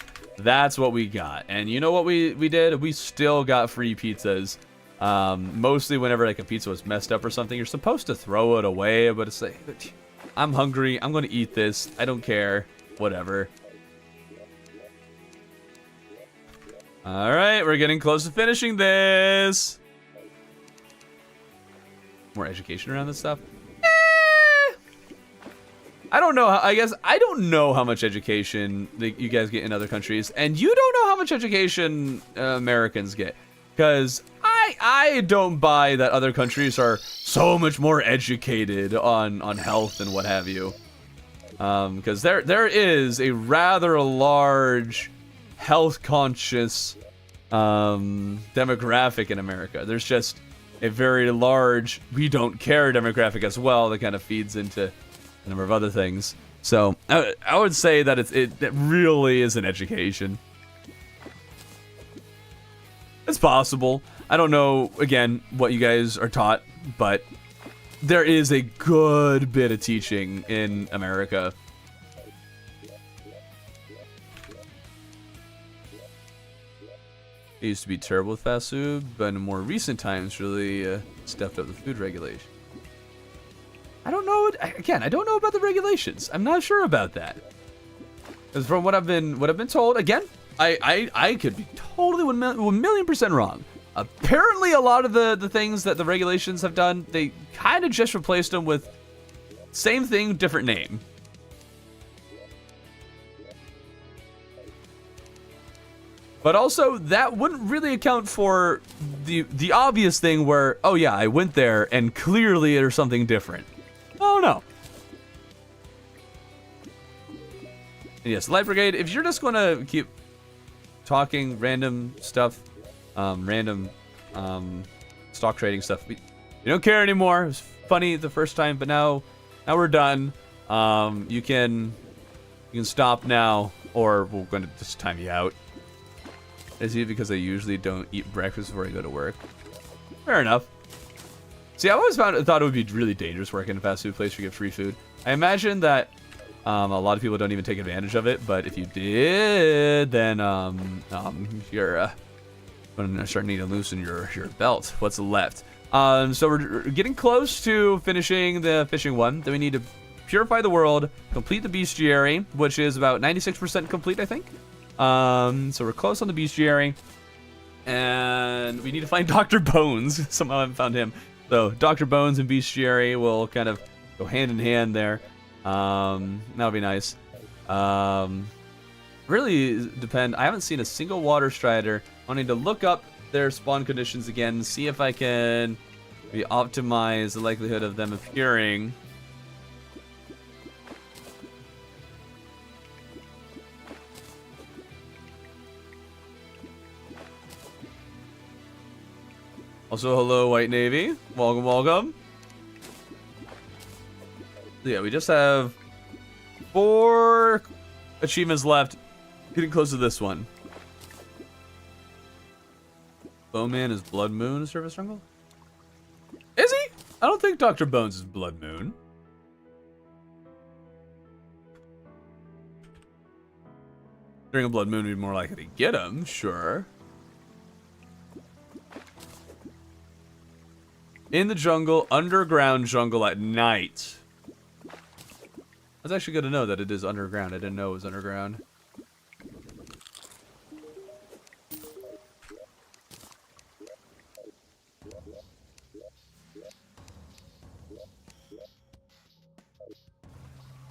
what we got. And you know what we did? We still got free pizzas. Mostly whenever like a pizza was messed up or something, you're supposed to throw it away, but it's like, I'm hungry, I'm gonna eat this, I don't care, whatever. Alright, we're getting close to finishing this. More education around this stuff? I don't know, I guess, I don't know how much education you guys get in other countries, and you don't know how much education Americans get. Because I don't buy that other countries are so much more educated on health and what have you. Because there is a rather large health conscious demographic in America. There's just a very large we don't care demographic as well that kind of feeds into a number of other things. So I would say that it really is an education. It's possible. I don't know, again, what you guys are taught, but there is a good bit of teaching in America. It used to be terrible with fast food, but in more recent times, really stepped up the food regulation. I don't know. Again, I don't know about the regulations. I'm not sure about that. Because from what I've been told, again, I could be totally 1,000,000% wrong. Apparently, a lot of the things that the regulations have done, they kind of just replaced them with same thing, different name. But also, that wouldn't really account for the obvious thing where, oh yeah, I went there and clearly there's something different. Oh no. And yes, Light Brigade, if you're just going to keep talking random stuff, random stock trading stuff, we don't care anymore. It was funny the first time, but now we're done. You can stop now, or we're going to just time you out. Is it because I usually don't eat breakfast before I go to work? Fair enough. See, I always thought it would be really dangerous working in a fast food place where you get free food. I imagine that a lot of people don't even take advantage of it, but if you did, then you're going to start needing to loosen your belt. What's left? So we're getting close to finishing the fishing one. Then we need to purify the world, complete the bestiary, which is about 96% complete, I think. So we're close on the bestiary, and we need to find Dr. Bones. Somehow I haven't found him. So Dr. Bones and bestiary will kind of go hand in hand there. That'll be nice. Really depend. I haven't seen a single water strider. I need to look up their spawn conditions again, see if I can maybe optimize the likelihood of them appearing. Also, hello, White Navy. Welcome, welcome. Yeah, we just have 4 achievements left. Getting close to this one. Bowman is Blood Moon service jungle? Is he? I don't think Dr. Bones is Blood Moon. During a blood moon, we'd be more likely to get them, sure. In the jungle, underground jungle at night. That's actually good to know that it is underground. I didn't know it was underground.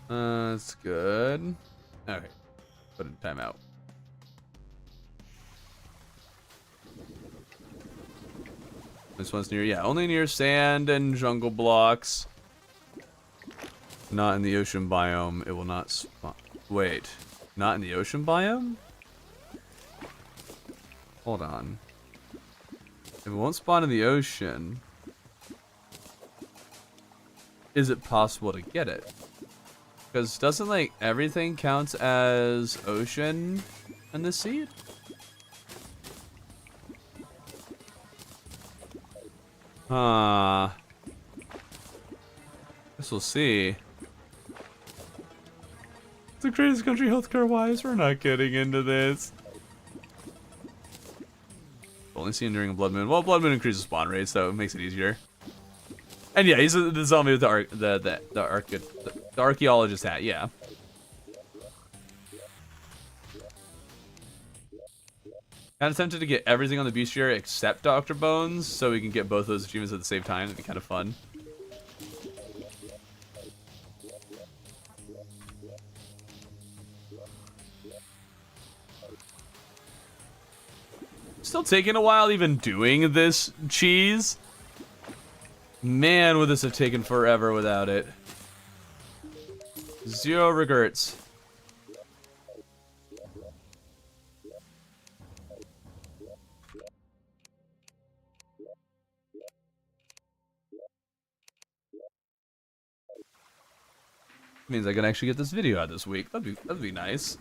That's good. Okay. Put in timeout. This one's near, yeah, only near sand and jungle blocks. Not in the ocean biome. It will not spawn. Wait, not in the ocean biome? Hold on. If it won't spawn in the ocean, is it possible to get it? Because doesn't, like, everything counts as ocean in this seed? Guess we'll see. It's the greatest country healthcare-wise. We're not getting into this. Only seen during a blood moon. Well, blood moon increases spawn rate, so it makes it easier. And yeah, he's the zombie with the archaeologist hat. Yeah. Kind of tempted to get everything on the bestiary except Dr. Bones, so we can get both those achievements at the same time. That'd be kind of fun. Still taking a while even doing this cheese. Man, would this have taken forever without it. Zero regrets. Means I can actually get this video out this week. That'd be nice.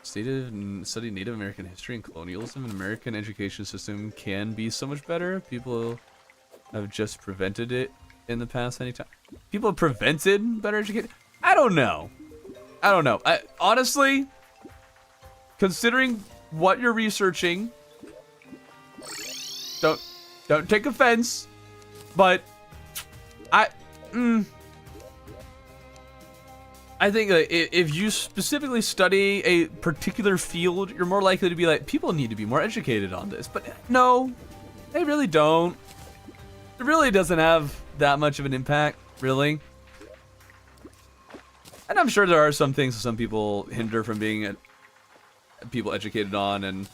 Study Native American history and colonialism. An American education system can be so much better. People have just prevented it in the past anytime. People have prevented better education. I don't know. I honestly, considering what you're researching, don't take offense, but I think that if you specifically study a particular field, you're more likely to be like, people need to be more educated on this. But no, they really don't. It really doesn't have that much of an impact, really. And I'm sure there are some things that some people hinder from being people educated on and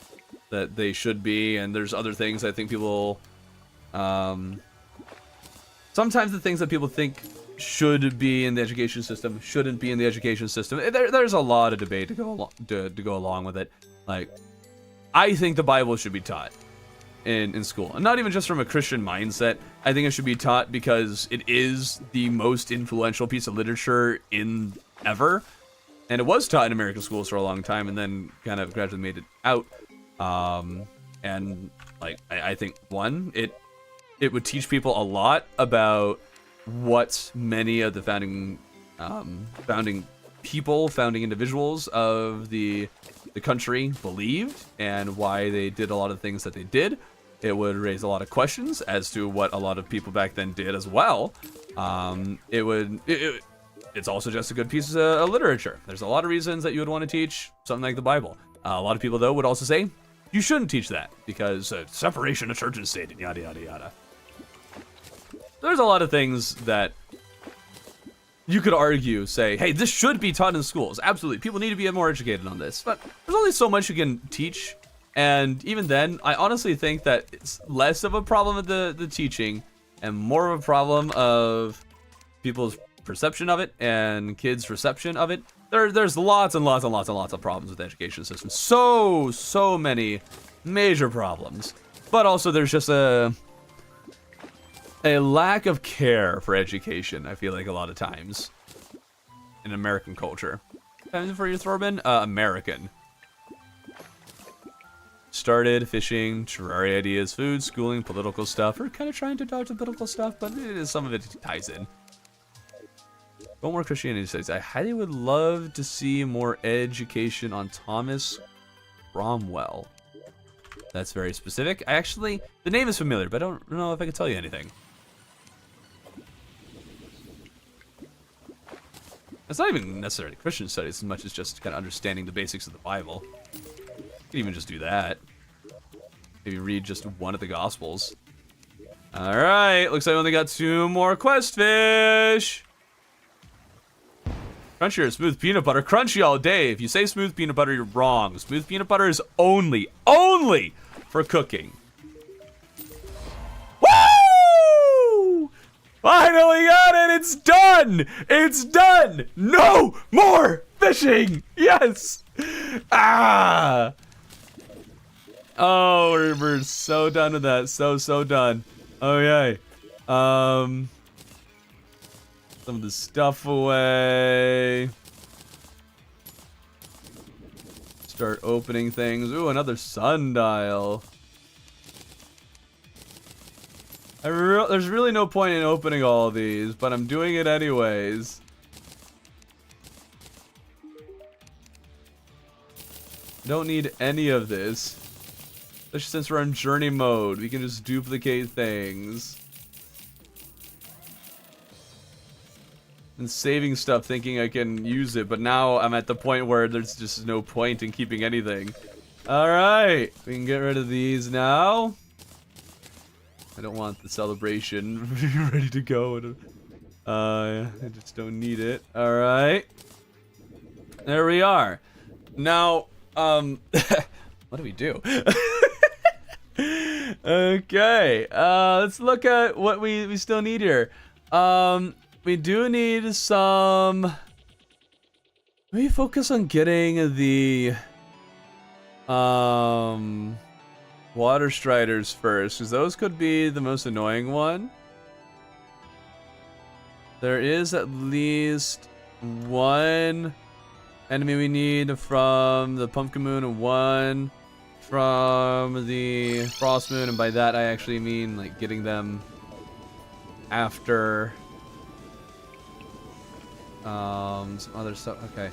that they should be. And there's other things I think people... sometimes the things that people think should be in the education system shouldn't be in the education system. There's a lot of debate to go along with it. Like, I think the Bible should be taught in school, and not even just from a Christian mindset. I think it should be taught because it is the most influential piece of literature in ever, and it was taught in American schools for a long time, and then kind of gradually made it out. And like, I think it would teach people a lot about what many of the founding individuals of the country believed and why they did a lot of things that they did. It would raise a lot of questions as to what a lot of people back then did as well. It's also just a good piece of literature. There's a lot of reasons that you would want to teach something like the Bible. A lot of people, though, would also say you shouldn't teach that because separation of church and state and yada yada yada. There's a lot of things that you could argue, say, hey, this should be taught in schools. Absolutely. People need to be more educated on this. But there's only so much you can teach. And even then, I honestly think that it's less of a problem with the teaching and more of a problem of people's perception of it and kids' reception of it. There's lots and lots and lots and lots of problems with the education system. So many major problems. But also there's just a lack of care for education, I feel like, a lot of times in American culture. Time for your Thorbin? American. Started fishing, Terraria ideas, food, schooling, political stuff. We're kind of trying to dodge the political stuff, but some of it ties in. Go more Christianity studies. I highly would love to see more education on Thomas Cromwell. That's very specific. The name is familiar, but I don't know if I can tell you anything. It's not even necessarily Christian studies as much as just kind of understanding the basics of the Bible. You can even just do that. Maybe read just one of the Gospels. Alright, looks like I only got 2 more quest fish. Crunchy or smooth peanut butter? Crunchy all day. If you say smooth peanut butter, you're wrong. Smooth peanut butter is only for cooking. Woo! Finally got it! It's done! It's done! No more fishing! Yes! Ah! Oh, we're so done with that. So done. Okay. Some of the stuff away. Start opening things. Ooh, another sundial. There's really no point in opening all of these, but I'm doing it anyways. Don't need any of this. Especially since we're on journey mode, we can just duplicate things. And saving stuff thinking I can use it, but now I'm at the point where there's just no point in keeping anything. Alright, we can get rid of these now. I don't want the celebration ready to go. I just don't need it. Alright. There we are. Now, what do we do? Okay, let's look at what we still need here. We do need some... Maybe focus on getting the... Water Striders first, because those could be the most annoying one. There is at least one enemy we need from the Pumpkin Moon and one from the Frost Moon, and by that I actually mean like getting them after some other stuff. Okay,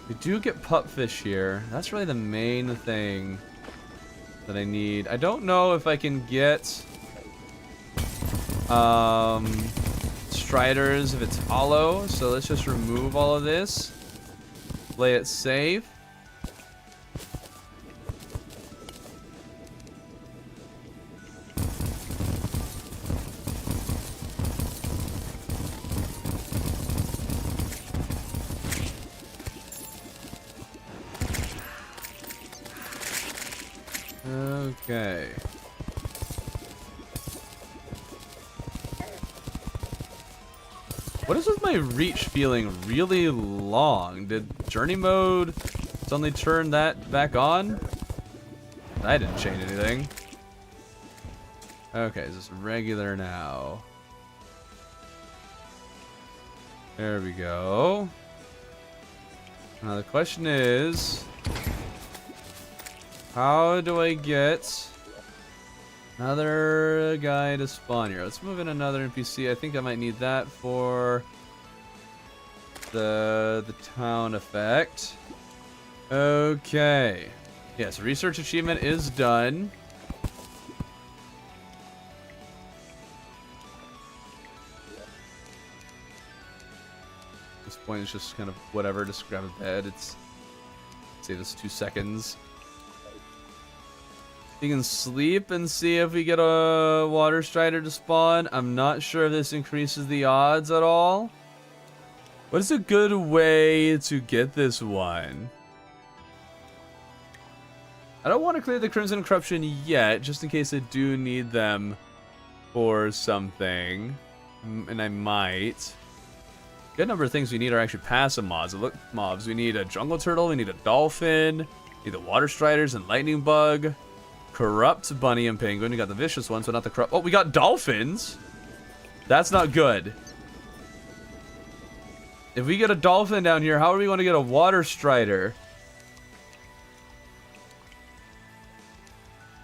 we do get pupfish here. That's really the main thing that I need. I don't know if I can get Striders if it's hollow, so let's just remove all of this. Play it safe. Okay. What is with my reach feeling really long? Did journey mode suddenly turn that back on? I didn't change anything. Okay, is this regular now? There we go. Now the question is, how do I get another guy to spawn here? Let's move in another NPC. I think I might need that for the town effect. Okay. Yes, research achievement is done. At this point, it's just kind of whatever. Just grab a bed. It's save us 2 seconds. You can sleep and see if we get a Water Strider to spawn. I'm not sure if this increases the odds at all. What is a good way to get this one? I don't want to clear the Crimson Corruption yet, just in case I do need them for something. And I might. A good number of things we need are actually passive mobs. We need a Jungle Turtle, we need a Dolphin, we need the Water Striders and Lightning Bug. Corrupt Bunny and Penguin. We got the vicious ones, but not the corrupt. Oh, we got dolphins. That's not good. If we get a dolphin down here, how are we going to get a Water Strider?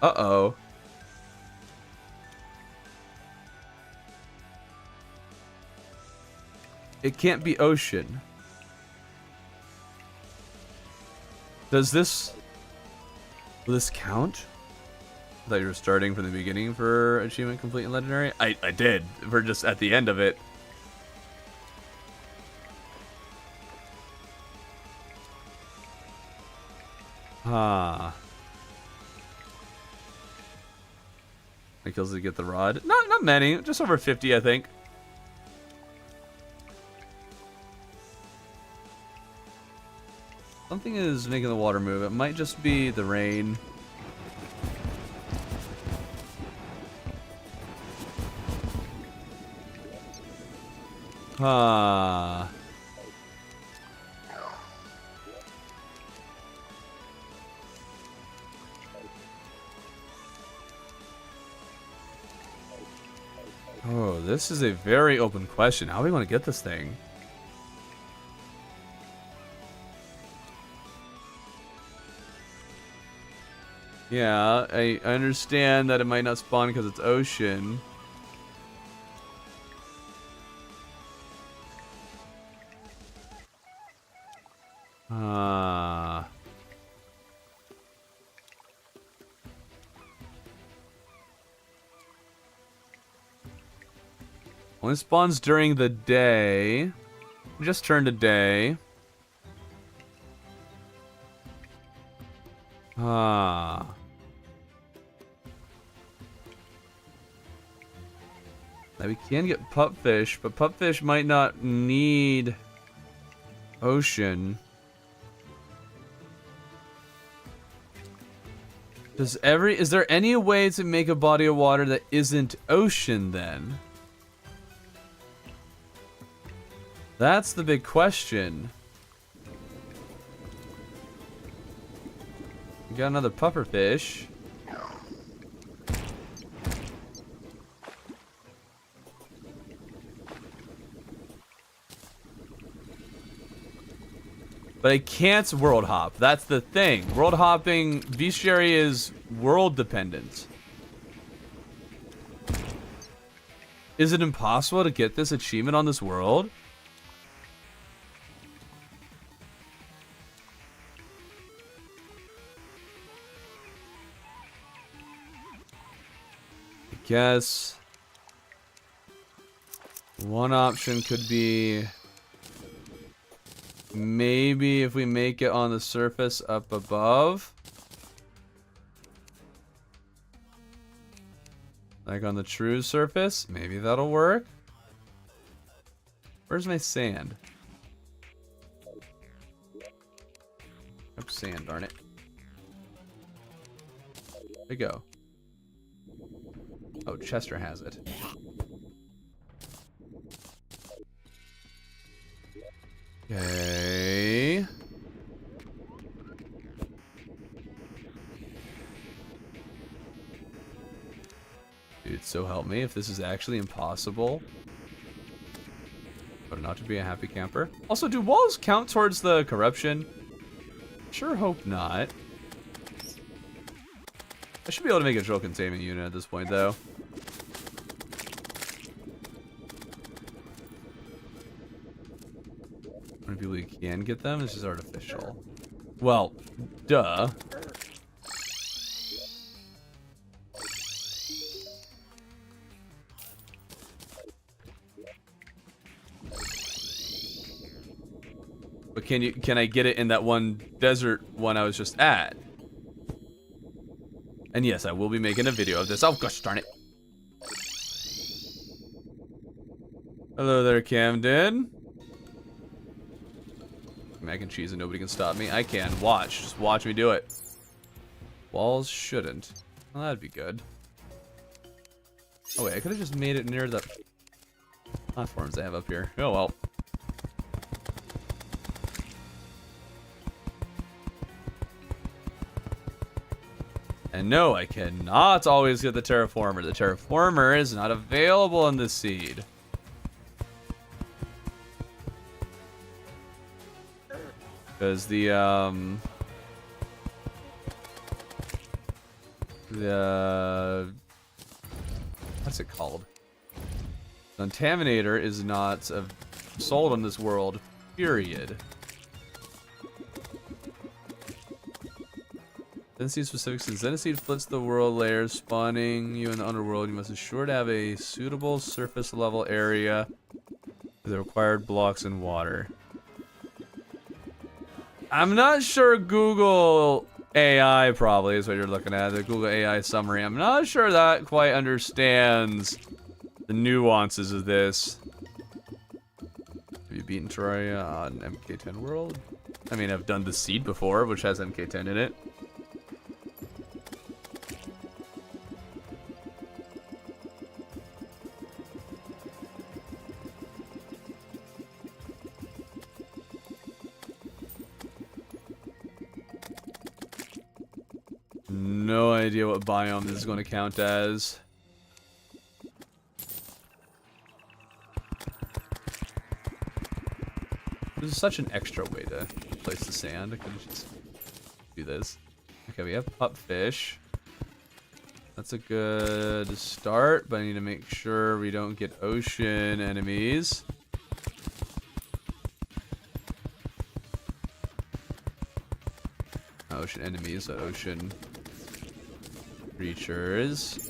Uh-oh. It can't be ocean. Will this count? I thought you were starting from the beginning for achievement complete and legendary. I did. We're just at the end of it. Ah. How kills to get the rod? Not many. Just over 50, I think. Something is making the water move. It might just be the rain. Ah. Oh, this is a very open question. How do we want to get this thing? Yeah, I understand that it might not spawn because it's ocean. Only spawns during the day. Just turned a day. Ah. Now we can get pupfish, but pupfish might not need ocean. Is there any way to make a body of water that isn't ocean then? That's the big question. We got another pufferfish. But I can't world hop. That's the thing. World hopping, bestiary is world dependent. Is it impossible to get this achievement on this world? I guess one option could be maybe if we make it on the surface up above. Like on the true surface. Maybe that'll work. Where's my sand? Oh, sand, darn it. There we go. Oh, Chester has it. Okay. Dude, so help me if this is actually impossible. But not to be a happy camper. Also, do walls count towards the corruption? Sure hope not. I should be able to make a drill containment unit at this point, though. How many people you can get them? This is artificial. Well, duh. But can I get it in that one desert one I was just at? And yes, I will be making a video of this. Oh gosh darn it. Hello there, Camden. Mac and cheese and nobody can stop me. I can. Watch. Just watch me do it. Walls shouldn't. Well, that'd be good. Oh wait, I could have just made it near the platforms I have up here. Oh well. And no, I cannot always get the terraformer. The terraformer is not available in this seed. Because what's it called? The Contaminator is not sold on this world. Period. Zenseed specific, since Zenseed flips the world layer, spawning you in the underworld, you must ensure to have a suitable surface level area with the required blocks and water. I'm not sure Google AI probably is what you're looking at, the Google AI summary. I'm not sure that quite understands the nuances of this. Have you beaten Terraria on MK10 World? I mean, I've done the Seed before, which has MK10 in it. No idea what biome this is going to count as. This is such an extra way to place the sand. I could just do this. Okay, we have pupfish. That's a good start, but I need to make sure we don't get ocean enemies. Ocean enemies, so ocean creatures.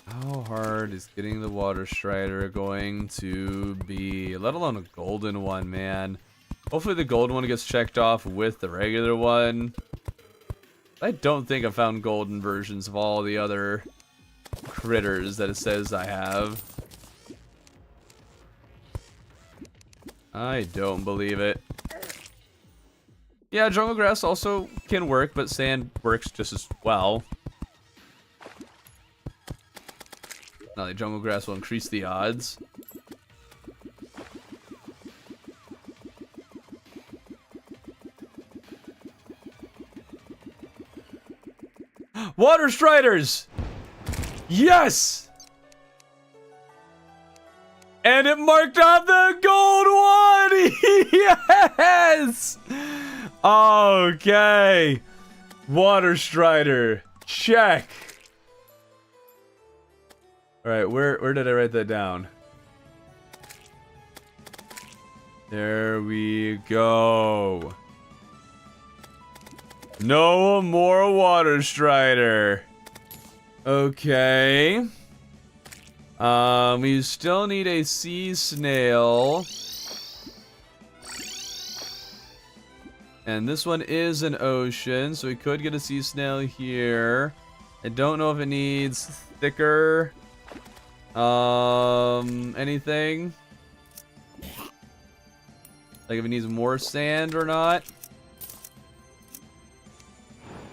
How hard is getting the water strider going to be, let alone a golden one, man? Hopefully the golden one gets checked off with the regular one. I don't think I found golden versions of all the other critters that it says I have. I don't believe it. Yeah, jungle grass also can work, but sand works just as well. Now the jungle grass will increase the odds. Water striders! Yes! And it marked off the gold one! Yes! Okay. Water strider. Check. Alright, where did I write that down? There we go. No more water strider. Okay. We still need a sea snail. And this one is an ocean, so we could get a sea snail here. I don't know if it needs thicker anything. Like if it needs more sand or not.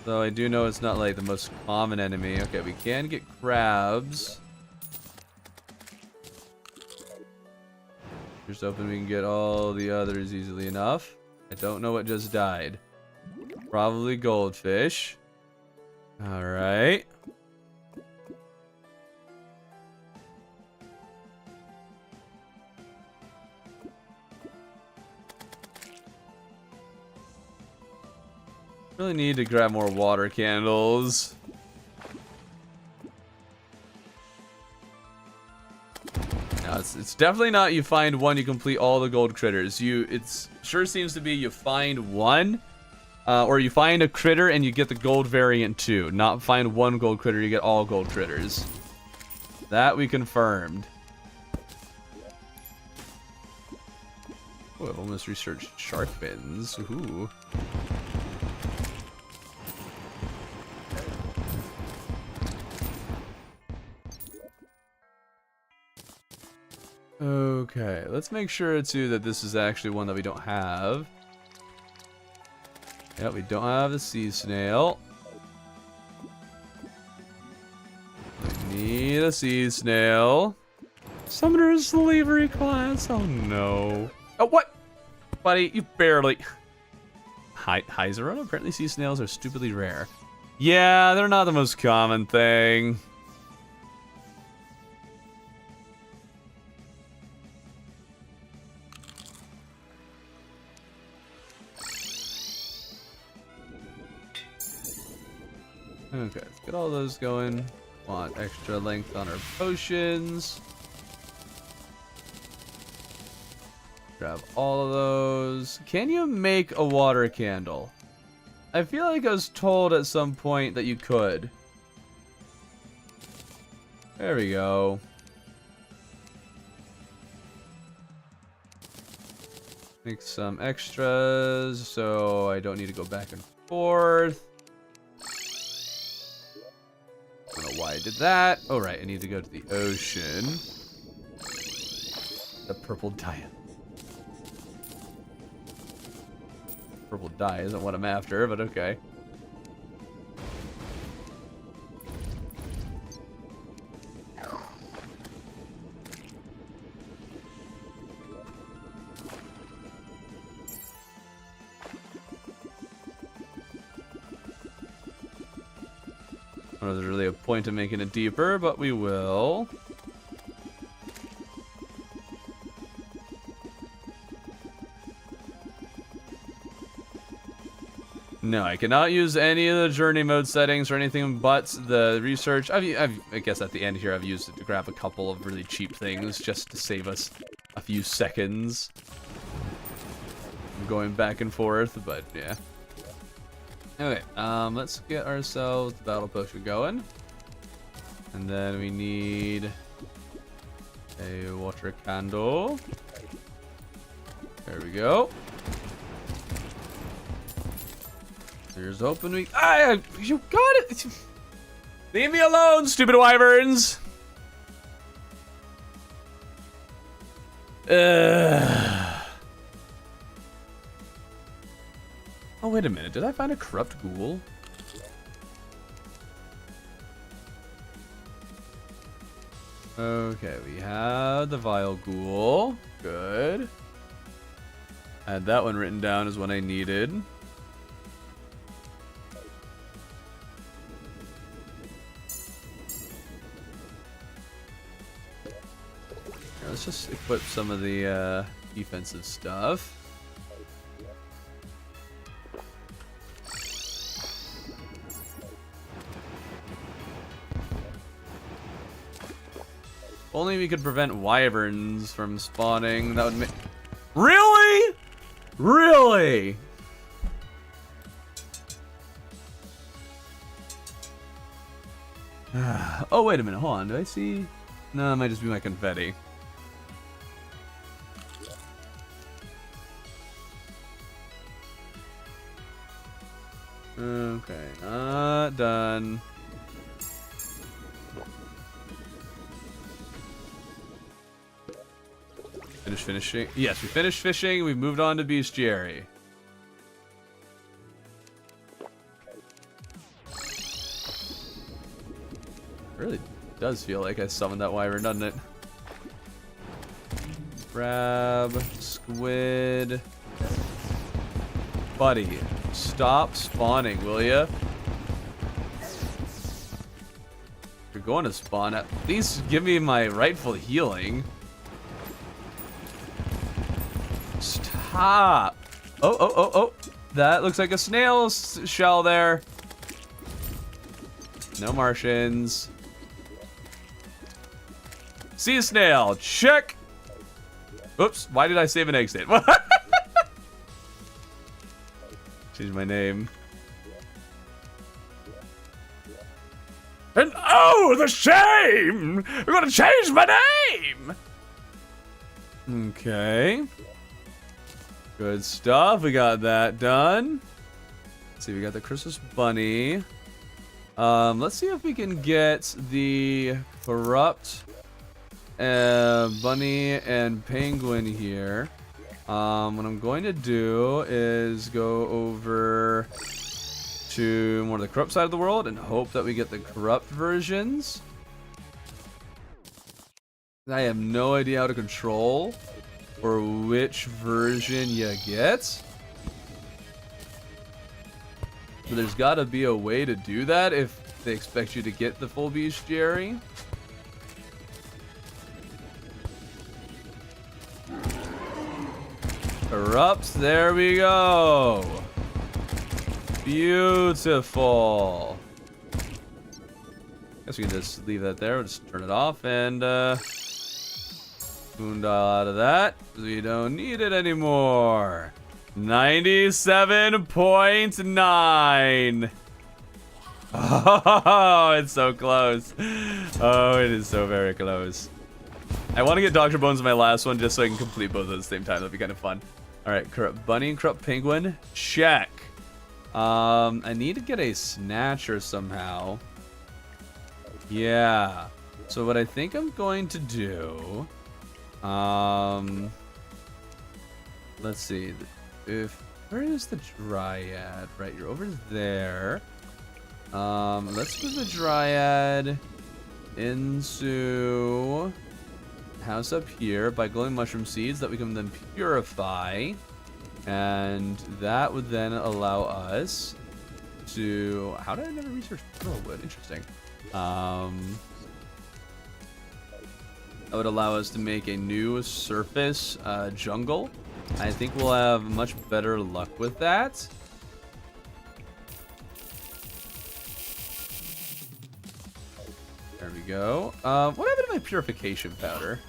Though I do know it's not like the most common enemy. Okay, we can get crabs. Just hoping we can get all the others easily enough. I don't know what just died. Probably goldfish. Alright. Really need to grab more water candles. Now it's definitely not you find one, you complete all the gold critters. It sure seems to be you find one, or you find a critter and you get the gold variant too. Not find one gold critter, you get all gold critters. That we confirmed. Oh, I've almost researched shark fins. Ooh. Okay, let's make sure too that this is actually one that we don't have. Yeah, we don't have a sea snail. We need a sea snail. Summoner slavery class. Oh no. Oh, what? Buddy, you barely. Hi, Zero. Apparently sea snails are stupidly rare. Yeah, they're not the most common thing. Okay, let's get all those going. Want extra length on our potions. Grab all of those. Can you make a water candle? I feel like I was told at some point that you could. There we go. Make some extras so I don't need to go back and forth. I don't know why I did that. Oh, right. I need to go to the ocean. The purple dye. Purple dye isn't what I'm after, but okay. I don't know if there's really a point in making it deeper, but we will. No, I cannot use any of the journey mode settings or anything but the research. I guess at the end here I've used it to grab a couple of really cheap things just to save us a few seconds. I'm going back and forth, but yeah. Okay, let's get ourselves the battle potion going. And then we need a water candle. There we go. Here's open. You got it. Leave me alone, stupid wyverns. Oh, wait a minute. Did I find a corrupt ghoul? Okay, we have the vile ghoul. Good. I had that one written down as what I needed. Let's just equip some of the defensive stuff. Only we could prevent wyverns from spawning. That would make... Really? Really? Oh, wait a minute. Hold on. Do I see... No, it might just be my confetti. Okay, not done. Finished fishing? Yes, we finished fishing. We've moved on to bestiary. Really does feel like I summoned that wyvern, doesn't it? Crab, squid. Buddy, stop spawning, will ya? If you're going to spawn, at least give me my rightful healing. Stop! Oh. That looks like a snail shell there. No Martians. Sea snail, check! Oops, why did I save an egg state? Change my name. And oh, the shame! We're gonna change my name! Okay. Good stuff, we got that done. Let's see, we got the Christmas bunny. Let's see if we can get the corrupt bunny and penguin here. What I'm going to do is go over to more of the corrupt side of the world and hope that we get the corrupt versions. I have no idea how to control or which version you get. But there's got to be a way to do that if they expect you to get the full bestiary. Corrupt, there we go. Beautiful. Guess we can just leave that there. We'll just turn it off and boondile out of that. We don't need it anymore. 97.9. Oh, it's so close. Oh, it is so very close. I want to get Dr. Bones in my last one just so I can complete both at the same time. That'd be kind of fun. All right, Corrupt Bunny and Corrupt Penguin. Check. I need to get a Snatcher somehow. Yeah. So what I think I'm going to do... let's see. Where is the Dryad? Right, you're over there. Let's put the Dryad into house up here by glowing mushroom seeds that we can then purify, and that would then allow us to... How did I never research pearlwood? Interesting. That would allow us to make a new surface jungle. I think we'll have much better luck with that. There we go. What happened to my purification powder?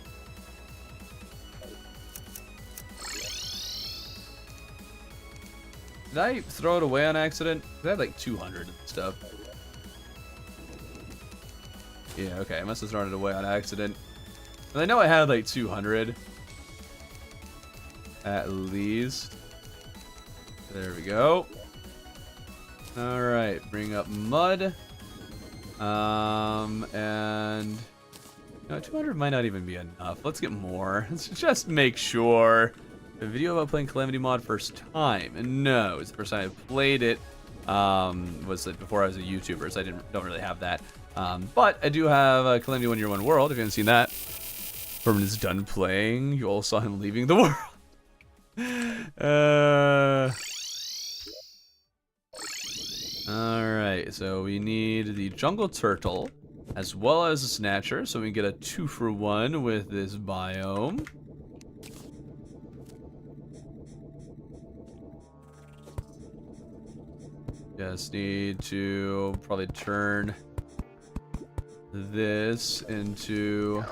Did I throw it away on accident? I had like 200 and stuff. Yeah, okay. I must have thrown it away on accident. And I know I had like 200. At least. There we go. Alright, bring up mud. And... No, 200 might not even be enough. Let's get more. Let's just make sure. A video about playing Calamity Mod first time. No, it's the first time I played it. Was it before I was a YouTuber, so I don't really have that. But I do have Calamity 1 Year 1 World, if you haven't seen that. Herman is done playing. You all saw him leaving the world. Alright, so we need the Jungle Turtle as well as a Snatcher, so we can get a 2-for-1 with this biome. Just need to probably turn this into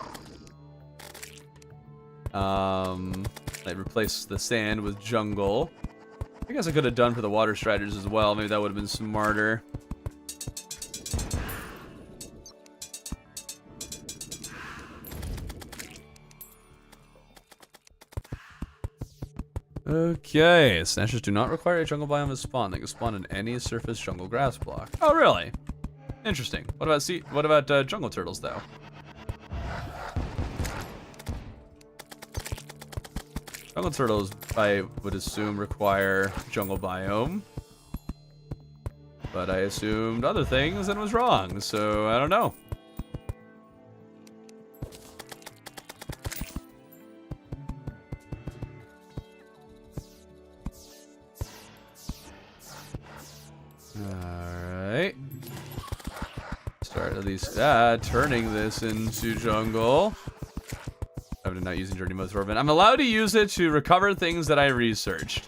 like replace the sand with jungle. I guess I could have done for the water striders as well. Maybe that would have been smarter. Okay, Snatchers do not require a jungle biome to spawn. They can spawn in any surface jungle grass block. Oh, really? Interesting. What about jungle turtles though? Jungle turtles, I would assume, require jungle biome. But I assumed other things and was wrong, so I don't know. Alright. Start at least turning this into jungle. I'm not using Journey Mode Thorben. I'm allowed to use it to recover things that I researched.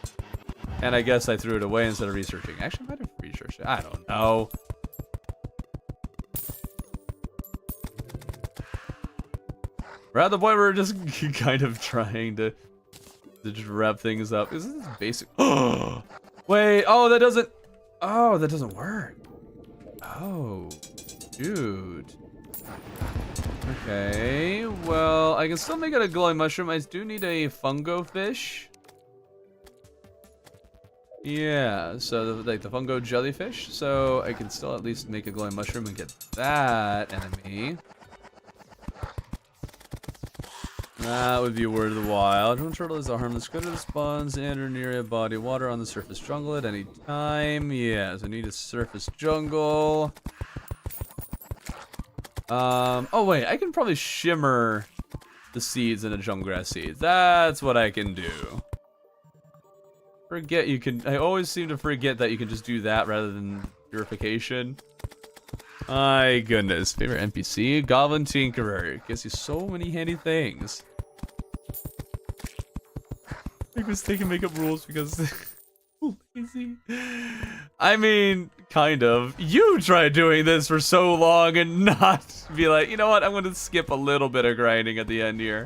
And I guess I threw it away instead of researching. Actually, I might have researched it. I don't know. We're at the point where we're just kind of trying to just wrap things up. Is this basic? Oh, wait. Oh, that doesn't. Oh, that doesn't work. Oh, dude. Okay, well, I can still make it a glowing mushroom. I do need a fungo fish. Yeah, so like the fungo jellyfish. So I can still at least make a glowing mushroom and get that enemy. That would be worth the while. Jungle turtle is a harmless critter that spawns in or near a body of water on the surface jungle at any time. Yeah, so I need a surface jungle. Oh wait, I can probably shimmer the seeds in a jungle grass seed. That's what I can do. Forget you can. I always seem to forget that you can just do that rather than purification. My goodness. Favorite NPC? Goblin Tinkerer. Gives you so many handy things. Make mistake and make up rules because lazy. I mean, kind of. You tried doing this for so long and not be like, you know what, I'm gonna skip a little bit of grinding at the end here.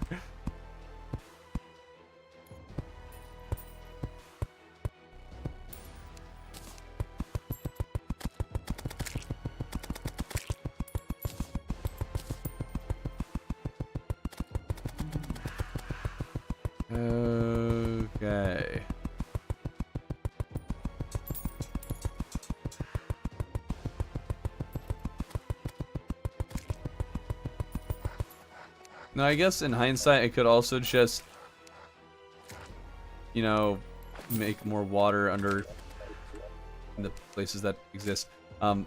Okay. Now, I guess in hindsight, I could also just, you know, make more water under the places that exist. Yeah,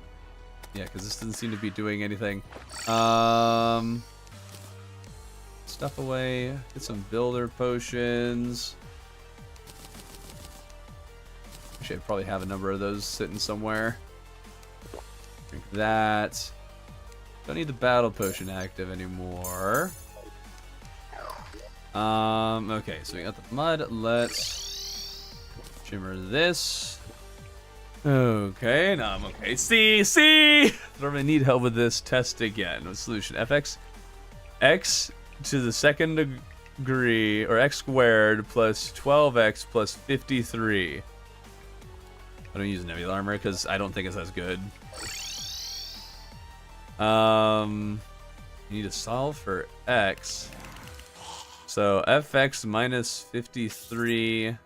because this doesn't seem to be doing anything. Stuff away. Get some builder potions. Actually, I probably have a number of those sitting somewhere. Drink that. Don't need the battle potion active anymore. Okay, so we got the mud. Let's shimmer this. Okay, now I'm okay. See? I'm gonna need help with this test again. No solution. Fx x to the second degree, or x squared plus 12x plus 53. I don't use nebula armor because I don't think it's as good. You need to solve for x. So fx minus 53,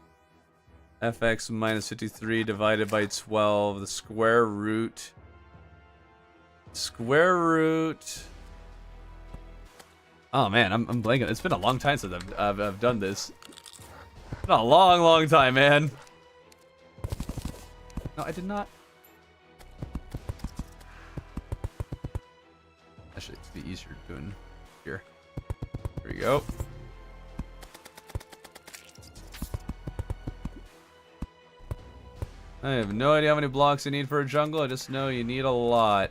fx minus 53 divided by 12, the square root. Oh man, I'm blanking. It's been a long time since I've done this. It's been a long time, man. No, I did not. Actually, it's be easier doing here. There we go. I have no idea how many blocks you need for a jungle. I just know you need a lot.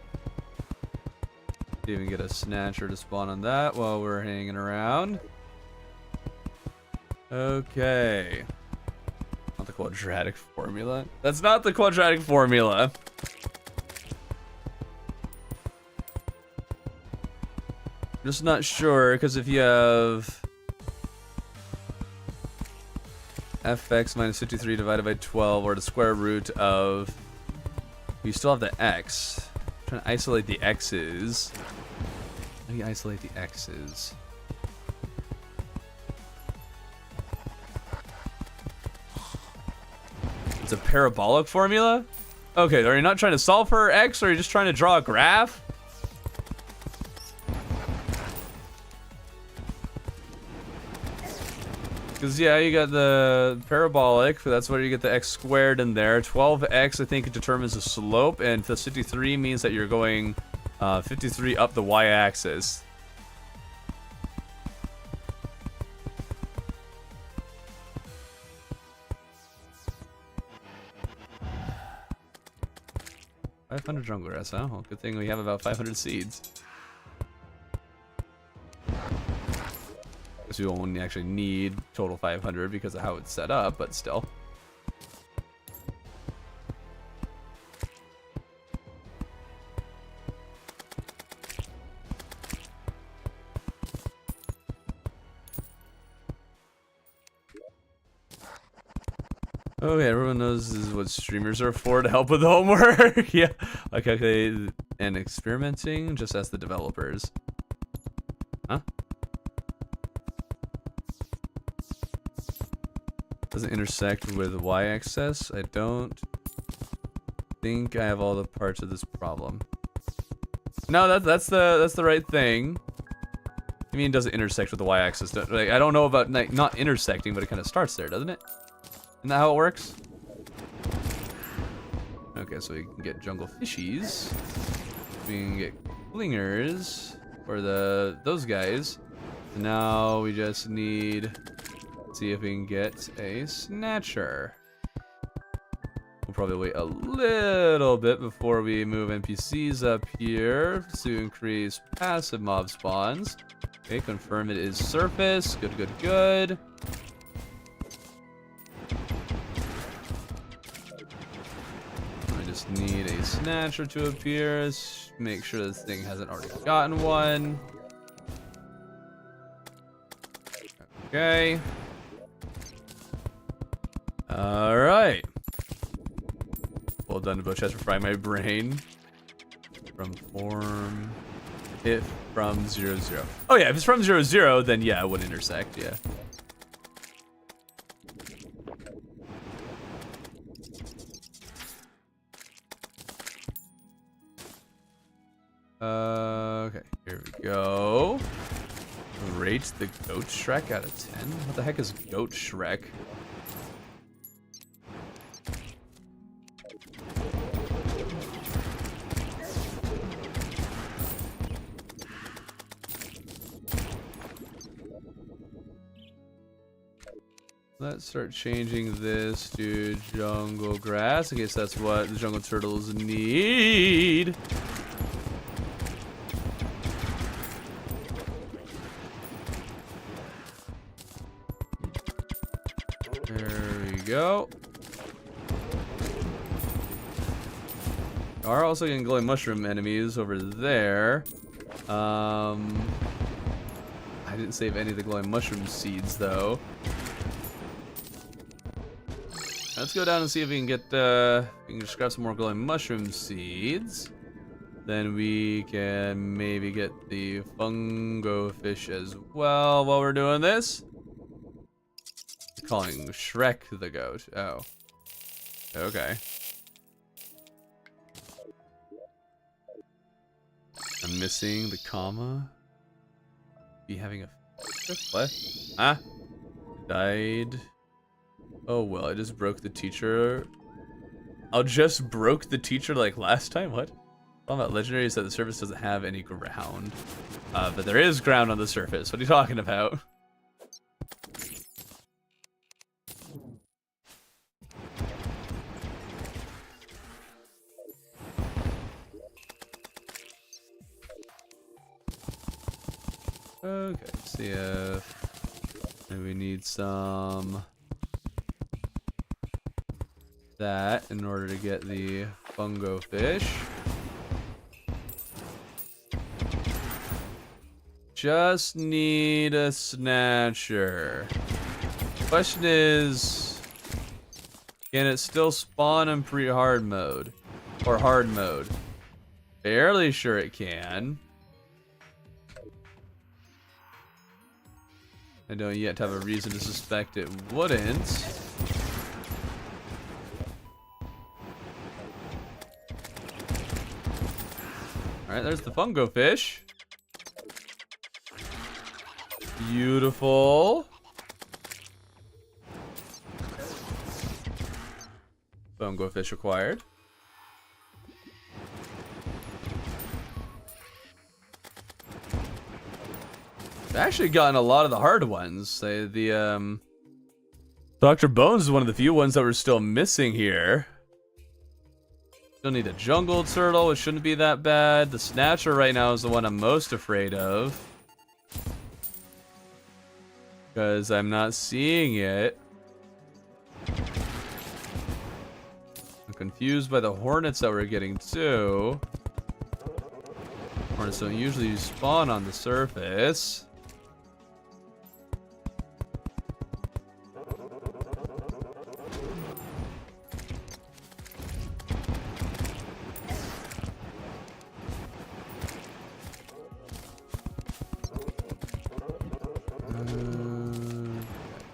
Even get a snatcher to spawn on that while we're hanging around. Okay. Not the quadratic formula. That's not the quadratic formula. I'm just not sure, because if you have fx minus 53 divided by 12, or the square root of, you still have the x. I'm trying to isolate the x's. How do you isolate the x's? It's a parabolic formula? Okay, are you not trying to solve for x, or are you just trying to draw a graph? Because, yeah, you got the parabolic, that's where you get the x squared in there. 12x, I think, determines the slope, and 53 means that you're going 53 up the y-axis. $500 jungle grass, huh? Well, good thing we have about 500 seeds. Guess we only actually need total 500 because of how it's set up, but still. Okay, everyone knows this is what streamers are for, to help with homework. Yeah, okay, and experimenting, just as the developers. Huh? Doesn't intersect with y-axis. I don't think I have all the parts of this problem. No, that's the right thing. I mean, it doesn't intersect with the y-axis. Like, I don't know about not intersecting, but it kind of starts there, doesn't it? Isn't that how it works? Okay, so we can get jungle fishies. We can get clingers, or those guys. And now we just need, let's see if we can get a snatcher. We'll probably wait a little bit before we move NPCs up here to increase passive mob spawns. Okay, confirm it is surface. Good. just need a snatcher to appear. Make sure this thing hasn't already gotten one. Okay. Alright. Well done, Bochest, for frying my brain. From form. If from 0, 0. Oh yeah, if it's from 0, 0, then yeah, it would intersect, yeah. Okay, here we go. Rate the goat Shrek out of 10? What the heck is goat Shrek? Let's start changing this to jungle grass. I guess that's what the jungle turtles need. There we go. We are also getting glowing mushroom enemies over there. I didn't save any of the glowing mushroom seeds though. Let's go down and see if we can get we can just grab some more glowing mushroom seeds. Then we can maybe get the fungo fish as well while we're doing this. Calling Shrek the goat. Oh. Okay. I'm missing the comma. Be having a what? Ah. Died. Oh well, I just broke the teacher. I'll just broke the teacher like last time. What? All about legendary is that the surface doesn't have any ground. But there is ground on the surface. What are you talking about? Okay, see if we need some that in order to get the fungo fish. Just need a snatcher. Question is, can it still spawn in pre-hard mode or hard mode? Fairly sure it can. I don't yet have a reason to suspect it wouldn't. Alright, there's the fungo fish. Beautiful. Fungo fish required. I've actually gotten a lot of the hard ones. Say the Dr. Bones is one of the few ones that we're still missing here. Still need a jungle turtle, which shouldn't be that bad. The Snatcher right now is the one I'm most afraid of, because I'm not seeing it. I'm confused by the hornets that we're getting too. Hornets don't usually spawn on the surface.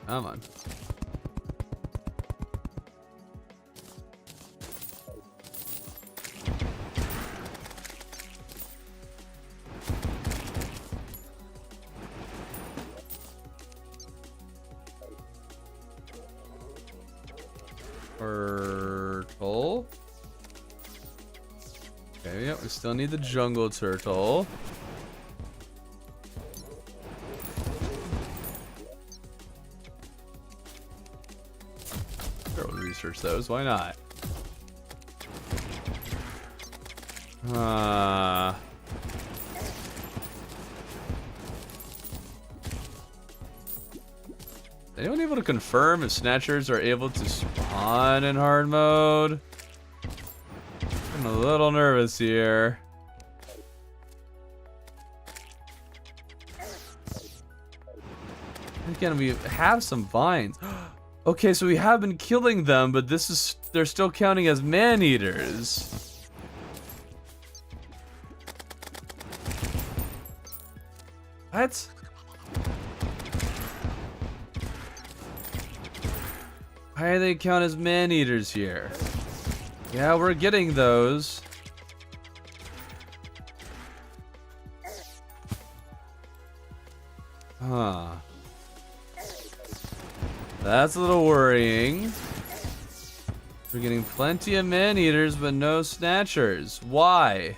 Come on. Turtle. Okay, yep, we still need the jungle turtle. Research those, why not? Anyone able to confirm if snatchers are able to spawn in hard mode? I'm a little nervous here. Again, we have some vines. Okay, so we have been killing them, but they're still counting as man-eaters. What? Why do they count as man-eaters here? Yeah, we're getting those. Huh. That's a little worrying. We're getting plenty of man-eaters, but no snatchers. Why?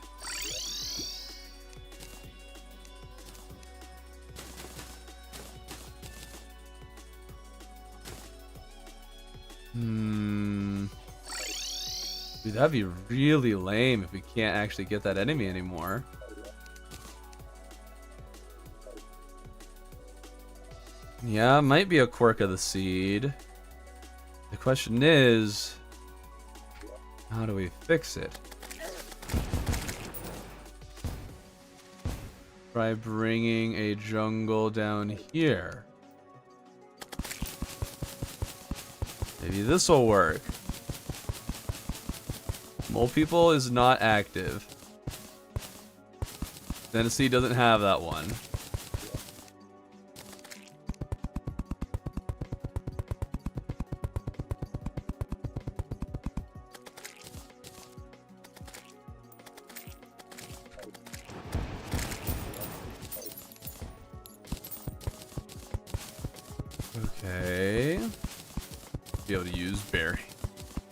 Dude, that'd be really lame if we can't actually get that enemy anymore. Yeah, might be a quirk of the seed. The question is, how do we fix it? Try bringing a jungle down here. Maybe this will work. Mole People is not active. Tennessee doesn't have that one. Okay. Be able to use berry.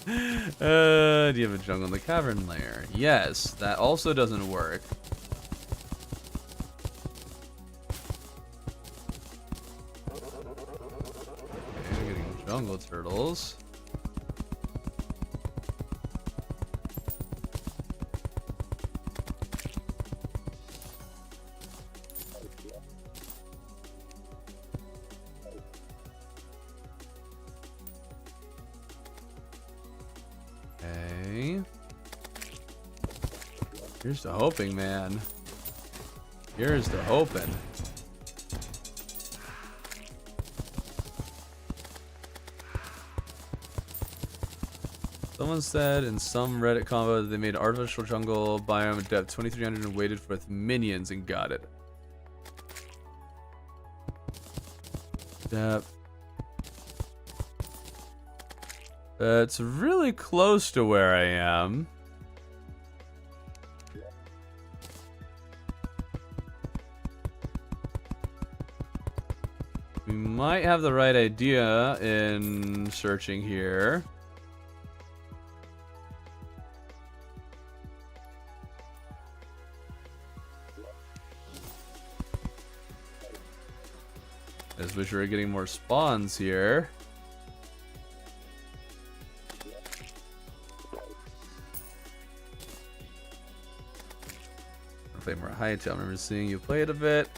Do you have a jungle in the cavern lair? Yes, that also doesn't work. Okay, we're getting jungle turtles. Okay. Here's to hoping, man. Here's to hoping. Someone said in some Reddit combo that they made artificial jungle biome at depth 2300 and waited for its minions and got it. Depth. It's really close to where I am. We might have the right idea in searching here. I just wish we were getting more spawns here. Play more Hytale. I remember seeing you play it a bit.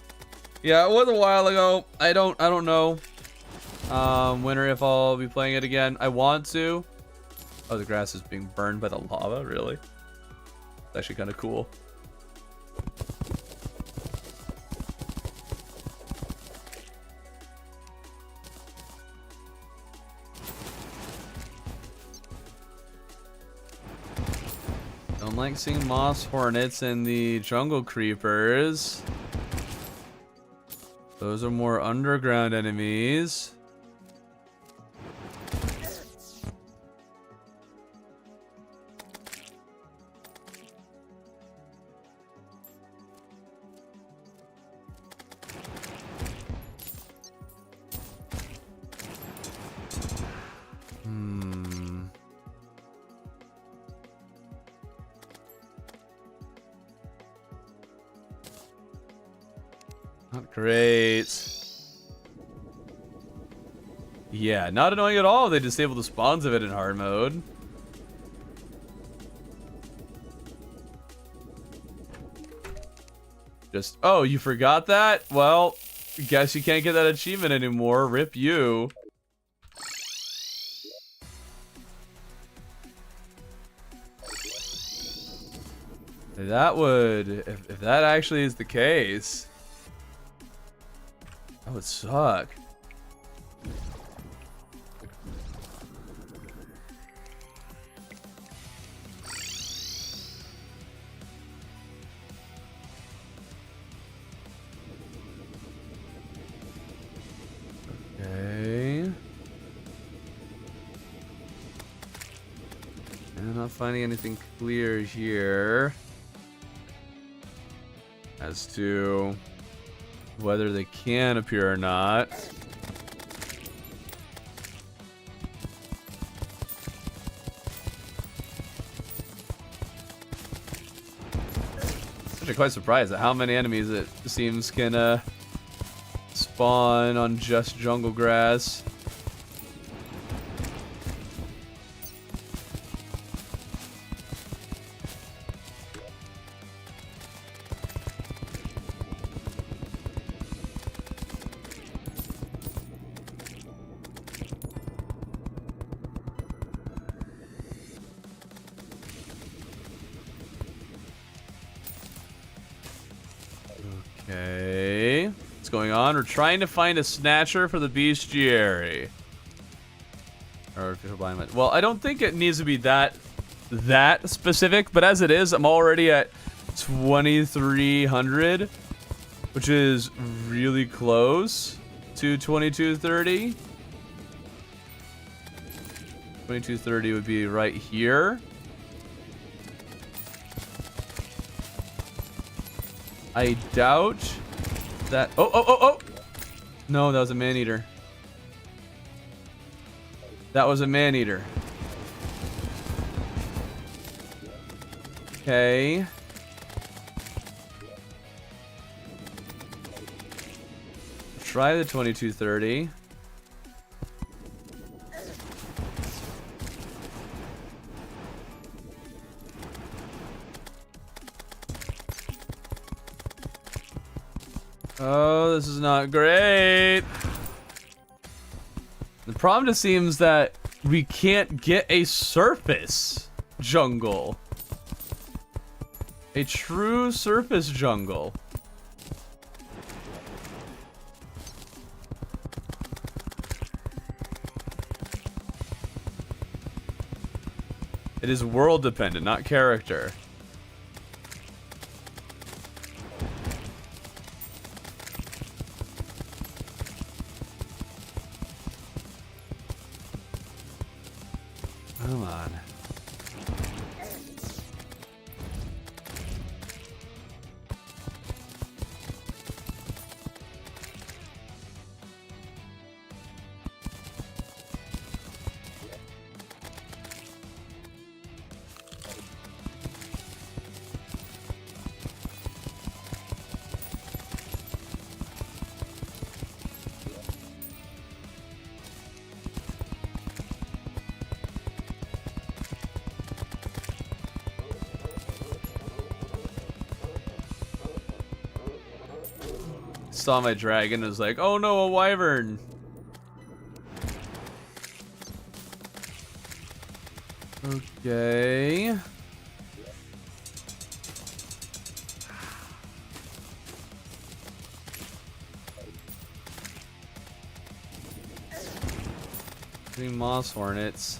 Yeah, it was a while ago. I don't know when or if I'll be playing it again. I want to. Oh, the grass is being burned by the lava, really? It's actually kind of cool. Don't like seeing moss hornets and the jungle creepers. Those are more underground enemies. Not great. Yeah, not annoying at all. They disable the spawns of it in hard mode. Just, oh, you forgot that? Well, guess you can't get that achievement anymore. Rip you. That would, if that actually is the case, that would suck. Okay. I'm not finding anything clear here as to whether they can appear or not. Actually quite surprised at how many enemies it seems can spawn on just jungle grass. Okay. What's going on? We're trying to find a snatcher for the bestiary. Or official blind. Well, I don't think it needs to be that specific, but as it is, I'm already at 2,300, which is really close to 2230. 2230 would be right here. I doubt that. Oh! No, that was a man-eater. That was a man-eater. Okay. Try the 2230. Oh, this is not great. The problem just seems that we can't get a surface jungle. A true surface jungle. It is world dependent, not character. Come on. Saw my dragon and was like, oh no, a wyvern. Okay. Three moss hornets.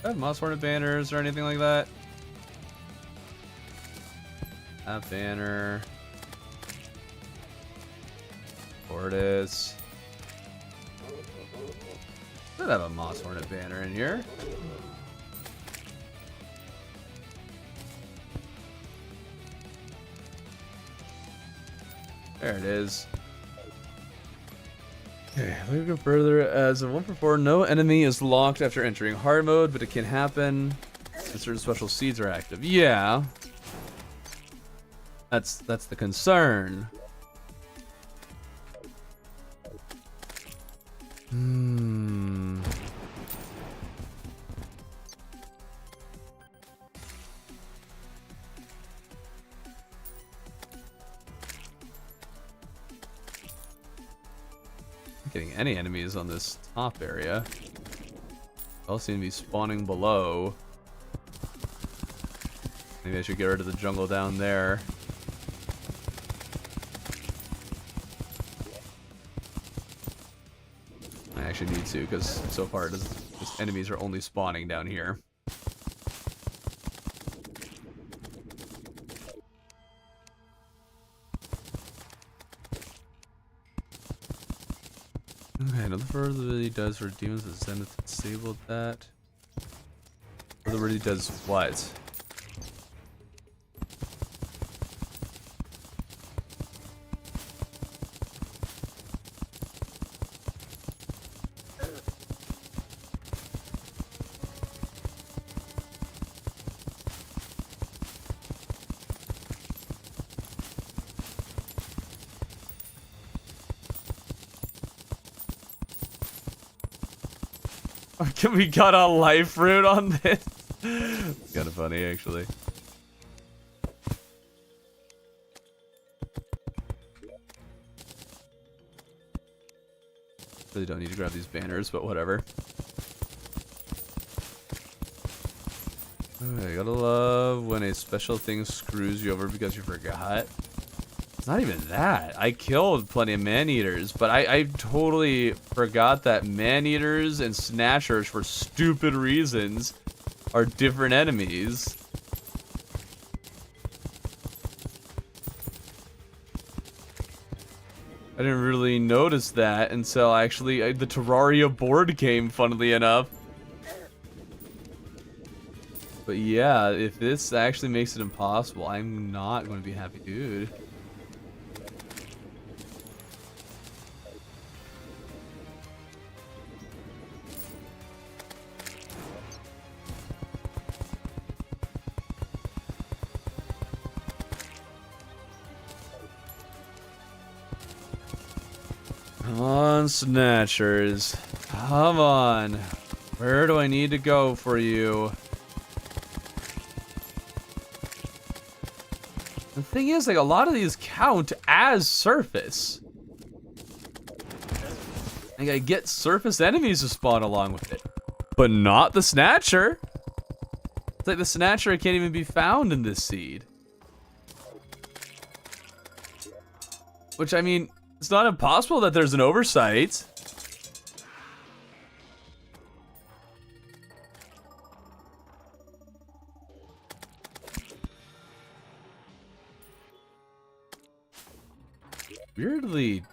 Do I have moss hornet banners or anything like that? That banner. Tortoise. Should have a moss hornet banner in here. There it is. Okay, looking further. As a 1/4, no enemy is locked after entering hard mode, but it can happen when certain special seeds are active. Yeah. That's the concern. Not getting any enemies on this top area. All seem to be spawning below. Maybe I should get rid of the jungle down there. I actually need to, because so far just enemies are only spawning down here. Okay, another further really does for demons that Zenith disabled that. Further really does what? We got a life fruit on this. It's kind of funny, actually. Really don't need to grab these banners, but whatever. Okay, gotta love when a special thing screws you over because you forgot. It's not even that. I killed plenty of man-eaters, but I totally forgot that man-eaters and snatchers, for stupid reasons, are different enemies. I didn't really notice that until actually the Terraria board game, funnily enough. But yeah, if this actually makes it impossible, I'm not going to be a happy dude. Come on, snatchers. Come on. Where do I need to go for you? The thing is, like, a lot of these count as surface. Like, I get surface enemies to spawn along with it. But not the snatcher. It's like the snatcher can't even be found in this seed. Which, I mean, it's not impossible that there's an oversight. Weirdly,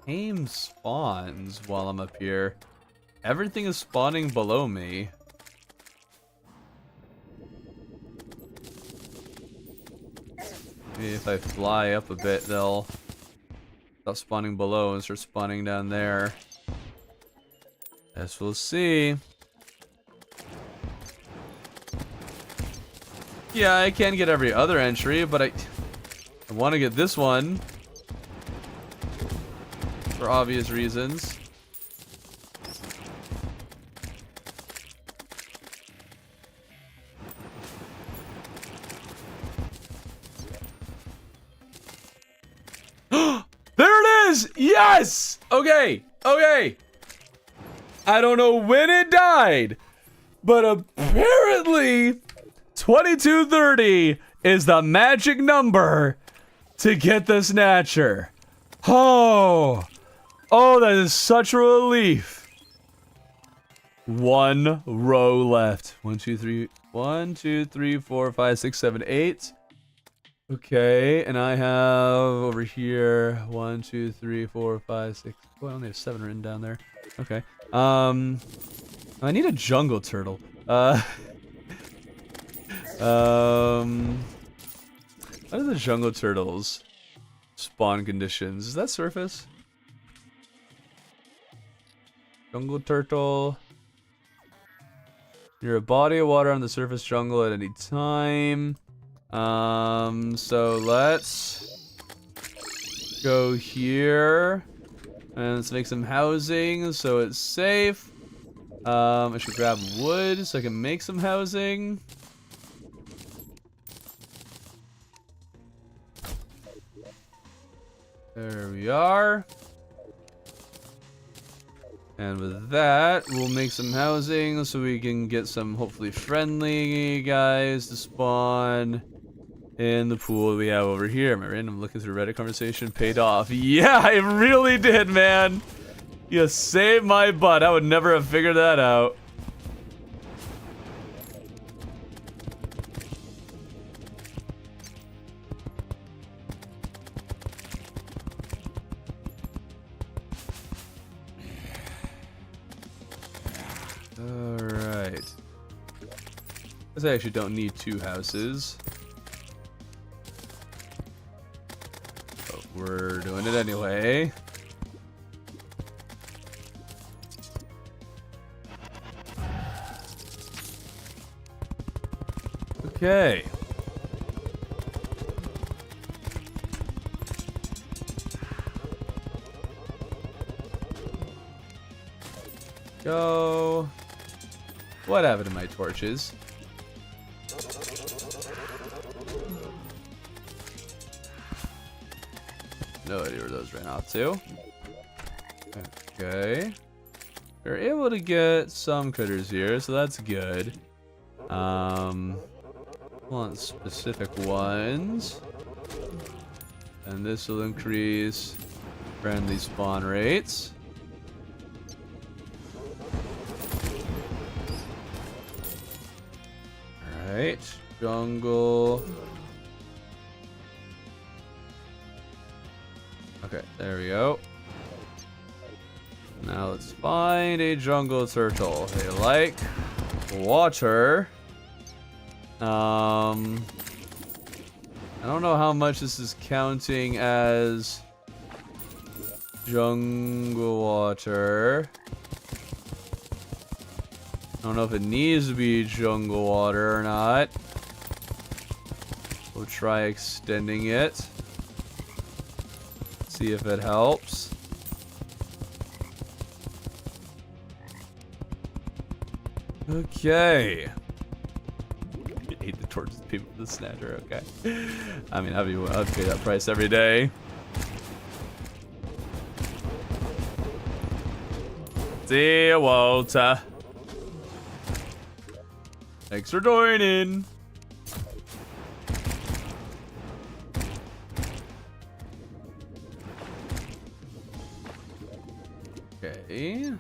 tame spawns while I'm up here. Everything is spawning below me. Maybe if I fly up a bit, they'll stop spawning below and start spawning down there. As we'll see. Yeah, I can get every other entry, but I want to get this one. For obvious reasons. There it is! Yes! Okay, okay. I don't know when it died, but apparently 2230 is the magic number to get the snatcher. Oh, that is such a relief. One row left. 1, 2, 3, 1, 2, 3, 4, 5, 6, 7, 8. Okay, and I have over here 1, 2, 3, 4, 5, 6. Oh, I only have 7 written down there. Okay. I need a jungle turtle. What are the jungle turtles spawn conditions? Is that surface? Jungle turtle. You're a body of water on the surface jungle at any time. So let's go here and let's make some housing so it's safe. I should grab wood so I can make some housing. There we are. And with that, we'll make some housing so we can get some hopefully friendly guys to spawn in the pool we have over here. My random looking through Reddit conversation paid off. Yeah, it really did, man. You saved my butt. I would never have figured that out. Alright. I actually don't need 2 houses. But we're doing it anyway. Okay. Go. What happened to my torches? No idea where those ran off to. Okay. We're able to get some critters here, so that's good. Want specific ones. And this will increase friendly spawn rates. Alright, jungle. Okay, there we go. Now let's find a jungle turtle. They like water. I don't know how much this is counting as jungle water. I don't know if it needs to be jungle water or not. We'll try extending it. See if it helps. Okay. I hate the torches people for the snatcher, okay. I mean, I'd pay that price every day. See you, Walter. Thanks for joining. Okay.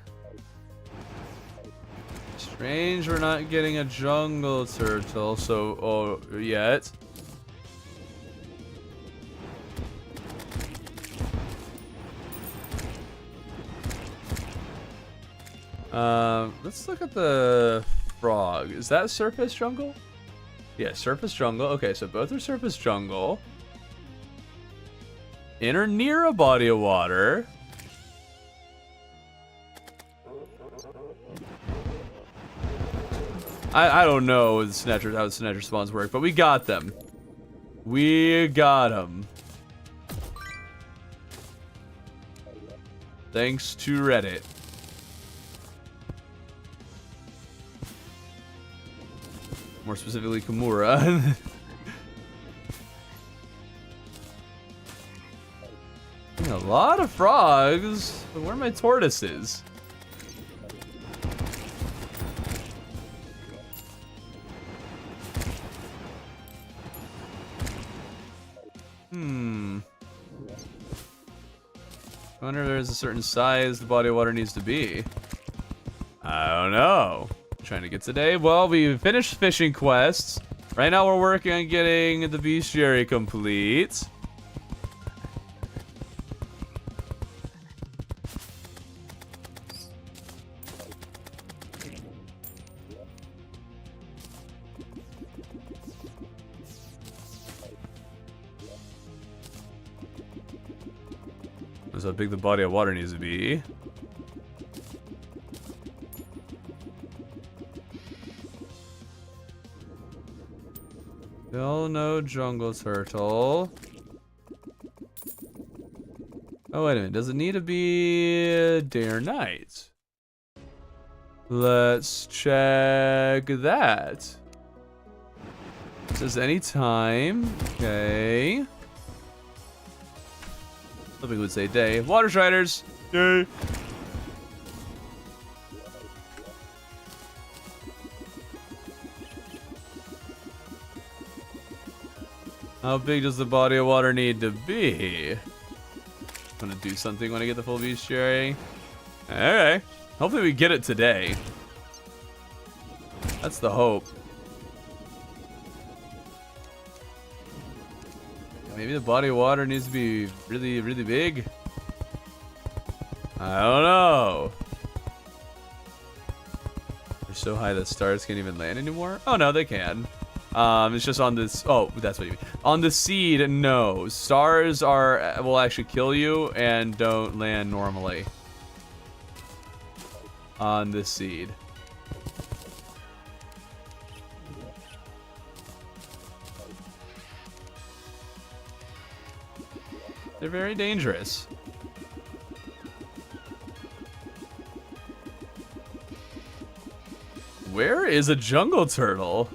Strange we're not getting a jungle turtle yet. Let's look at the frog. Is that surface jungle? Yeah, surface jungle. Okay, so both are surface jungle. In or near a body of water. I don't know how the snatcher spawns work, but we got them. We got them. Thanks to Reddit. More specifically, Kimura. A lot of frogs. But where are my tortoises? I wonder if there's a certain size the body of water needs to be. I don't know. Trying to get today. Well, we finished fishing quests. Right now we're working on getting the bestiary complete. That's how big the body of water needs to be. Still no jungle turtle. Oh, wait a minute. Does it need to be day or night? Let's check that. It says anytime. Okay. Something would say day. Water Striders. Day. How big does the body of water need to be? I'm gonna do something when I get the full beast cherry. Alright. Hopefully we get it today. That's the hope. Maybe the body of water needs to be really, really big. I don't know. They're so high that stars can't even land anymore? Oh no, they can. It's just on this. Oh, that's what you mean. On the seed, no. Stars will actually kill you and don't land normally. On this seed. They're very dangerous. Where is a jungle turtle?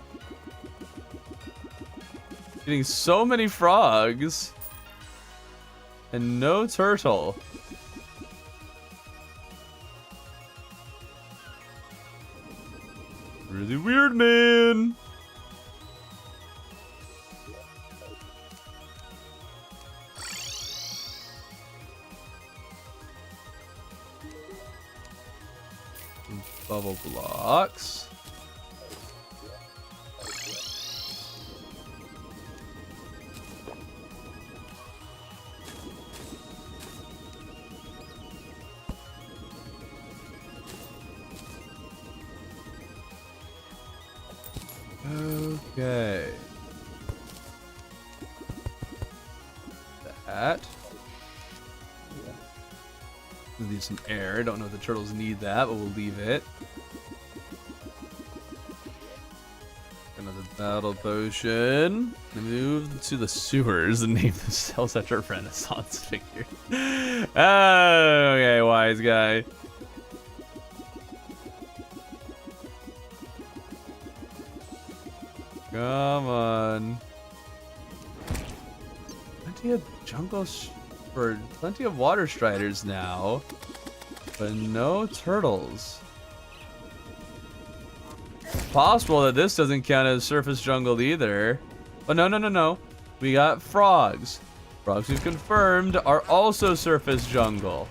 Getting so many frogs and no turtle. Really weird, man. Bubble blocks. Okay. That. We'll leave some air. Don't know if the turtles need that, but we'll leave it. Another battle potion. Move to the sewers and name themselves after a Renaissance figure. Okay, wise guy. Come on. Plenty of jungle for plenty of water striders now, but no turtles. It's possible that this doesn't count as surface jungle either. Oh no. We got frogs. Frogs we've confirmed are also surface jungle.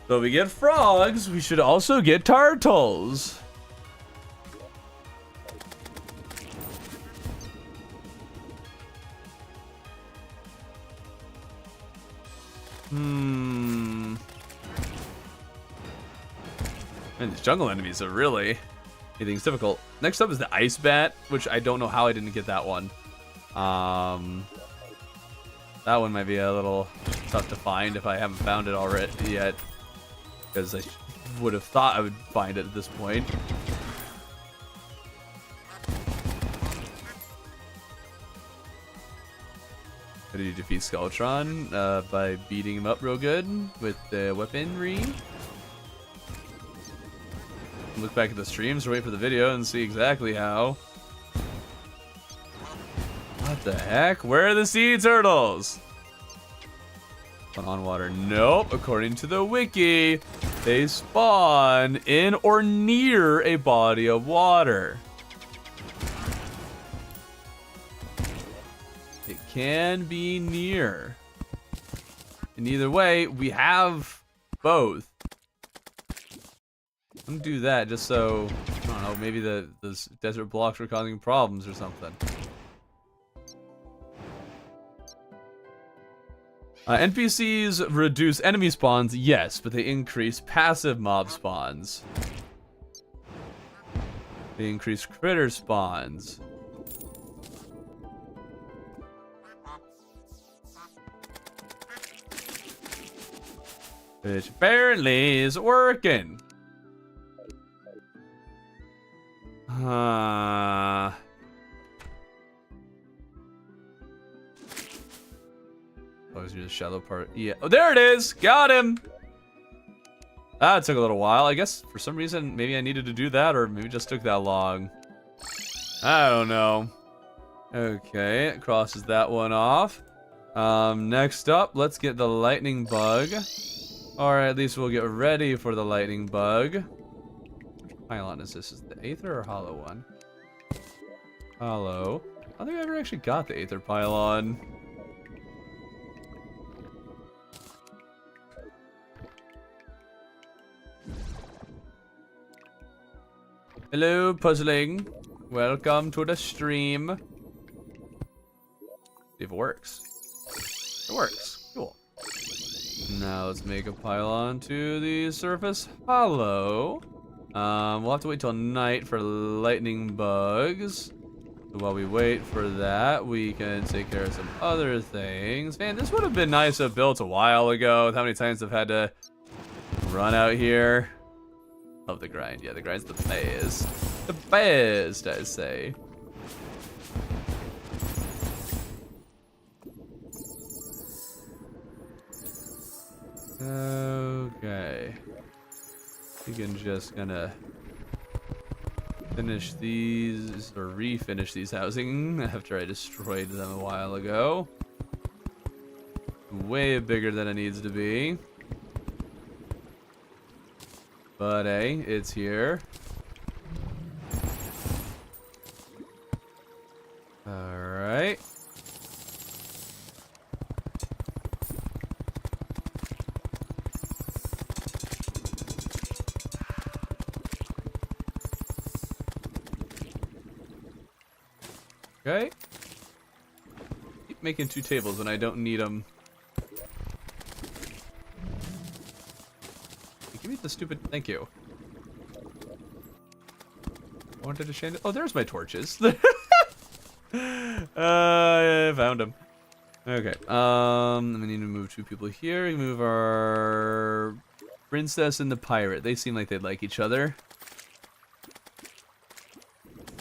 So we get frogs, we should also get turtles. Man, these jungle enemies are really making things difficult. Next up is the ice bat, which I don't know how I didn't get that one. That one might be a little tough to find if I haven't found it already yet, because I would have thought I would find it at this point. How do you defeat Skulltron? By beating him up real good with the weaponry. Look back at the streams or wait for the video and see exactly how. What the heck? Where are the sea turtles? On water. Nope. According to the wiki, they spawn in or near a body of water. It can be near. And either way, we have both. I'm gonna do that just so, I don't know, maybe the desert blocks were causing problems or something. NPCs reduce enemy spawns, yes, but they increase passive mob spawns. They increase critter spawns. Which apparently is working. Oh, it's the shallow part. Yeah. Oh, there it is. Got him. That took a little while. I guess for some reason, maybe I needed to do that, or maybe it just took that long. I don't know. Okay, it crosses that one off. Next up, let's get the lightning bug. Or at least we'll get ready for the lightning bug. Which pylon is this? Is the Aether or Hollow one? Hollow. I don't think I ever actually got the Aether Pylon. Hello, puzzling. Welcome to the stream. See if it works. It works. Cool. Now let's make a pylon to the surface hollow. We'll have to wait till night for lightning bugs. So while we wait for that, we can take care of some other things. Man, this would have been nice to have built a while ago. How many times I've had to run out here. Love the grind. Yeah, the grind's the best. The best, I say. Okay. We can just gonna finish these, or refinish these housing after I destroyed them a while ago. Way bigger than it needs to be. But hey, it's here. Alright. Okay. Keep making 2 tables when I don't need them. Give me the stupid. Thank you. Wanted to change it. Oh, there's my torches. I found them. Okay. We need to move 2 people here. We move our princess and the pirate. They seem like they'd like each other.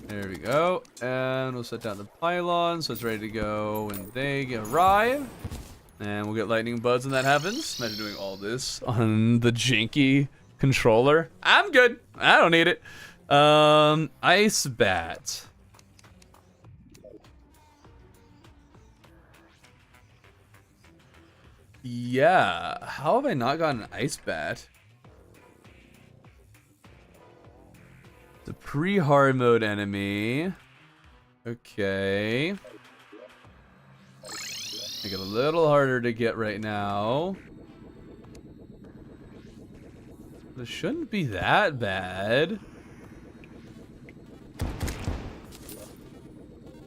There we go. And we'll set down the pylon so it's ready to go when they arrive. And we'll get lightning bugs when that happens. Imagine doing all this on the janky controller. I'm good. I don't need it. Ice bat. Yeah. How have I not gotten an ice bat? The pre-hard mode enemy. Okay. Make it a little harder to get right now. This shouldn't be that bad.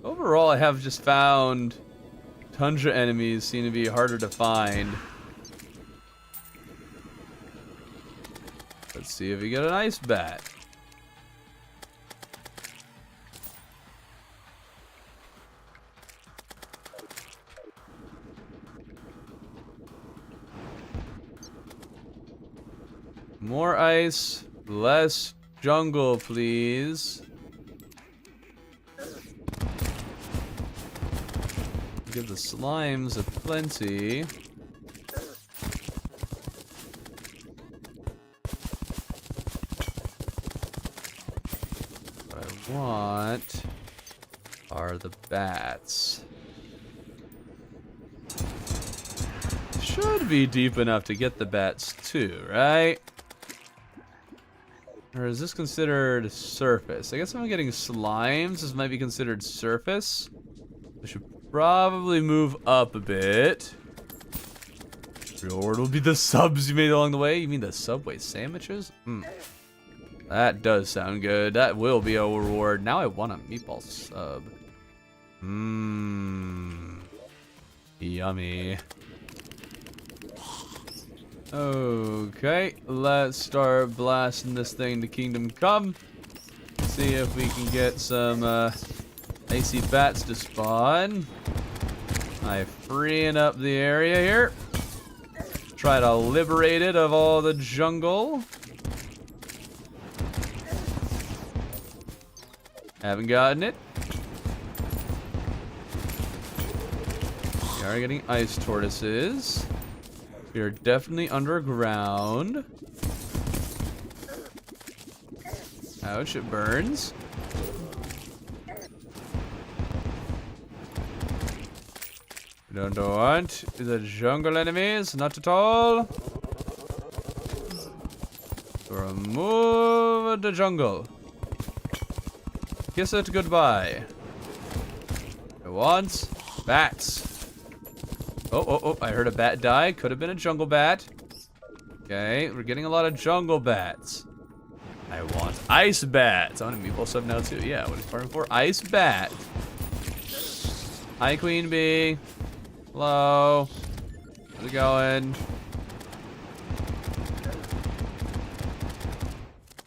Overall, I have just found tundra enemies seem to be harder to find. Let's see if we get an ice bat. More ice, less jungle, please. Give the slimes a plenty. What I want are the bats. Should be deep enough to get the bats too, right? Or is this considered surface? I guess if I'm getting slimes, this might be considered surface. I should probably move up a bit. Reward will be the subs you made along the way. You mean the Subway sandwiches? That does sound good. That will be a reward. Now I want a meatball sub. Yummy. Okay, let's start blasting this thing to Kingdom Come. See if we can get some icy bats to spawn. I'm freeing up the area here. Try to liberate it of all the jungle. Haven't gotten it. We are getting ice tortoises. We are definitely underground. Ouch, it burns. We don't want the jungle enemies, not at all. Remove the jungle. Kiss it goodbye. want bats. Oh, I heard a bat die. Could have been a jungle bat. Okay, we're getting a lot of jungle bats. I want ice bats. I want to meatball sub now too. Yeah, what is farming for? Ice bat. Hi, Queen Bee. Hello. How's it going?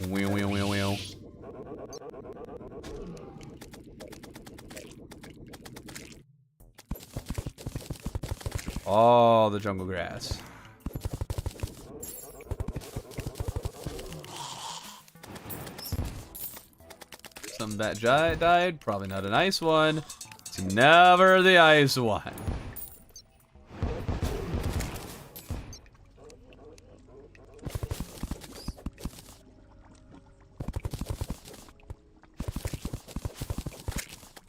Wheel, wheel, wheel, wheel. All the jungle grass. Some bat died. Probably not an ice one. It's never the ice one.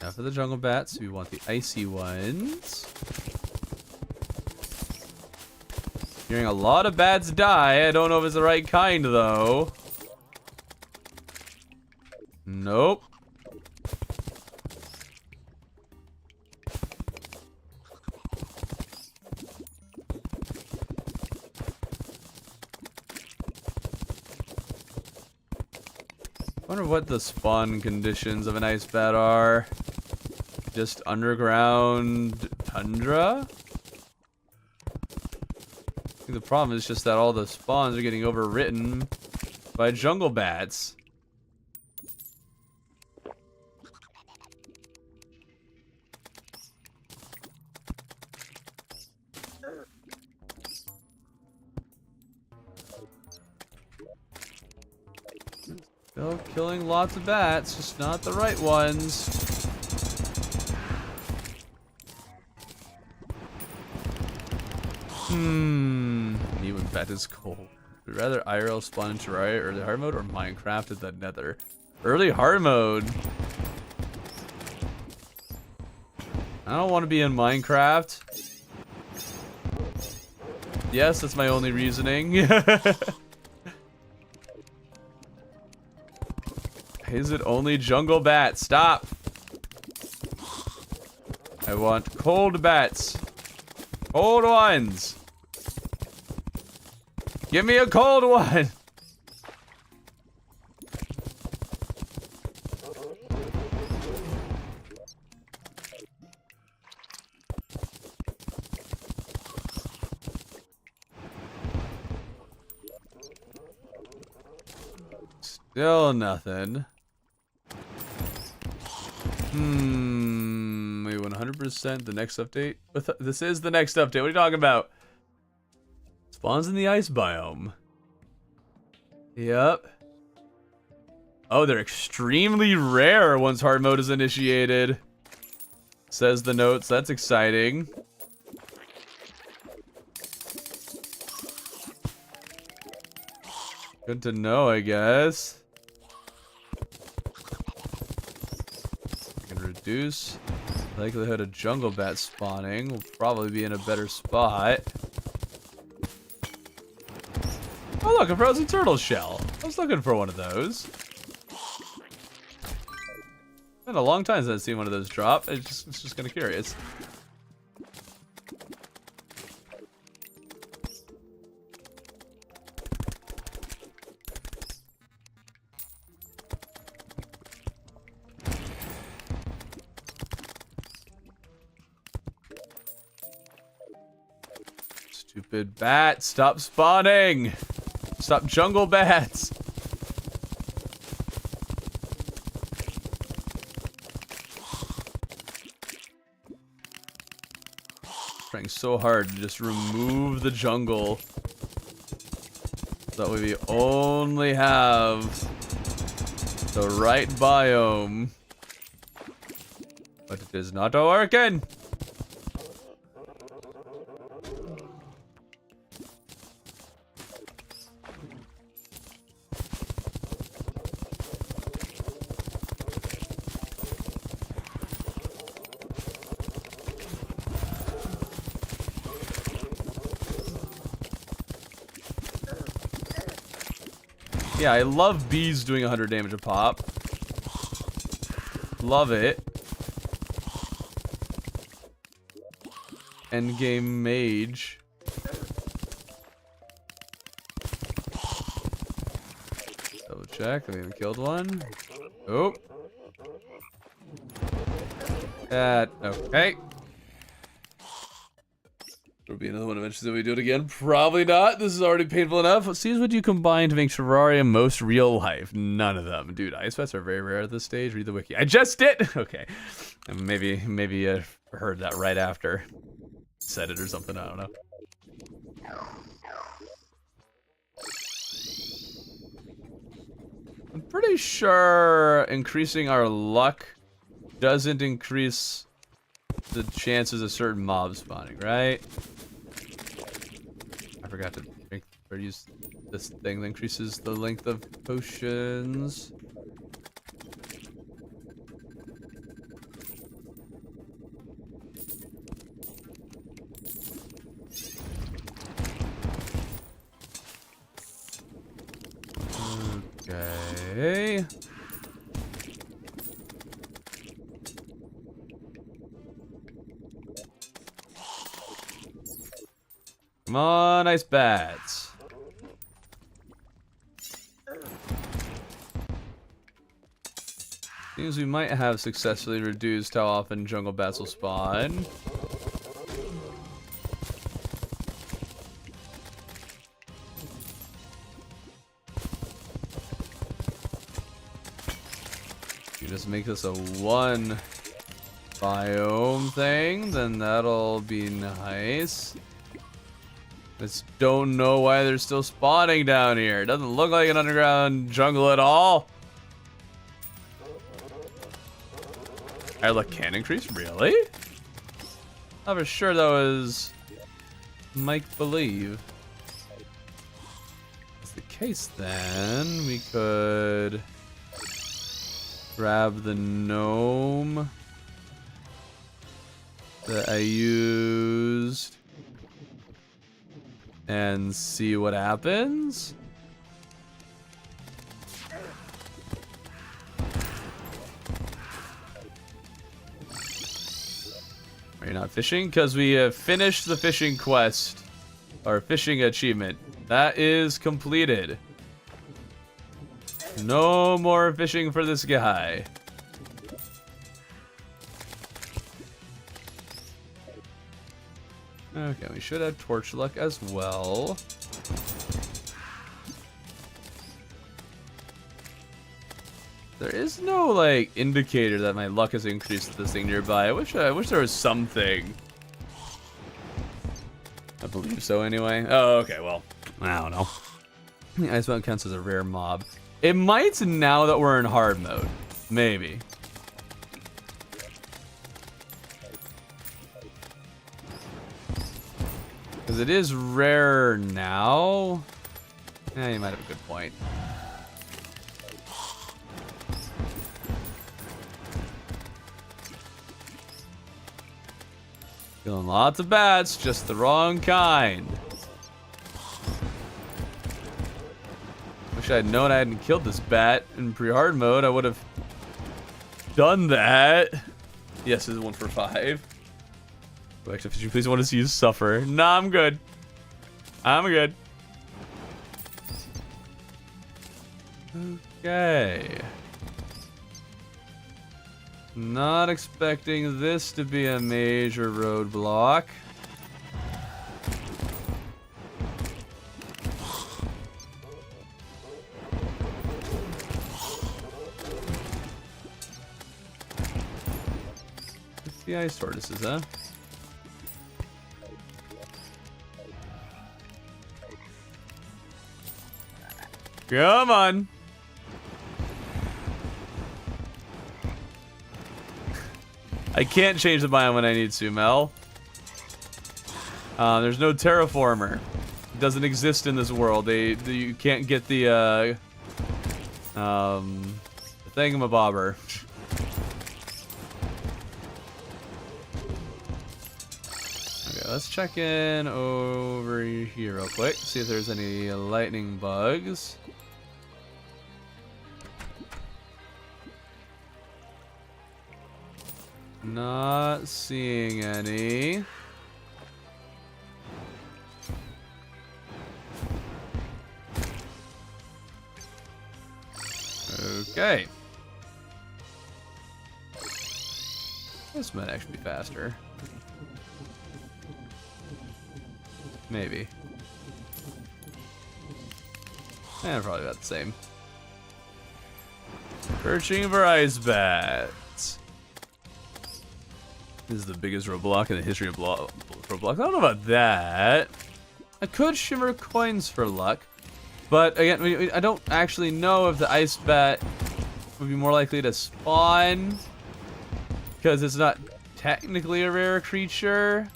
Now for the jungle bats, we want the icy ones. Hearing a lot of bats die. I don't know if it's the right kind though. Nope. Wonder what the spawn conditions of an ice bat are. Just underground tundra? I think the problem is just that all the spawns are getting overwritten by jungle bats. Still killing lots of bats, just not the right ones. Need when bat is cold. Would you rather IRL spawn in Terraria early hard mode or Minecraft at the Nether? Early hard mode. I don't want to be in Minecraft. Yes, that's my only reasoning. Is it only jungle bats? Stop. I want cold bats. Cold ones. Give me a cold one. Still nothing. We 100% the next update. This is the next update. What are you talking about? Spawns in the ice biome. Yep. Oh, they're extremely rare once hard mode is initiated. Says the notes. That's exciting. Good to know, I guess. Reduce likelihood of jungle bat spawning. We'll probably be in a better spot. Oh look, a frozen turtle shell. I was looking for one of those. Been a long time since I've seen one of those drop. It's just kind of curious. Stupid bat, stop spawning! Stop jungle bats! Trying so hard to just remove the jungle. So that way we only have the right biome. But it is not working! Yeah, I love bees doing 100 damage a pop. Love it. endgame mage. Double check. We haven't killed one. Oh. Okay. There'll be another one eventually that we do it again. Probably not. This is already painful enough. Let's see what you combine to make Terraria most real life. None of them. Dude, ice vets are very rare at this stage. Read the wiki. I just did! Okay. And maybe you heard that right after. Said it or something. I don't know. I'm pretty sure increasing our luck doesn't increase the chances of certain mobs spawning, right? I forgot to make or use this thing that increases the length of potions. Okay. Come on, ice bats. Seems we might have successfully reduced how often jungle bats will spawn. You just make this a one biome thing, then that'll be nice. Just don't know why they're still spawning down here. It doesn't look like an underground jungle at all. Our luck can increase? Really? I was sure that was make believe. If that's the case, then we could grab the gnome that I used and see what happens. Are you not fishing? Because we have finished the fishing quest, or fishing achievement. That is completed. No more fishing for this guy. Okay, we should have torch luck as well. There is no, like, indicator that my luck has increased with this thing nearby. I wish there was something. I believe so anyway. Oh, okay, well, I don't know. The ice mountain counts as a rare mob. It might now that we're in hard mode. Maybe. Because it is rare now. Yeah, you might have a good point. Killing lots of bats, just the wrong kind. Wish I had known I hadn't killed this bat in pre-hard mode. I would have done that. Yes, this is 1 for 5. Go back to fishing. Please want to see you suffer. Nah, I'm good. I'm good. Okay. Not expecting this to be a major roadblock. It's the ice tortoises, huh? Come on. I can't change the biome when I need to, Mel. There's no terraformer. It doesn't exist in this world. You can't get the thingamabobber. Okay, let's check in over here real quick. See if there's any lightning bugs. Not seeing any. Okay. This might actually be faster. Maybe. Probably about the same. Searching for ice bats. This is the biggest roadblock in the history of roadblocks. I don't know about that. I could shimmer coins for luck, but again, I don't actually know if the ice bat would be more likely to spawn because it's not technically a rare creature.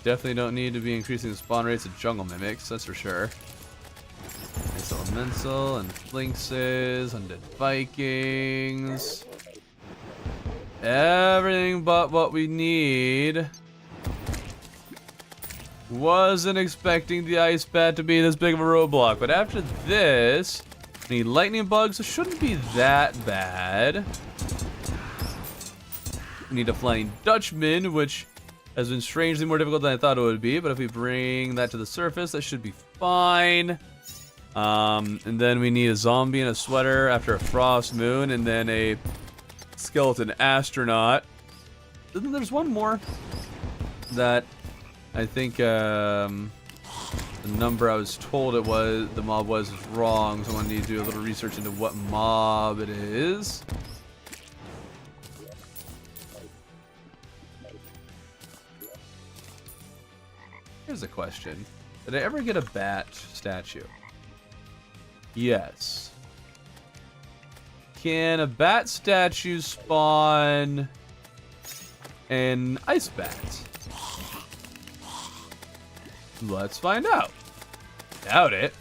Definitely don't need to be increasing the spawn rates of jungle mimics, that's for sure. Nice elemental and flinxes, undead Vikings. Everything but what we need. Wasn't expecting the ice bat to be this big of a roadblock, but after this, we need lightning bugs, so it shouldn't be that bad. We need a flying Dutchman, which has been strangely more difficult than I thought it would be, but if we bring that to the surface, that should be fine. And then we need a zombie in a sweater after a frost moon, and then a skeleton astronaut. And then there's one more that I think the number I was told the mob was wrong, so I need to do a little research into what mob it is. Here's a question. Did I ever get a bat statue? Yes. Can a bat statue spawn an ice bat? Let's find out. Doubt it.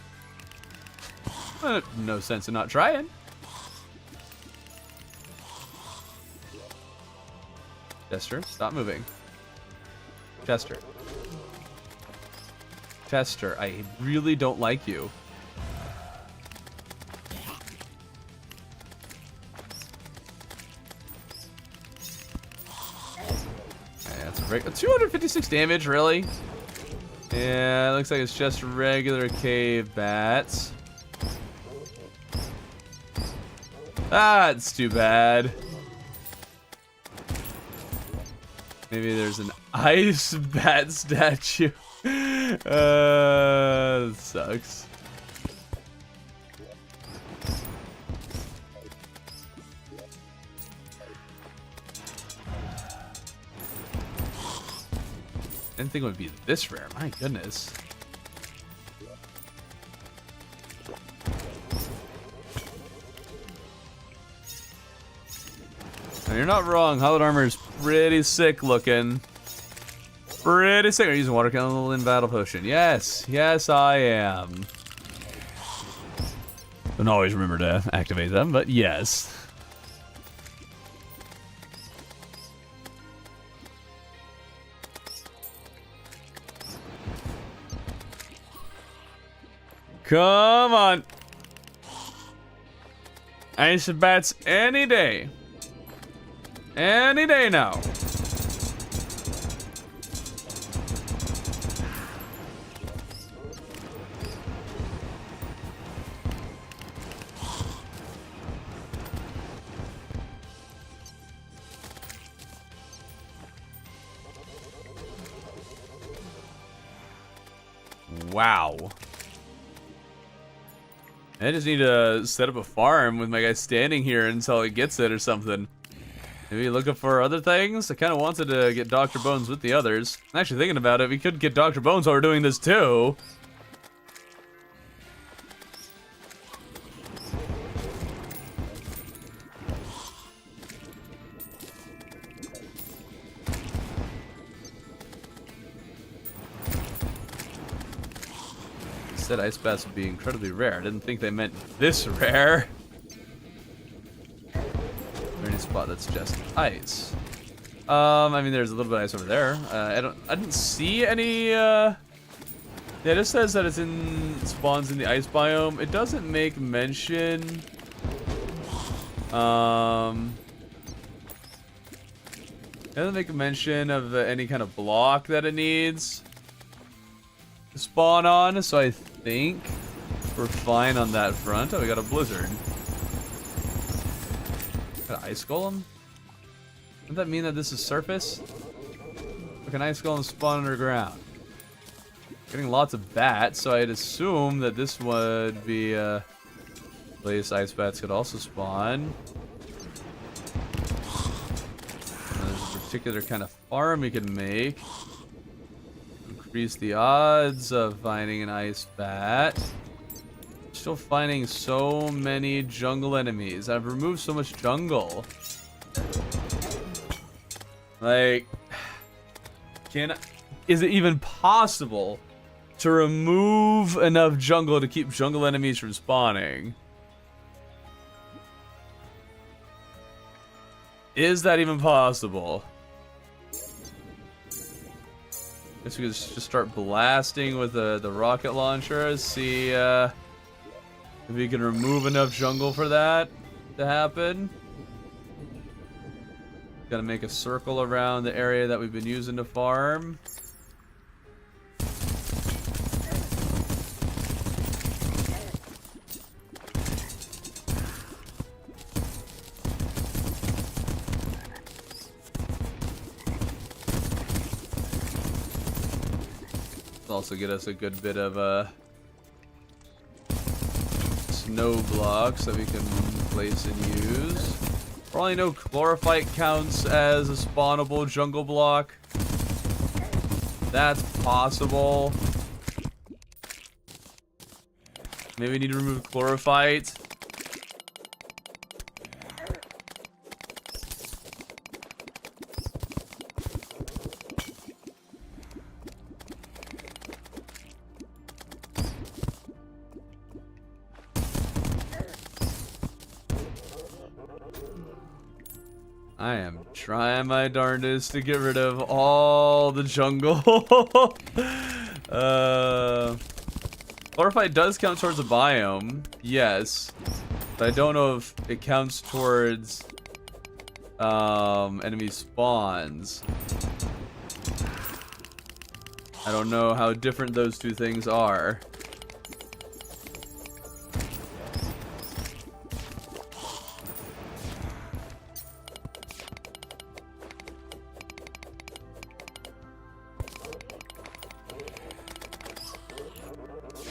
No sense in not trying. Chester, stop moving. Chester. Chester, I really don't like you. Okay, that's a 256 damage, really? Yeah, it looks like it's just regular cave bats. Ah, it's too bad. Maybe there's an ice bat statue. That sucks. Didn't think it would be this rare. My goodness. Now, you're not wrong. Hollowed armor is pretty sick looking. Pretty sick. Are you using water candle in battle potion? Yes. Yes, I am. Don't always remember to activate them, but yes. Come on. Ice bats any day. Any day now. Wow. I just need to set up a farm with my guy standing here until he gets it or something. Maybe looking for other things? I kind of wanted to get Dr. Bones with the others. Actually thinking about it, we could get Dr. Bones while we're doing this too. Said ice bats would be incredibly rare. I didn't think they meant this rare. Any spot that's just ice. I mean, there's a little bit of ice over there. I didn't see any. Yeah, it just says that it's spawns in the ice biome. It doesn't make mention It doesn't make a mention of any kind of block that it needs to spawn on, so I think we're fine on that front. Oh, we got a blizzard. Got an ice golem? Doesn't that mean that this is surface? Like an ice golem spawn underground. Getting lots of bats, so I'd assume that this would be a place ice bats could also spawn. There's a particular kind of farm we can make. Increase the odds of finding an ice bat. Still finding so many jungle enemies. I've removed so much jungle. Like, is it even possible to remove enough jungle to keep jungle enemies from spawning? Is that even possible? Guess we could just start blasting with the rocket launcher. See if we can remove enough jungle for that to happen. Gotta make a circle around the area that we've been using to farm. Also get us a good bit of snow blocks that we can place and use. Probably no chlorophyte counts as a spawnable jungle block. That's possible. Maybe we need to remove chlorophyte. I am trying my darndest to get rid of all the jungle. Chlorophyte does count towards a biome, yes, but I don't know if it counts towards enemy spawns. I don't know how different those two things are.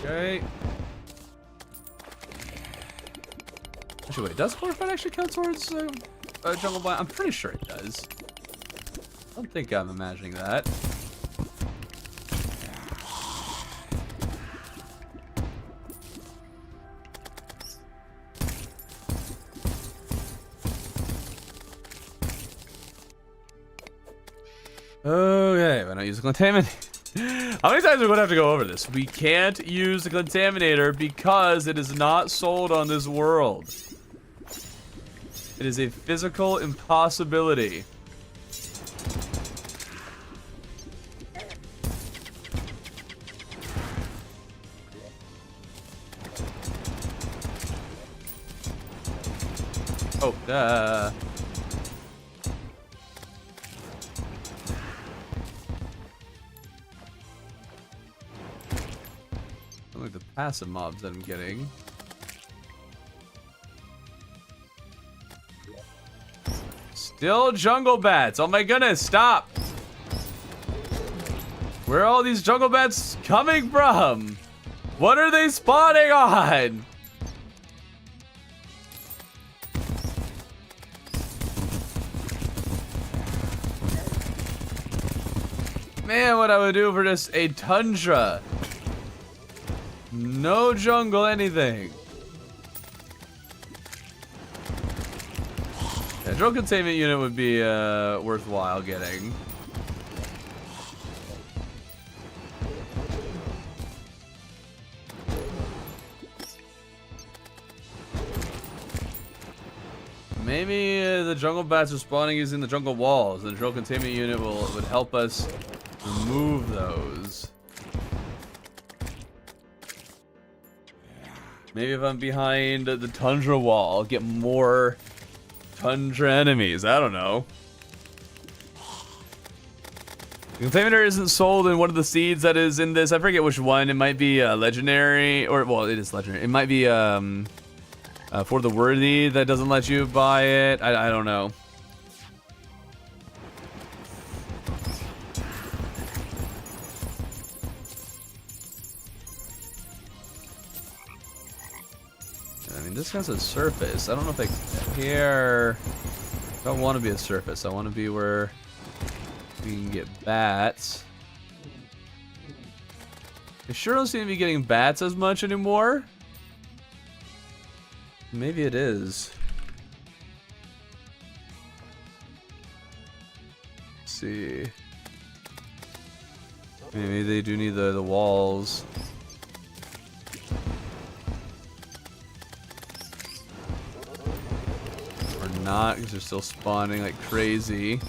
Okay. Actually, wait, does chlorophyte actually count towards jungle biome? I'm pretty sure it does. I don't think I'm imagining that. Okay, why not use a contaminator? How many times are we going to have to go over this? We can't use the contaminator because it is not sold on this world. It is a physical impossibility. Oh, duh. Like the passive mobs that I'm getting. Still jungle bats. Oh my goodness, stop. Where are all these jungle bats coming from? What are they spawning on? Man, what I would do for just a tundra. No jungle, anything. Yeah, drone containment unit would be worthwhile getting. Maybe the jungle bats are spawning using the jungle walls, and the drone containment unit would help us remove those. Maybe if I'm behind the tundra wall, I'll get more Contra enemies. I don't know. The container isn't sold in one of the seeds that is in this. I forget which one. It might be legendary, or well, it is legendary. It might be for the worthy that doesn't let you buy it. I don't know. I mean, this has a surface. I don't know if I care. I don't want to be a surface. I want to be where we can get bats. I sure don't seem to be getting bats as much anymore. Maybe it is. Let's see. Maybe they do need the walls. Or not, because they're still spawning like crazy.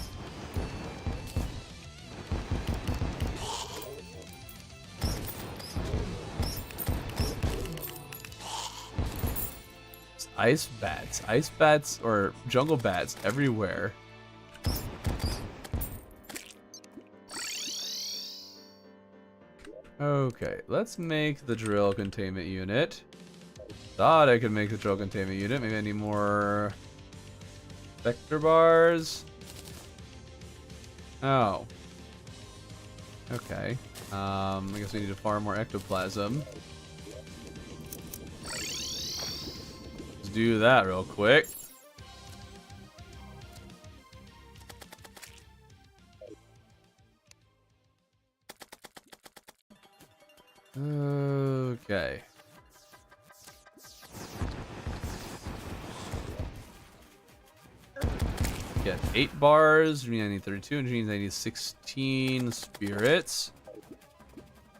Ice bats or jungle bats everywhere. Okay, let's make the drill containment unit. Thought I could make the drill containment unit. Maybe I need more vector bars. Oh. Okay. I guess we need to farm more ectoplasm. Do that real quick. Okay. Get 8 bars. I need 32, and I need 16 spirits.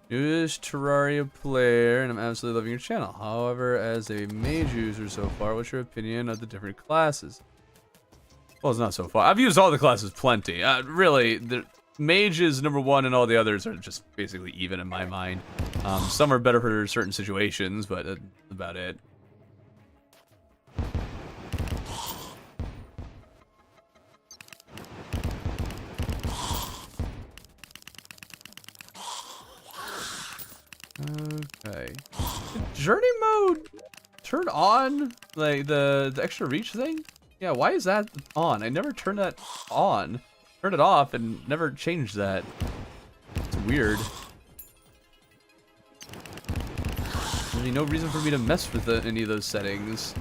Newest Terraria player, and I'm absolutely loving your channel. However, as a mage user so far, what's your opinion of the different classes? Well, it's not so far. I've used all the classes plenty. Really, the mage is number 1, and all the others are just basically even in my mind. Some are better for certain situations, but that's about it. Okay. Did journey mode turn on? Like the extra reach thing? Yeah, why is that on? I never turned that on. Turned it off and never changed that. It's weird. There's really no reason for me to mess with any of those settings.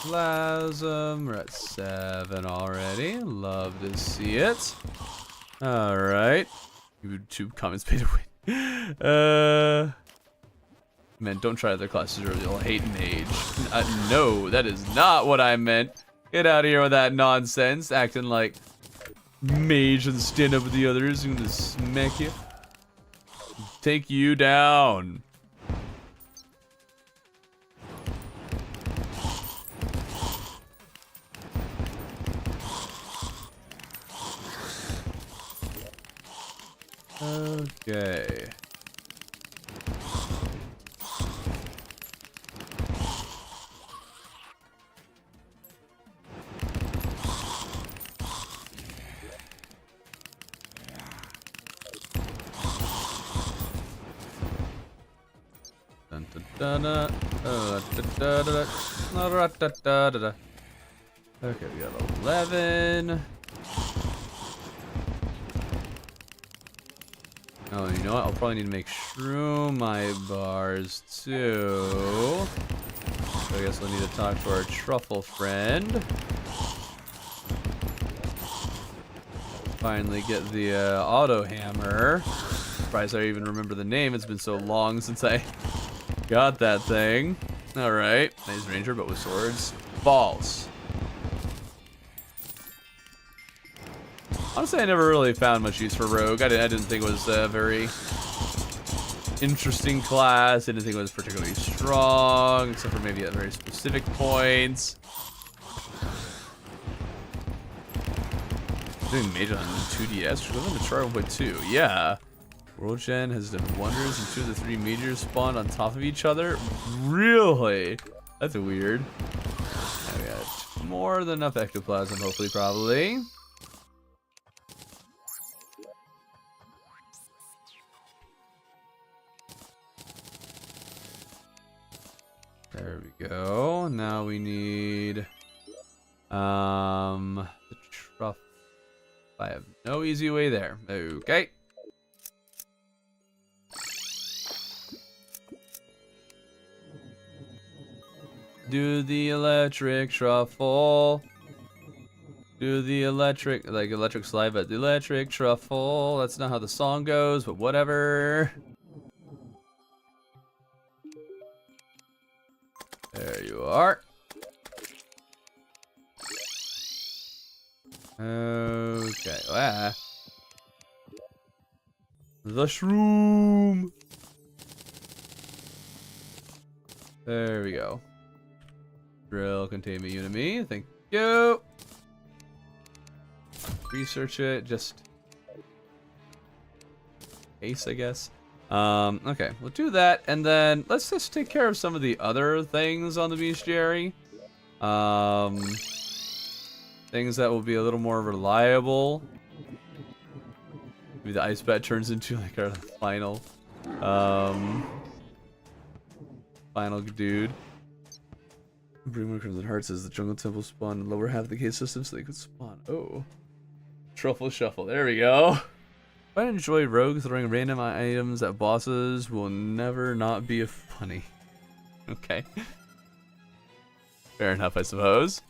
Ectoplasm, we're at 7 already. Love to see it. Alright. YouTube comments pay to win. Man, don't try other classes or you'll hate mage. No, that is not what I meant. Get out of here with that nonsense. Acting like mage and stand up with the others. I'm gonna smack you. Take you down. Okay. Dun, dun, dun, dun. Okay, we got 11. Oh, you know what? I'll probably need to make shroomite bars too. So I guess we'll need to talk to our truffle friend. Finally get the auto hammer. Surprised I even remember the name. It's been so long since I got that thing. Alright. Nice ranger, but with swords. Balls. Honestly, I never really found much use for Rogue. I didn't think it was a very interesting class. I didn't think it was particularly strong, except for maybe at very specific points. Doing Mage on 2DS. Should we live in the Terraria 1.2? Yeah. World Gen has done wonders, and 2 of the 3 meteors spawned on top of each other. Really? That's weird. Now we got more than enough ectoplasm, hopefully, probably. There we go. Now we need the truff. I have no easy way there. Okay. Do the electric truffle. Do the electric, like electric slide, but the electric truffle. That's not how the song goes, but whatever. There you are. Okay. Ah. The shroom. There we go. Drill containment unit me. Thank you. Research it. Just case, I guess. Okay, we'll do that, and then let's just take care of some of the other things on the bestiary. Things that will be a little more reliable. Maybe the ice bat turns into like our final dude. Bring more Crimson Hearts as the jungle temple spawn in the lower half of the cave system so they could spawn. Oh. Truffle shuffle, there we go. If I enjoy Rogue, throwing random items at bosses will never not be funny. Okay. Fair enough, I suppose.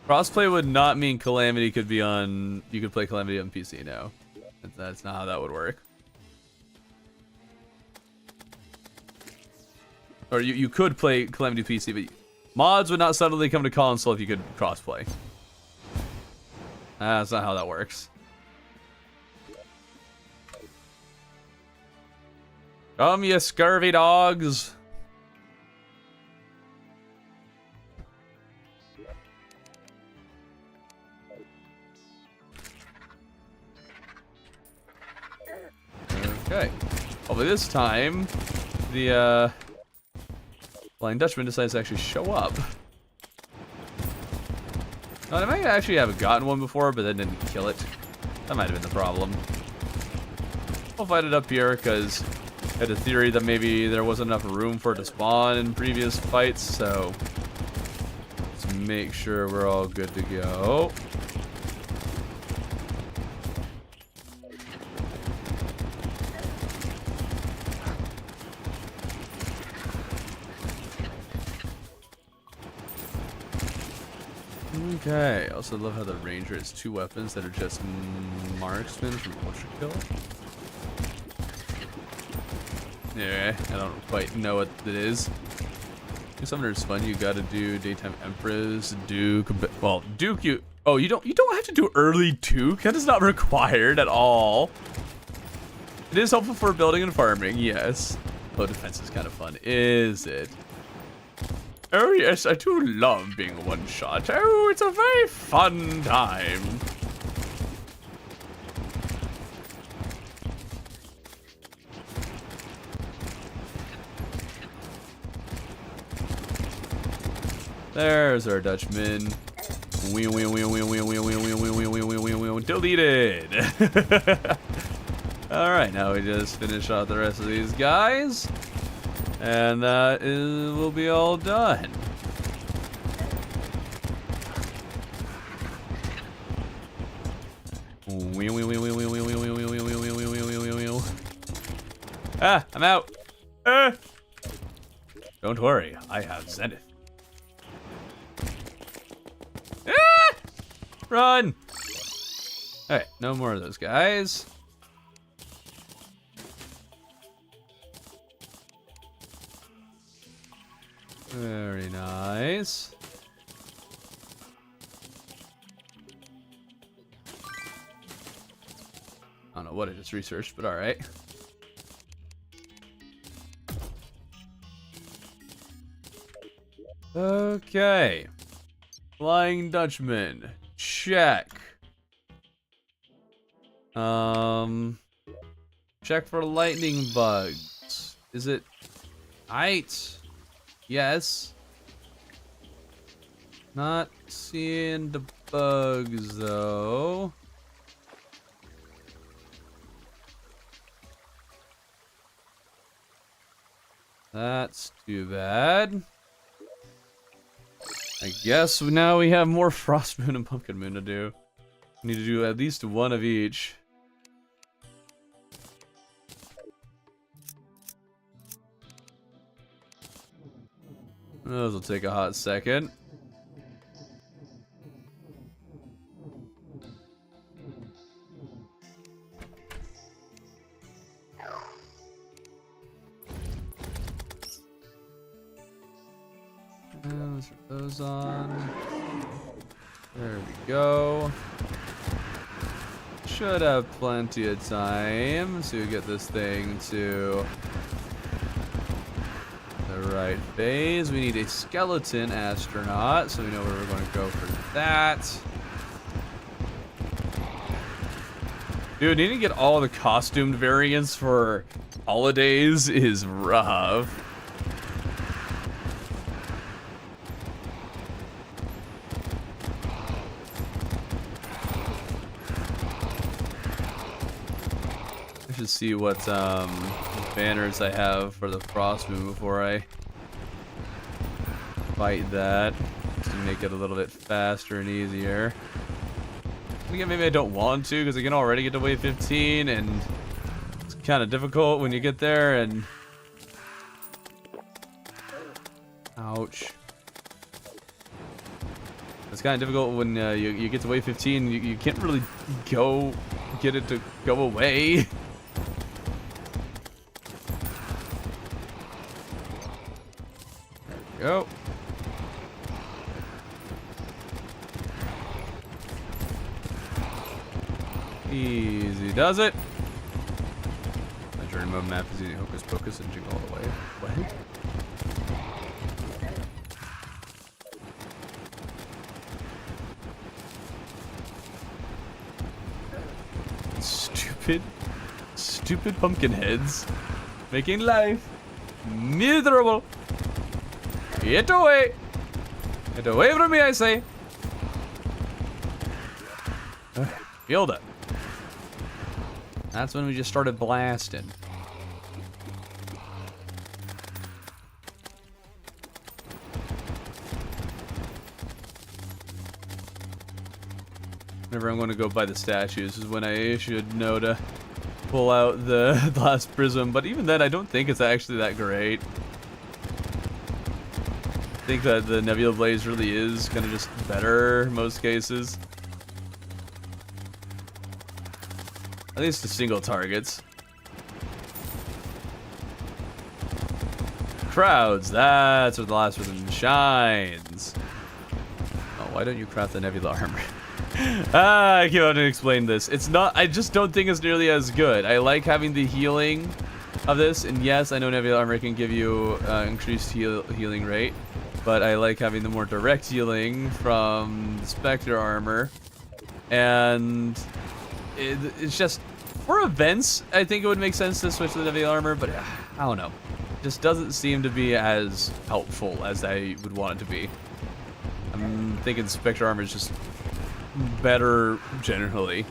Crossplay would not mean Calamity could be on... You could play Calamity on PC, no. That's not how that would work. Or you could play Calamity PC, but mods would not suddenly come to console if you could crossplay. That's not how that works. Come, you scurvy dogs. Okay. Hopefully this time, the Flying Dutchman decides to actually show up. Now, I might actually have gotten one before, but then didn't kill it. That might have been the problem. I'll fight it up here because I had a theory that maybe there wasn't enough room for it to spawn in previous fights, so let's make sure we're all good to go. Okay, I also love how the Ranger has 2 weapons that are just marksmen from Ultra Kill. Yeah, I don't quite know what it is. Summoner's fun, you gotta do Daytime Empress, Duke, well, Duke you don't have to do early Duke, that is not required at all. It is helpful for building and farming, yes. Low defense is kind of fun, is it? Oh yes, I do love being one shot. Oh, it's a very fun time. There's our Dutchman. Deleted. All right, now we just finish out the rest of these guys. And that will be all done. Ah, I'm out. Ah. Don't worry, I have Zenith. Ah! Run! Alright, no more of those guys. Very nice. I don't know what I just researched, but alright. Okay. Flying Dutchman. Check. Check for lightning bugs. Is it height? Yes. Not seeing the bugs though. That's too bad. I guess now we have more Frost Moon and Pumpkin Moon to do. We need to do at least one of each. Those will take a hot second. Let's put those on. There we go. Should have plenty of time to get this thing to the right phase. We need a skeleton astronaut, so we know where we're going to go for that. Dude, needing to get all the costumed variants for holidays is rough. I should see what banners I have for the Frost Moon before I fight that, just to make it a little bit faster and easier. Again, maybe I don't want to, because I can already get to wave 15, and it's kind of difficult when you get there, and... Ouch. It's kind of difficult when you get to wave 15, you can't really get it to go away. Go. Easy does it. My journey mode map is using Hocus Pocus and Jingle All the Way. What? Stupid pumpkin heads making life miserable. Get away! Get away from me, I say! Killed it. That's when we just started blasting. Whenever I'm going to go by the statues is when I should know to pull out the last prism, but even then I don't think it's actually that great. I think that the Nebula Blaze really is kind of just better in most cases. At least to single targets. Crowds, that's where the last prism shines. Oh, why don't you craft the Nebula armor? I keep having to explain this. It's not, I just don't think it's nearly as good. I like having the healing of this, and yes, I know Nebula armor can give you increased healing rate. But I like having the more direct healing from the Spectre armor. And it's just, for events, I think it would make sense to switch to the Nebula armor, but I don't know. It just doesn't seem to be as helpful as I would want it to be. I'm thinking Spectre armor is just better generally.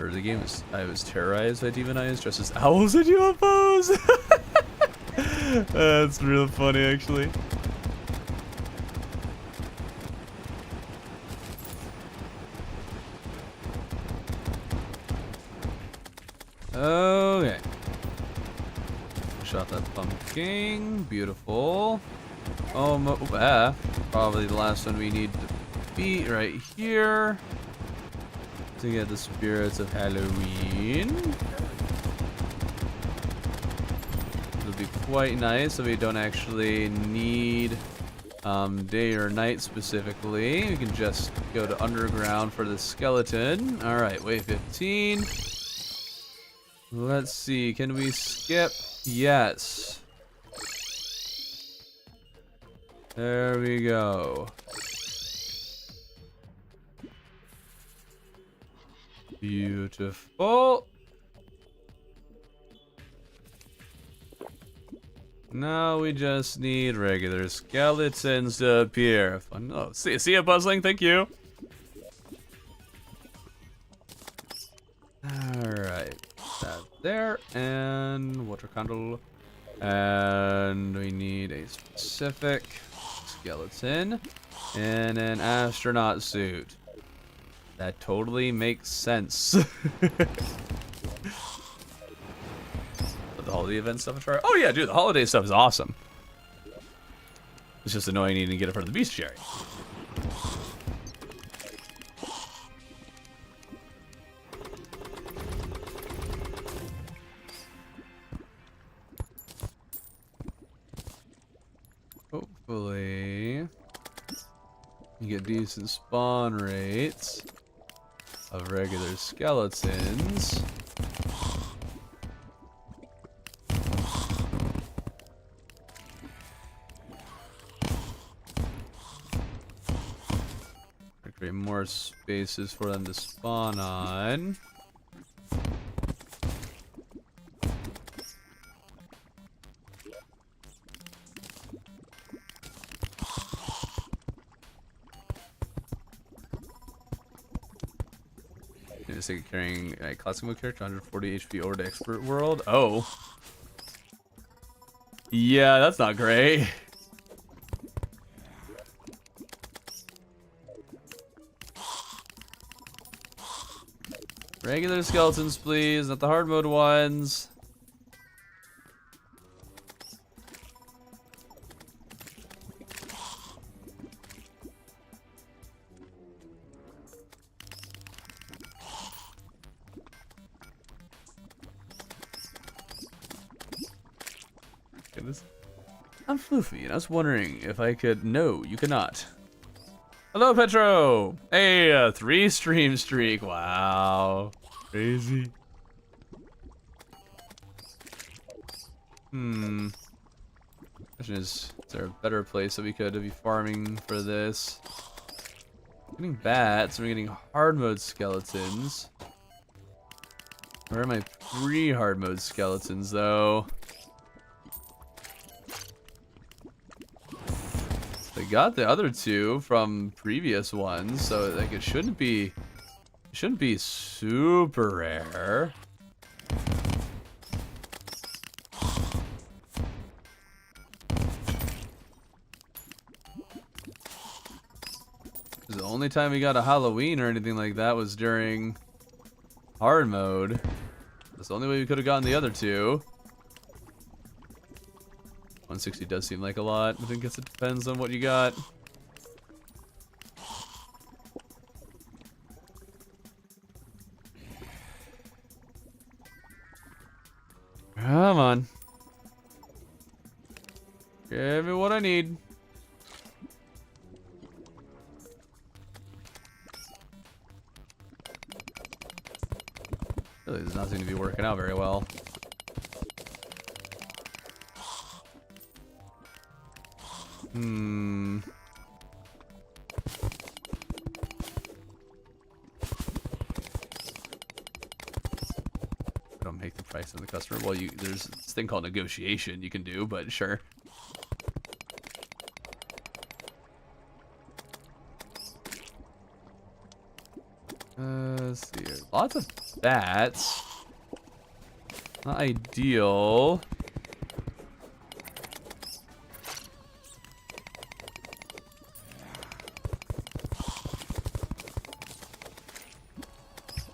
Or the game was, I was terrorized by demon eyes dressed as owls and UFOs. That's real funny, actually. Okay. Shot that pumpkin. Beautiful. Probably the last one we need to beat right here. To get the spirits of Halloween. It'll be quite nice if we don't actually need day or night specifically. We can just go to underground for the skeleton. All right, wave 15. Let's see, can we skip? Yes. There we go. Beautiful. Now we just need regular skeletons to appear. Fun. Oh, see ya, Buzzling. Thank you. Alright. That there. And water candle. And we need a specific skeleton in an astronaut suit. That totally makes sense. The holiday event stuff. Oh yeah, dude, the holiday stuff is awesome. It's just annoying needing to get it for the bestiary. Hopefully, you get decent spawn rates of regular skeletons. Create more spaces for them to spawn on. Just like carrying a classic mode character, 140 HP over to expert world. Oh. Yeah, that's not great. Regular skeletons, please, not the hard mode ones. Goodness. I'm Floofy, and I was wondering if I could. No, you cannot. Hello, Petro! Hey, a 3-stream streak. Wow. Crazy. Question is there a better place that we could be farming for this? We're getting bats, we're getting hard mode skeletons. Where are my pre-hard mode skeletons, though? They got the other two from previous ones, so like it shouldn't be super rare. The only time we got a Halloween or anything like that was during hard mode. That's the only way we could have gotten the other two. 160 does seem like a lot. I think it depends on what you got. Come on. Give me what I need. Really does not seem to be working out very well. Don't make the price on the customer. Well, there's this thing called negotiation you can do, but sure. Let's see here. Lots of bats. Not ideal.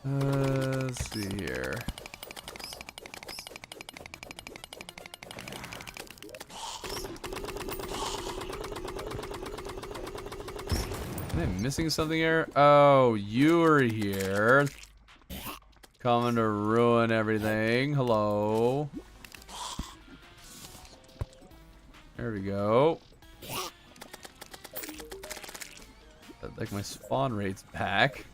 Let's see here. Am I missing something here? Oh, you were here. Coming to ruin everything. Hello. There we go. I'd like my spawn rates back.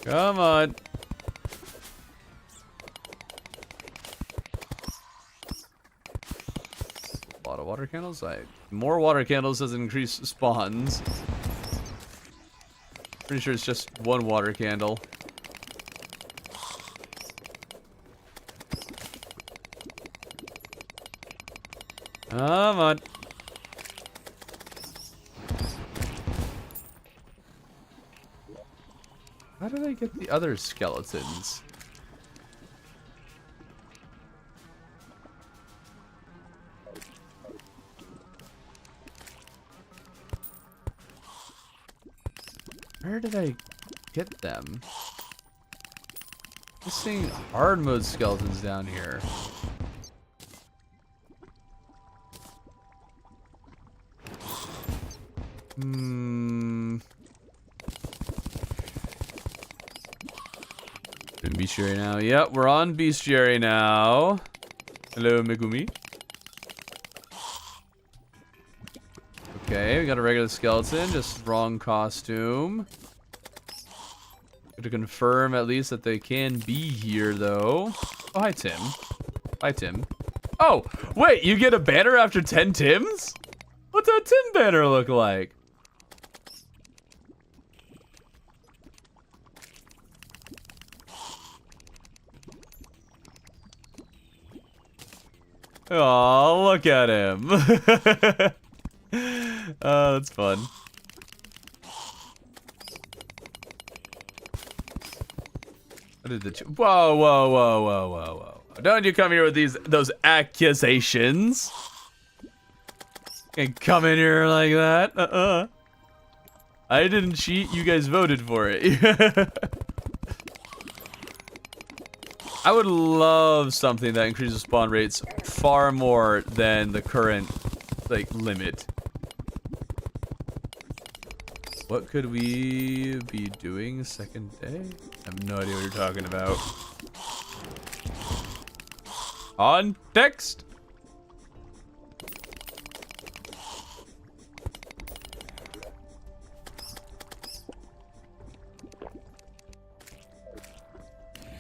Come on. A lot of water candles. More water candles doesn't increase spawns. Pretty sure it's just one water candle. Come on. How did I get the other skeletons? Where did I get them? Just seeing hard mode skeletons down here. Bestiary now. Yep, we're on Bestiary now. Hello, Megumi. Okay, we got a regular skeleton, just wrong costume. Good to confirm at least that they can be here, though. Oh, hi, Tim. Hi, Tim. Oh, wait, you get a banner after 10 Tims? What's that Tim banner look like? Oh, look at him. Oh, that's fun. What did the whoa, whoa, whoa, whoa, whoa, whoa. Don't you come here with those accusations. Can't come in here like that. I didn't cheat, you guys voted for it. I would love something that increases spawn rates far more than the current, like, limit. What could we be doing second day? I have no idea what you're talking about. On text.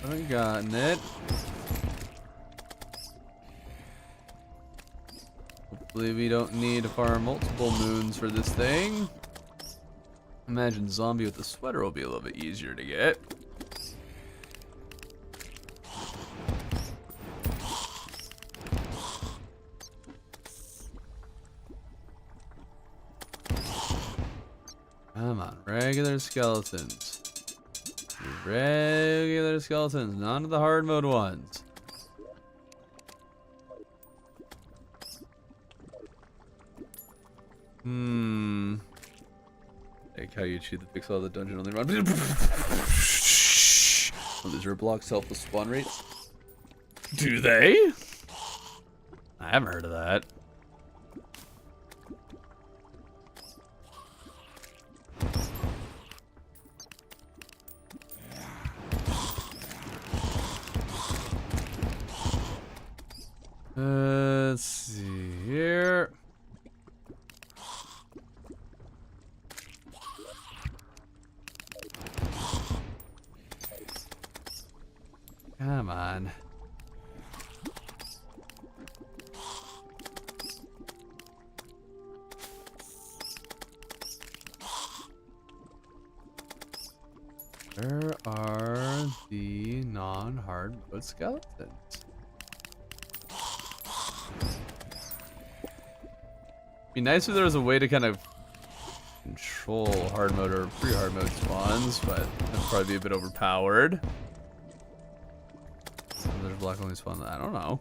I gotten it. Hopefully we don't need to farm multiple moons for this thing. Imagine zombie with the sweater will be a little bit easier to get. Come on, regular skeletons. Regular skeletons, none of the hard mode ones. Like how you cheat the pixel of the dungeon only run. Oh, these blocks help with spawn rates. Do they? I haven't heard of that. Let's see here. Come on. Where are the non-hard mode skeletons? Be nice if there was a way to kind of control hard mode or pre-hard mode spawns, but that'd probably be a bit overpowered. So there's block only spawn. I don't know.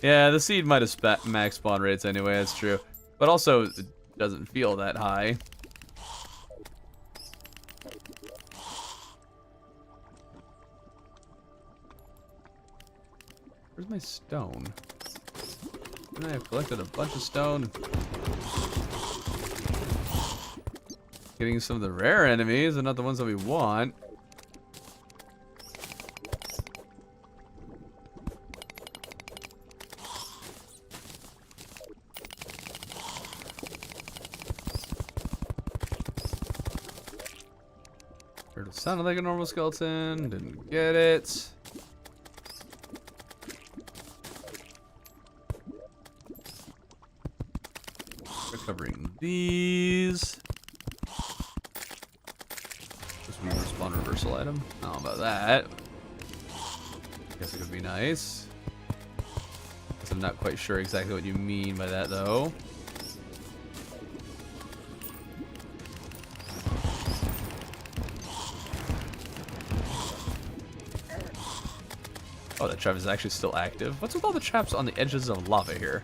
Yeah, the seed might have max spawn rates anyway. That's true, but also it doesn't feel that high. Where's my stone? I have collected a bunch of stone. Getting some of the rare enemies and not the ones that we want. Sounded like a normal skeleton. Didn't get it. Recovering these. This will be a respawn reversal item. How about that? Guess it could be nice. Guess I'm not quite sure exactly what you mean by that though. Oh, that trap is actually still active. What's with all the traps on the edges of lava here?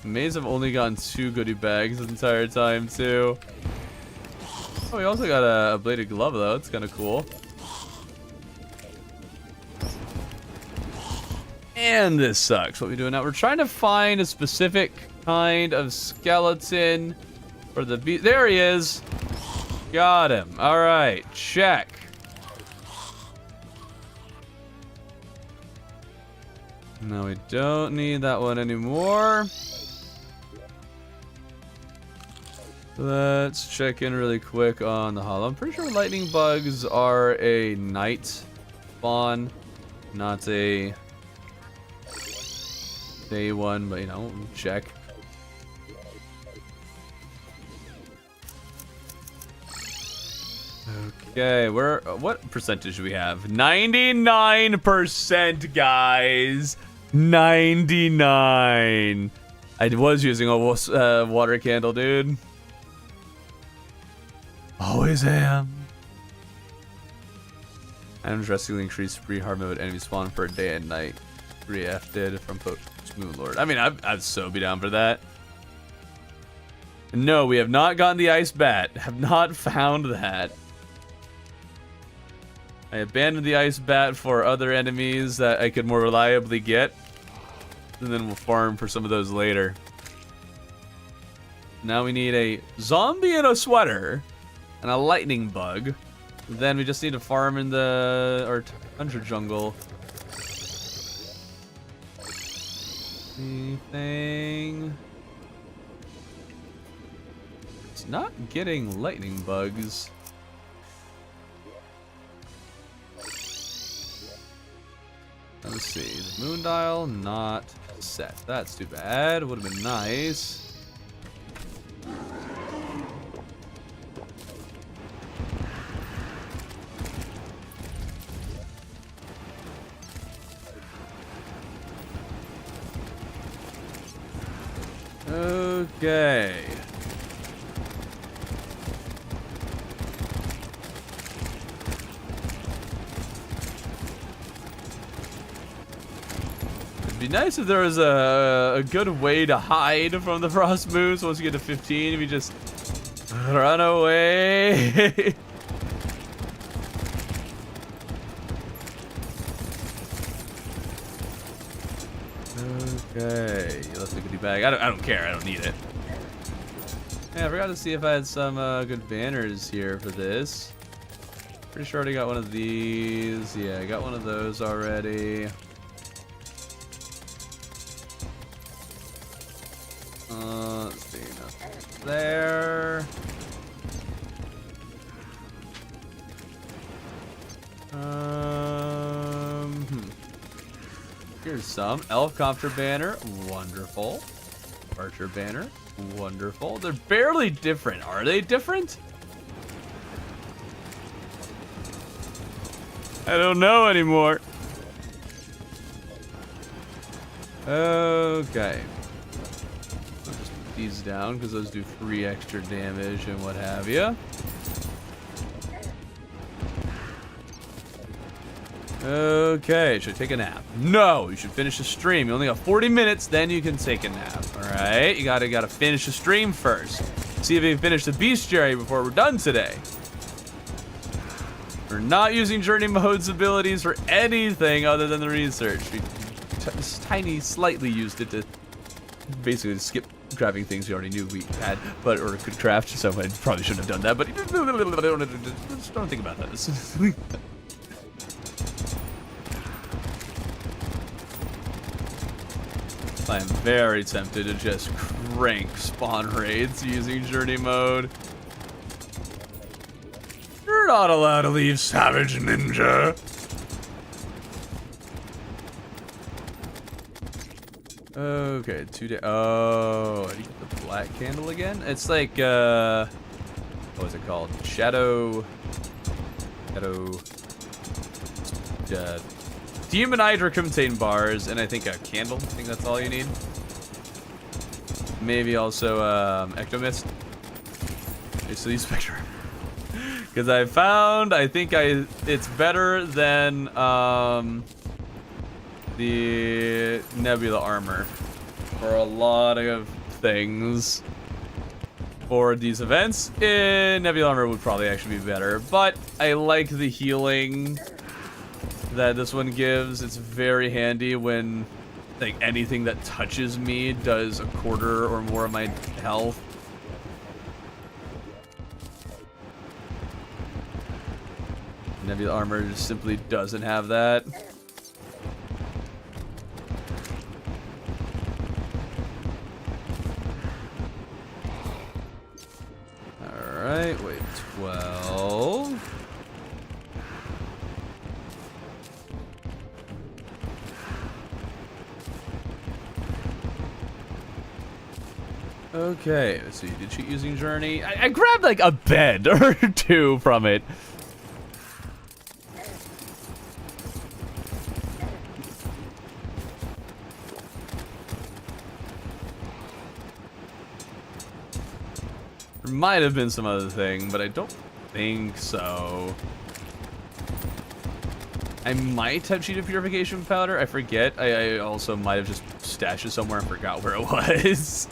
Maze have only gotten 2 goodie bags the entire time, too. Oh, we also got a bladed glove, though. It's kind of cool. And this sucks. What are we doing now? We're trying to find a specific kind of skeleton for the beast. There he is. Got him. All right. Check. No, we don't need that one anymore. Let's check in really quick on the hollow. I'm pretty sure lightning bugs are a night spawn, not a day one, but you know, check. Okay, what percentage do we have? 99%, guys. 99. I was using a water candle, dude. Always am. Items drastically increased free hard mode enemy spawn for a day and night. 3F did from Moonlord. I mean, I'd so be down for that. No, we have not gotten the ice bat. Have not found that. I abandoned the ice bat for other enemies that I could more reliably get. And then we'll farm for some of those later. Now we need a zombie in a sweater. And a lightning bug. Then we just need to farm in our tundra jungle. Anything? It's not getting lightning bugs. Let's see. The moon dial not set. That's too bad. Would have been nice. Okay. It'd be nice if there was a good way to hide from the frost moons once you get to 15. If you just run away. Okay, you left a goodie bag. I don't care. I don't need it. Yeah, I forgot to see if I had some good banners here for this. Pretty sure I already got one of these. Yeah, I got one of those already. Let's see, nothing there. Here's some elf copter banner, wonderful. Archer banner, wonderful. They're barely different. Are they different? I don't know anymore. Okay. I'll just put these down because those do free extra damage and what have you. Okay, should I take a nap? No, you should finish the stream. You only got 40 minutes, then you can take a nap. All right, you gotta finish the stream first. See if you can finish the bestiary before we're done today. We're not using journey mode's abilities for anything other than the research. We tiny slightly used it to basically skip grabbing things we already knew we had, or could craft. So I probably shouldn't have done that. But don't think about that. I'm very tempted to just crank spawn rates using journey mode. You're not allowed to leave, Savage Ninja. Okay, 2 days. Oh, I need the black candle again? It's like, what was it called? Shadow, Demon Hydra contain bars, and I think a candle. I think that's all you need. Maybe also, Ectomist. Okay, so these Spectre. Because I found, I think it's better than, the Nebula armor for a lot of things for these events. Nebula armor would probably actually be better, but I like the healing that this one gives. It's very handy when like anything that touches me does a quarter or more of my health. Nebula armor just simply doesn't have that. Alright, wait, 12. Okay, so you did cheat using Journey. I grabbed like a bed or two from it. There might have been some other thing, but I don't think so. I might have cheated purification powder. I forget. I also might have just stashed it somewhere and forgot where it was.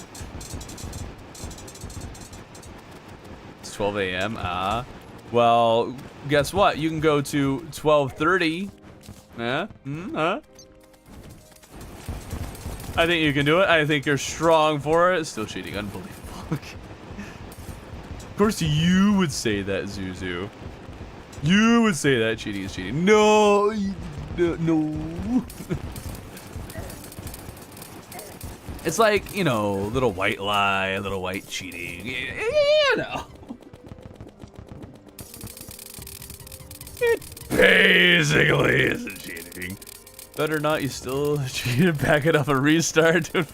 It's 12 a.m. Well, guess what? You can go to 12:30. I think you can do it. I think you're strong for it. Still cheating. Unbelievable. Of course you would say that, Zuzu. You would say that cheating is cheating. No. No. It's like, you know, a little white lie, a little white cheating. You know. It basically isn't cheating. Better not, you still cheated, back it up and restart. I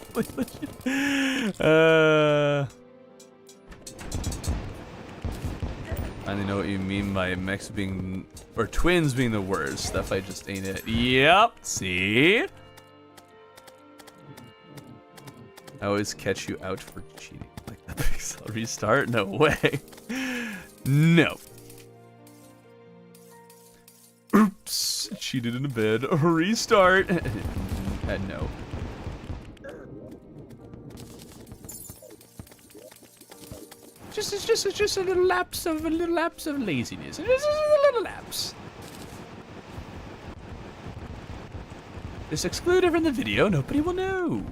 only know what you mean by mechs being, or twins being the worst. That fight just ain't it. Yep, see? I always catch you out for cheating. Like the pixel restart? No way. No. Oops, cheated in a bed. Restart. No. It's just a little lapse of laziness. It's just a little lapse. Just exclude her from the video. Nobody will know.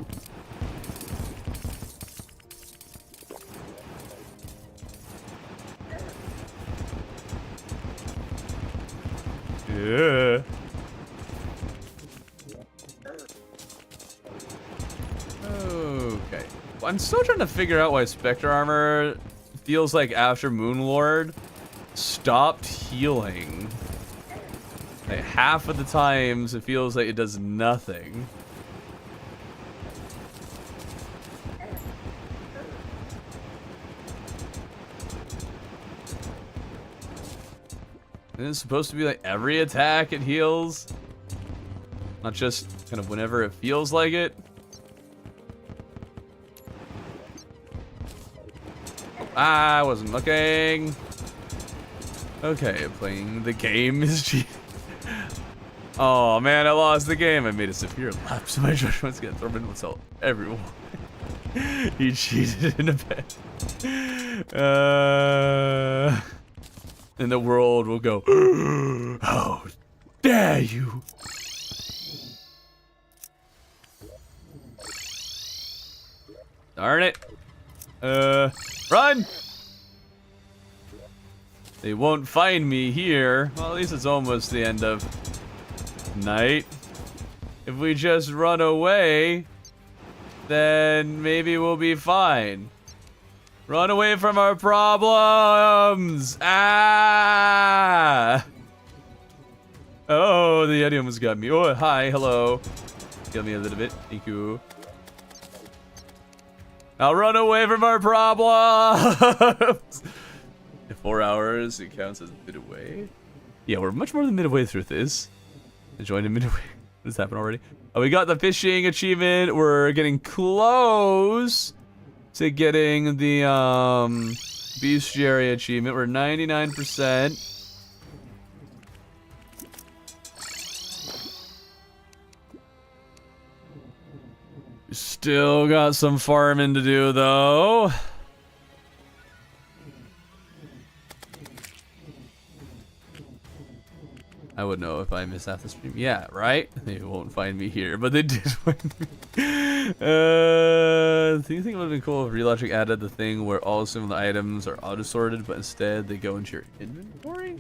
Yeah. Okay. Well, I'm still trying to figure out why Spectre armor feels like after Moonlord stopped healing. Like half of the times it feels like it does nothing. And it's supposed to be like every attack it heals, not just kind of whenever it feels like it. I wasn't looking. Okay, playing the game is cheating. Oh man, I lost the game. I made a severe lapse. My judgment's gonna throw in what's everyone. He cheated in a bed. And the world will go, how dare you? Darn it. Run! They won't find me here. Well, at least it's almost the end of night. If we just run away, then maybe we'll be fine. Run away from our problems! Ah! Oh, the Yeti almost got me. Oh, hi, hello. Got me a little bit. Thank you. I'll run away from our problems! In 4 hours, it counts as midway. Yeah, we're much more than midway through this. I joined in midway. What has happened already? Oh, we got the fishing achievement. We're getting close to getting the bestiary achievement. We're 99%. Still got some farming to do, though. I would know if I miss half the stream. Yeah, right? They won't find me here, but they did find me. Do you think it would have been cool if Relogic added the thing where all similar items are auto-sorted, but instead they go into your inventory?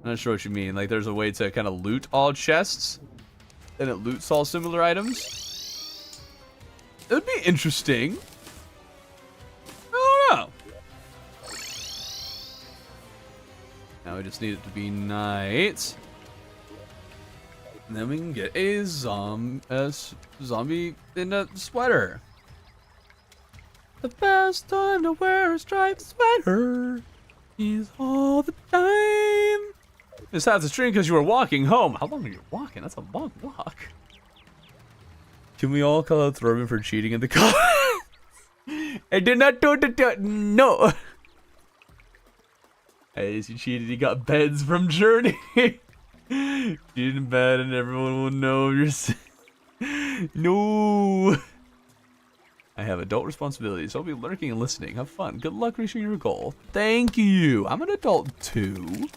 I'm not sure what you mean. Like, there's a way to kind of loot all chests, and it loots all similar items? It would be interesting. I don't know. Now we just need it to be night. And then we can get a zombie in a sweater. The best time to wear a striped sweater is all the time. Just have to stream because you were walking home. How long are you walking? That's a long walk. Can we all call out Thorman for cheating in the car? I did not do it. No. As he cheated, he got beds from Journey. Cheated in bed and everyone will know you're sick. No. I have adult responsibilities. I'll be lurking and listening. Have fun. Good luck reaching your goal. Thank you. I'm an adult too.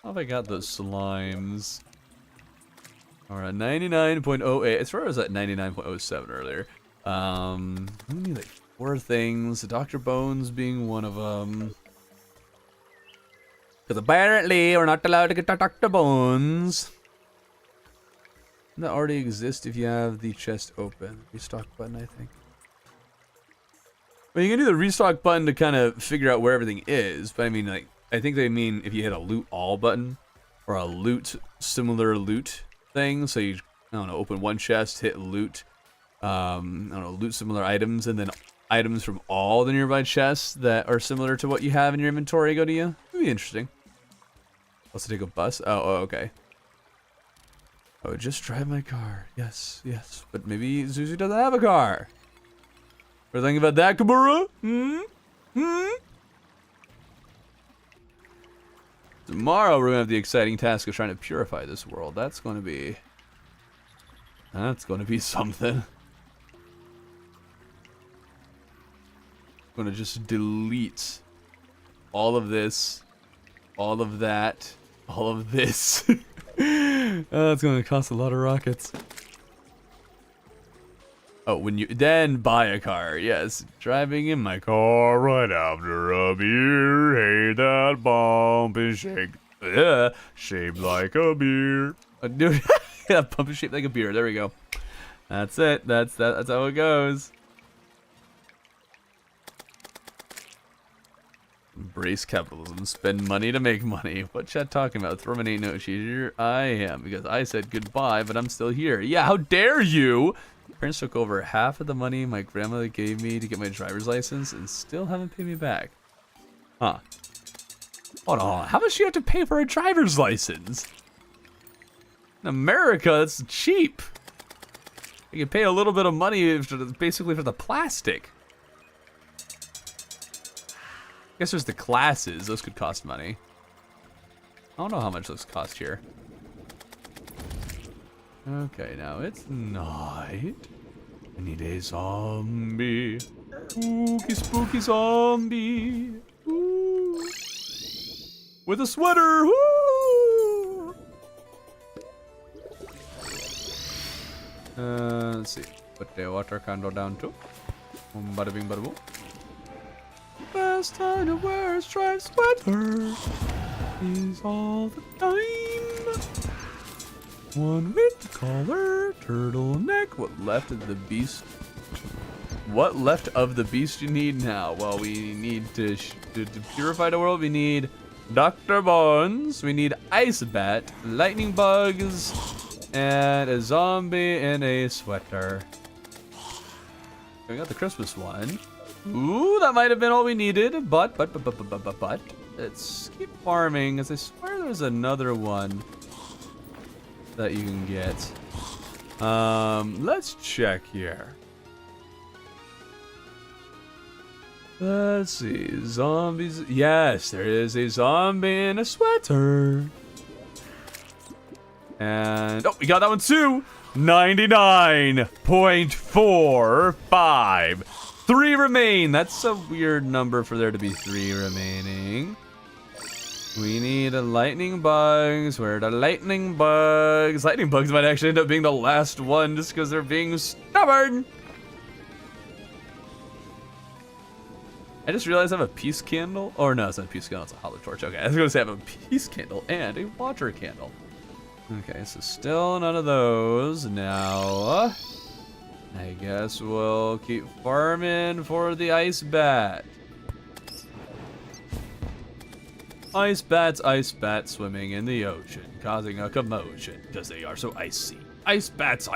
How have I got those slimes? Alright, 99.08. As far as at 99.07 earlier. We need like 4 things. Dr. Bones being one of them. Because apparently we're not allowed to get Dr. Bones. That already exists if you have the chest open. Restock button, I think. Well, you can do the restock button to kind of figure out where everything is. But I mean, like, I think they mean if you hit a loot all button. Or a loot, similar loot thing. So you, I don't know, open one chest, hit loot. I don't know, loot similar items, and then items from all the nearby chests that are similar to what you have in your inventory go to you. That'd be interesting. Also take a bus. Oh, okay. I would just drive my car. Yes, yes. But maybe Zuzu doesn't have a car. What do you think about that, Kabura? Tomorrow we're gonna have the exciting task of trying to purify this world. That's gonna be something. I'm gonna just delete all of this, all of that, all of this. It's gonna cost a lot of rockets. Oh, when you then buy a car, yes, driving in my car right after a beer. Hey, that bump is shaped like a beer. Dude, yeah, bump is shaped like a beer. There we go. That's it. That's how it goes. Embrace capitalism. Spend money to make money. What chat talking about? Thorman ain't no cheater. I am, because I said goodbye, but I'm still here. Yeah, how dare you? Parents took over half of the money my grandmother gave me to get my driver's license and still haven't paid me back. Huh. Hold on. How much do you have to pay for a driver's license? In America, it's cheap. You can pay a little bit of money basically for the plastic. I guess there's the classes. Those could cost money. I don't know how much those cost here. Okay, now it's night. I need a zombie. Spooky, spooky zombie. Ooh. With a sweater. Woo! Let's see. Put the water candle down too. Bada bing, bada boom. Best time to wear a striped sweater is all the time. One with collar, turtleneck. What left of the beast? What left of the beast you need now? Well, we need to purify the world. We need Dr. Bones. We need Ice Bat, lightning bugs, and a zombie in a sweater. We got the Christmas one. Ooh, that might have been all we needed, but let's keep farming, because I swear there's another one that you can get. Let's check here. Let's see, zombies. Yes, there is a zombie in a sweater. And, oh, we got that one too. 99.45. 3 remain. That's a weird number for there to be 3 remaining. We need a lightning bugs. Where are the lightning bugs? Lightning bugs might actually end up being the last one just because they're being stubborn. I just realized I have a peace candle. Or no, it's not a peace candle, it's a hollow torch. Okay, I was gonna say I have a peace candle and a water candle. Okay, so still none of those. Now, I guess we'll keep farming for the ice bat. Ice bats swimming in the ocean, causing a commotion because they are so icy. Ice bats.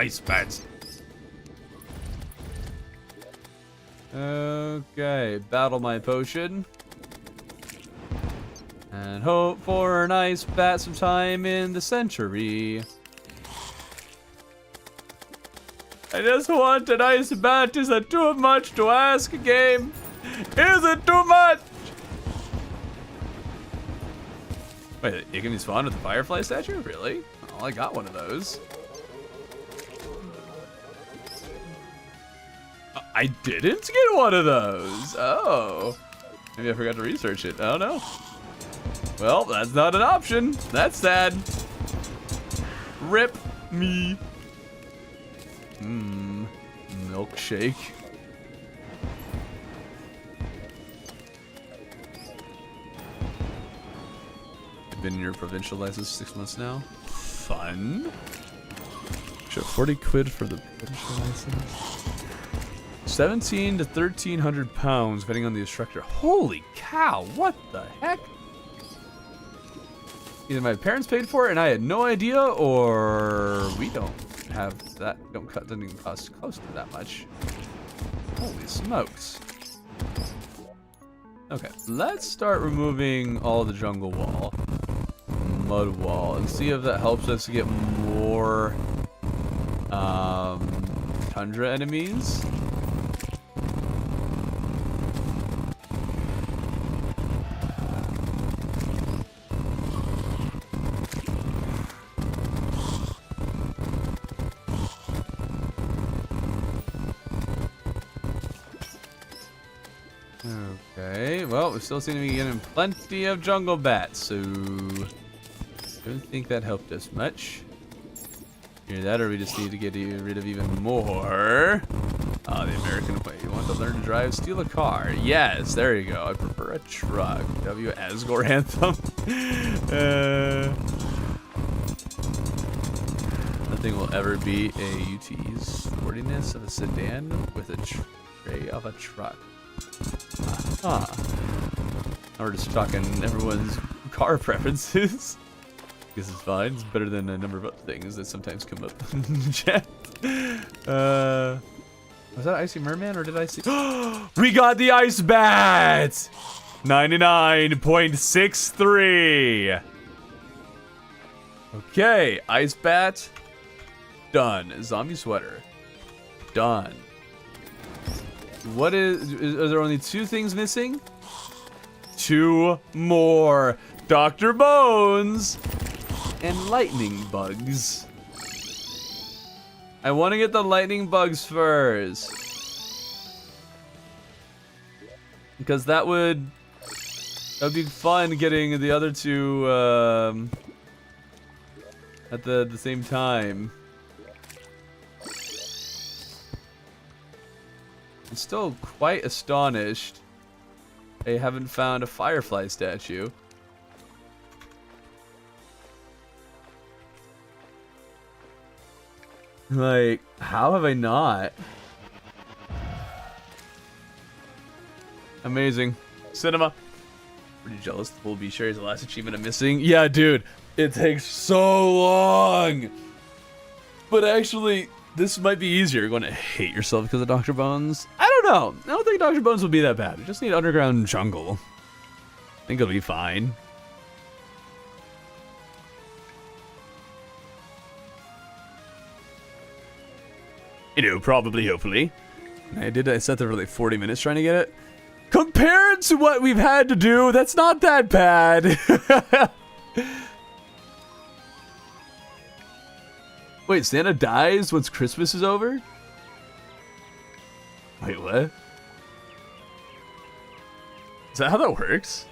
Okay, battle my potion. And hope for an ice bat sometime in the century. I just want an ice bat. Is it too much to ask, game? Is it too much? Wait, you can be spawned with the firefly statue? Really? Oh, I got one of those. I didn't get one of those. Oh. Maybe I forgot to research it. I don't know. Well, that's not an option. That's sad. Rip me. Milkshake. I've been in your provincial license 6 months now. Fun. Should 40 quid for the provincial license. 17 to 1,300 pounds, depending on the instructor. Holy cow! What the heck? Either my parents paid for it and I had no idea, or we don't have that. Doesn't even cost close to that much. Holy smokes! Okay, let's start removing all the jungle wall, mud wall, and see if that helps us get more tundra enemies. Okay, well, we still seem to be getting plenty of jungle bats, so don't think that helped us much. Either that, or we just need to get rid of even more. Ah, the American way. You want to learn to drive? Steal a car. Yes, there you go. I prefer a truck. W. Asgore anthem. Nothing will ever beat a UT's sportiness of a sedan with a tray of a truck. Now we're just talking everyone's car preferences. I guess it's fine. It's better than a number of other things that sometimes come up in chat. Was that Icy Merman or did I see? We got the Ice Bat! 99.63. Okay, Ice Bat. Done. Zombie Sweater. Done. What are there only 2 things missing? 2 more. Dr. Bones and lightning bugs. I want to get the lightning bugs first, because that would be fun getting the other 2 at the same time. I'm still quite astonished I haven't found a firefly statue. Like, how have I not? Amazing. Cinema. Pretty jealous the Bull Bee Sherry's the last achievement I'm missing. Yeah, dude. It takes so long. But actually, this might be easier. You're going to hate yourself because of Dr. Bones. I don't know. I don't think Dr. Bones will be that bad. We just need underground jungle. I think it'll be fine. You know, probably, hopefully. I sat there for like 40 minutes trying to get it. Compared to what we've had to do, that's not that bad. Wait, Santa dies once Christmas is over? Wait, what? Is that how that works?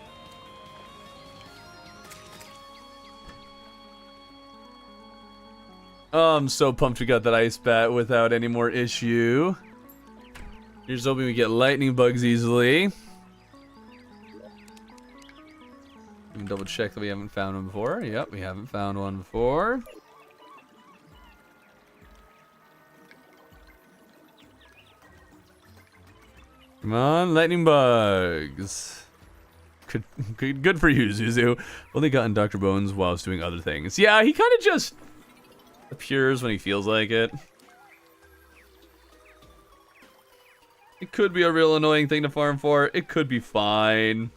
Oh, I'm so pumped we got that ice bat without any more issue. Here's hoping we get lightning bugs easily. Let me double check that we haven't found one before. Yep, we haven't found one before. Come on, lightning bugs. Good for you, Zuzu. Only gotten Dr. Bones while I was doing other things. Yeah, he kind of just appears when he feels like it. It could be a real annoying thing to farm for. It could be fine.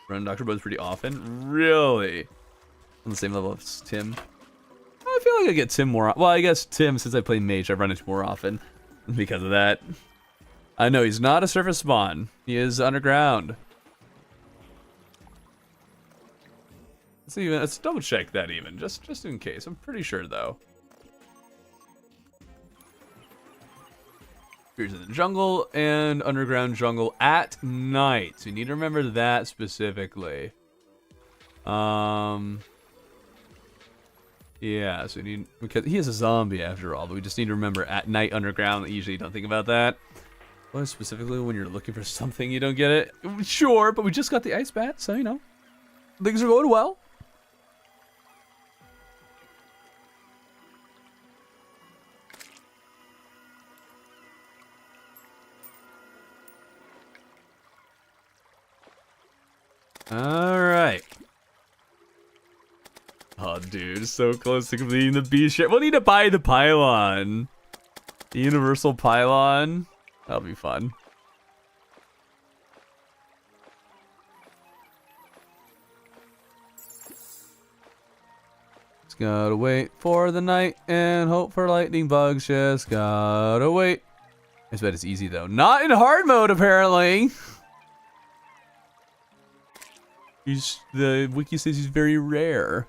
Run Dr. Bones pretty often. Really? On the same level as Tim. I feel like I get Tim more. Well, I guess Tim, since I play Mage, I've run into more often because of that. I know he's not a surface spawn. He is underground. Let's double check that even, just in case. I'm pretty sure though. Here's in the jungle and underground jungle at night. So you need to remember that specifically. Yeah, so you need, because he is a zombie after all, but we just need to remember at night underground. Usually you don't think about that. Well, specifically when you're looking for something you don't get it. Sure, but we just got the ice bat, so you know. Things are going well. Alright. Oh, dude, so close to completing the bee share. We'll need to buy the pylon. The universal pylon. That'll be fun. Just gotta wait for the night and hope for lightning bugs. Just gotta wait. I bet it's easy though. Not in hard mode, apparently. The wiki says he's very rare.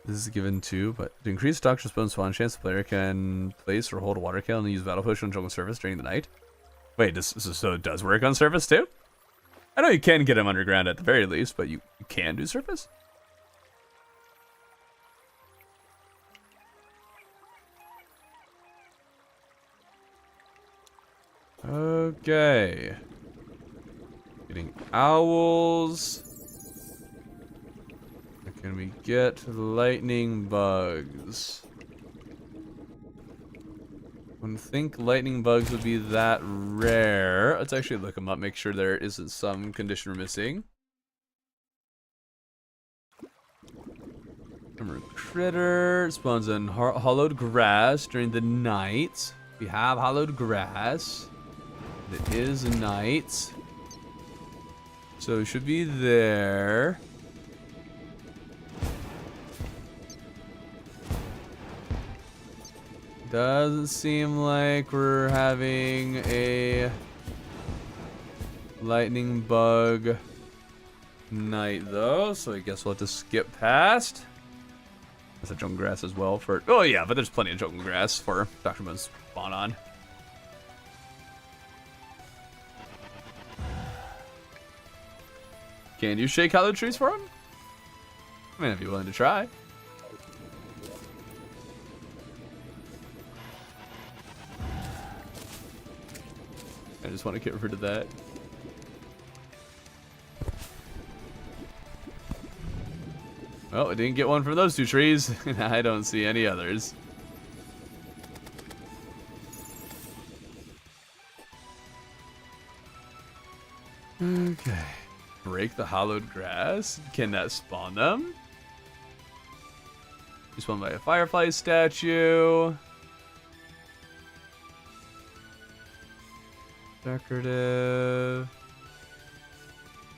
This is given too, but to increase Doctor's Bone spawn chance, the player can place or hold a water kill and use battle push on jungle surface during the night. Wait, so it does work on surface too? I know you can get him underground at the very least, but you can do surface? Okay. Getting owls. Can we get lightning bugs? I wouldn't think lightning bugs would be that rare. Let's actually look them up, make sure there isn't some condition we're missing. Critter spawns in hollowed grass during the night. We have hollowed grass. It is night. So it should be there. Doesn't seem like we're having a lightning bug night though, so I guess we'll have to skip past. There's a jungle grass as well for, oh yeah, but there's plenty of jungle grass for Dr. Bones spawn on. Can you shake hollow trees for him? I mean, if you're willing to try. just want to get rid of that. Well, I didn't get one from those 2 trees, and I don't see any others. Okay. Break the hollowed grass. Can that spawn them? Spawned by a firefly statue. Decorative.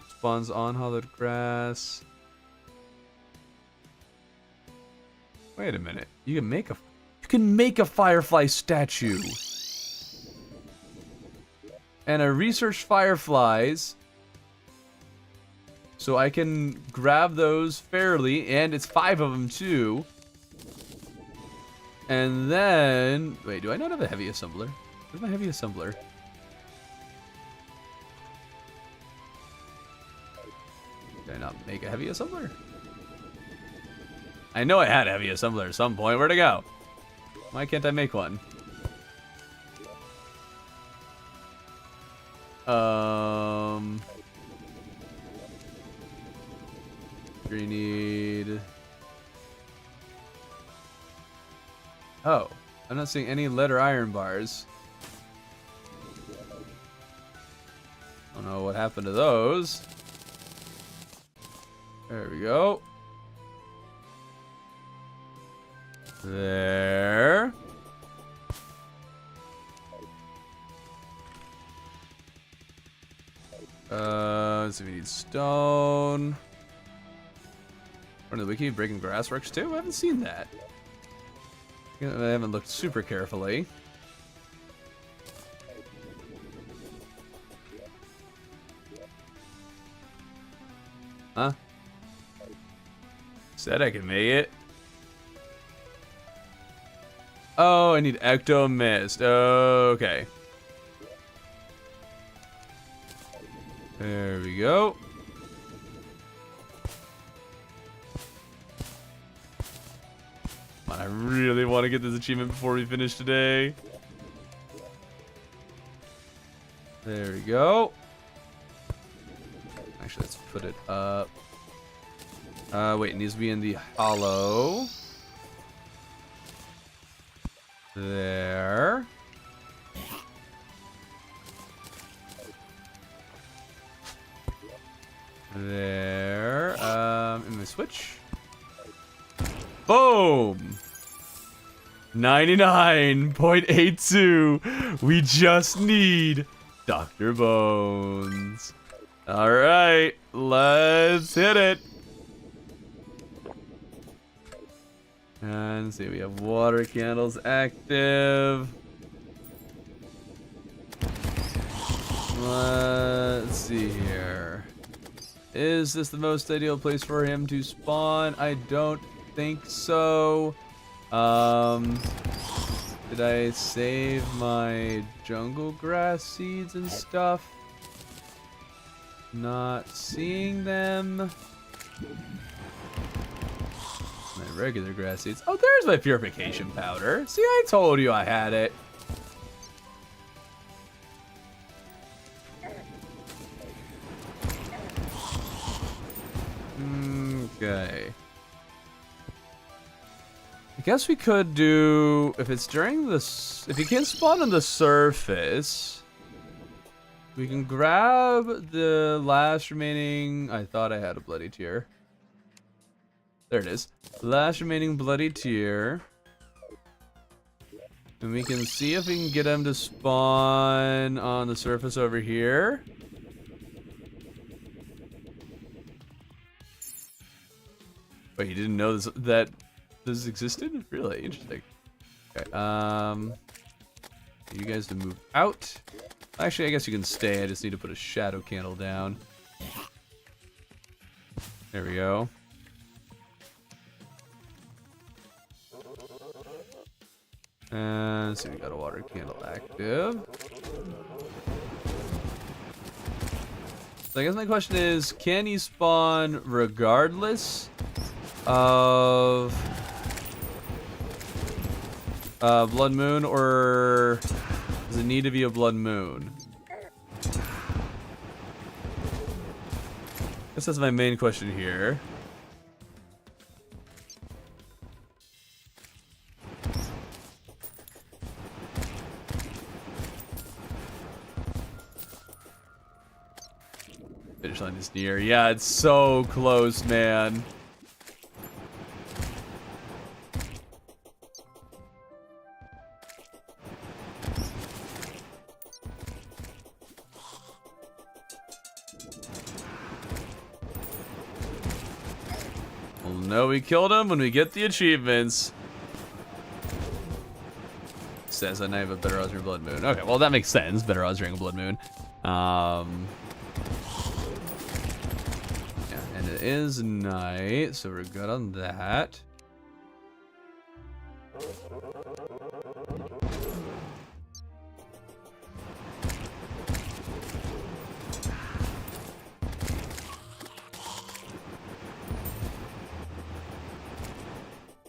Spawns on hollowed grass. Wait a minute. You can make a firefly statue. And I researched fireflies, so I can grab those fairly, and it's 5 of them too. And then, wait, do I not have a heavy assembler? Where's my heavy assembler? Did I not make a heavy assembler? I know I had a heavy assembler at some point. Where'd it go? Why can't I make one? We need... Oh, I'm not seeing any lead or iron bars. I don't know what happened to those. There we go. There. Let's see, we need stone. Front of the wiki, breaking grass works too? I haven't seen that. I haven't looked super carefully. Huh? Said I could make it. Oh, I need ecto mist. Okay. There we go. I really want to get this achievement before we finish today. There we go. Actually, let's put it up. Wait, it needs to be in the hollow. There. There. And the switch. Boom! 99.82. We just need Dr. Bones. Alright, let's hit it. And see, we have water candles active. Let's see here. Is this the most ideal place for him to spawn? I don't think so. Did I save my jungle grass seeds and stuff? Not seeing them. My regular grass seeds. Oh, there's my purification powder. See, I told you I had it. Okay. I guess we could do, if it's during this, if you can't spawn on the surface, we can grab the last remaining, I thought I had a bloody tear. There it is. Last remaining bloody tear. And we can see if we can get him to spawn on the surface over here. Wait, you didn't know that this existed? Really interesting. Okay, you guys to move out. Actually, I guess you can stay. I just need to put a shadow candle down. There we go. And so we got a water candle active. So I guess my question is, can he spawn regardless of blood moon, or does it need to be a blood moon? Guess that's my main question here. Finish line is near. Yeah, it's so close, man. We'll know we killed him when we get the achievements. Says I have a better odds during blood moon. Okay, well that makes sense. Better odds during a blood moon. Yeah, and it is night, so we're good on that.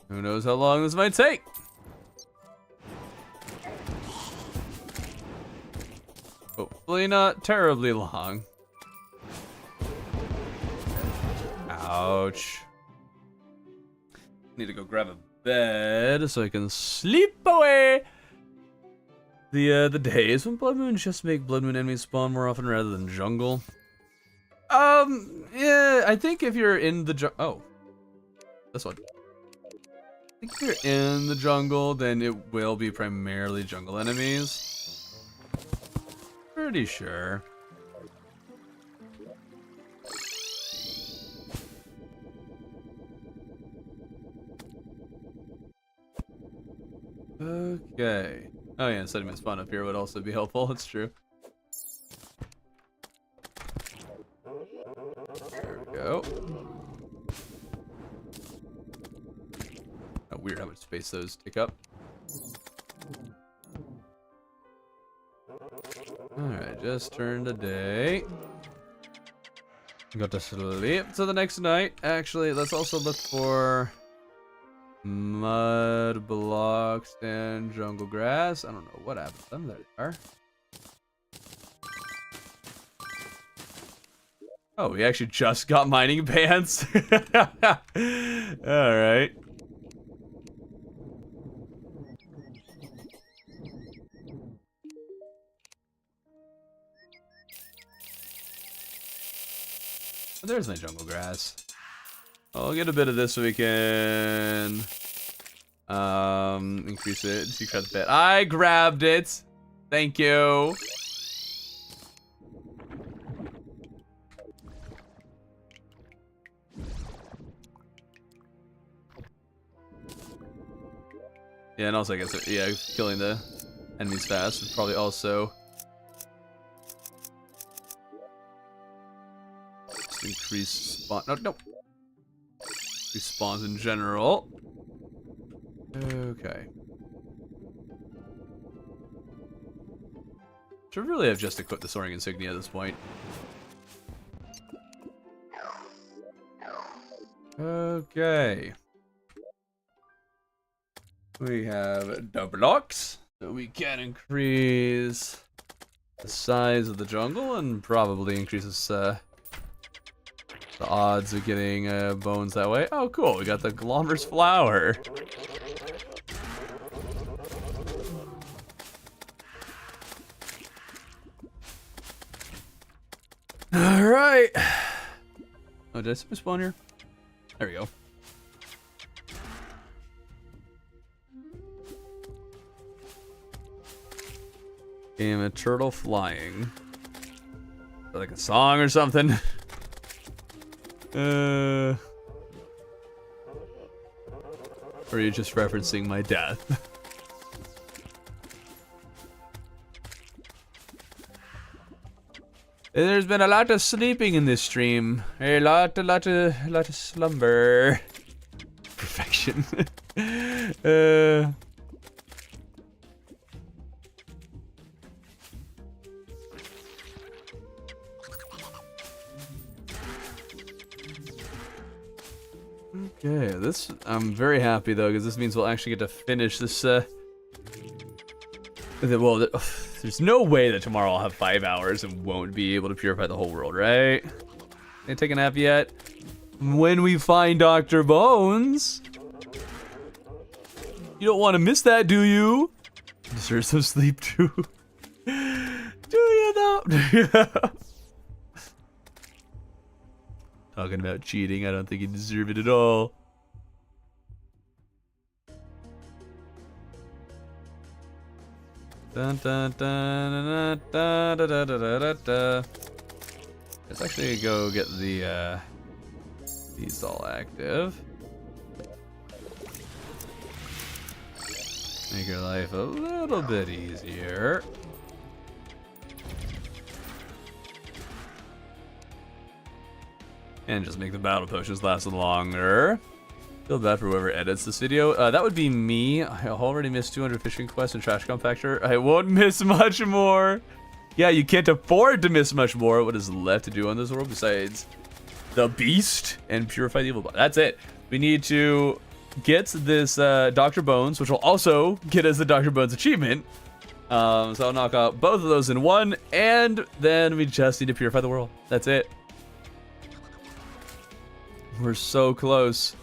Who knows how long this might take? Hopefully not terribly long. Ouch. Need to go grab a bed so I can sleep away the days. When blood moons just make blood moon enemies spawn more often rather than jungle. Yeah, I think if you're in the jungle, oh, this one. I think if you're in the jungle, then it will be primarily jungle enemies. Pretty sure. Okay. Oh yeah, setting my spawn up here would also be helpful. It's true. There we go. Oh, weird how much space those take up. Alright, just turned a day. Got to sleep to the next night. Actually, let's also look for mud blocks and jungle grass. I don't know what happened to them. There they are. Oh, we actually just got mining pants. Alright. There's my jungle grass. I'll get a bit of this so we can increase it. Secret bit. I grabbed it. Thank you. Yeah, and also I guess yeah, killing the enemies fast would probably also increase spawn. No. Increase spawns in general. Okay. Should really have just equipped the soaring insignia at this point. Okay. We have double blocks, so we can increase the size of the jungle and probably increases the odds of getting bones that way. Oh, cool. We got the Glommer's flower. All right. Oh, did I see my spawn here? There we go. Game a turtle flying. Like a song or something. Or are you just referencing my death? There's been a lot of sleeping in this stream. A lot of slumber. Perfection. Okay, this I'm very happy though because this means we'll actually get to finish this. Well, there's no way that tomorrow I'll have 5 hours and won't be able to purify the whole world, right? Ain't take a nap yet. When we find Dr. Bones. You don't want to miss that, do you? Deserve some sleep too. Do you though? Talking about cheating, I don't think you deserve it at all. Dun, dun, dun, dun, dun, dun, dun, dun, dun, dun. Let's actually go get the these all active. Make your life a little bit easier. And just make the battle potions last longer. Feel bad for whoever edits this video. That would be me. I already missed 200 fishing quests and trash compactor. I won't miss much more. Yeah, you can't afford to miss much more. What is left to do on this world besides the beast and purify the evil? That's it. We need to get this Dr. Bones, which will also get us the Dr. Bones achievement. So I'll knock out both of those in one, and then we just need to purify the world. That's it. We're so close.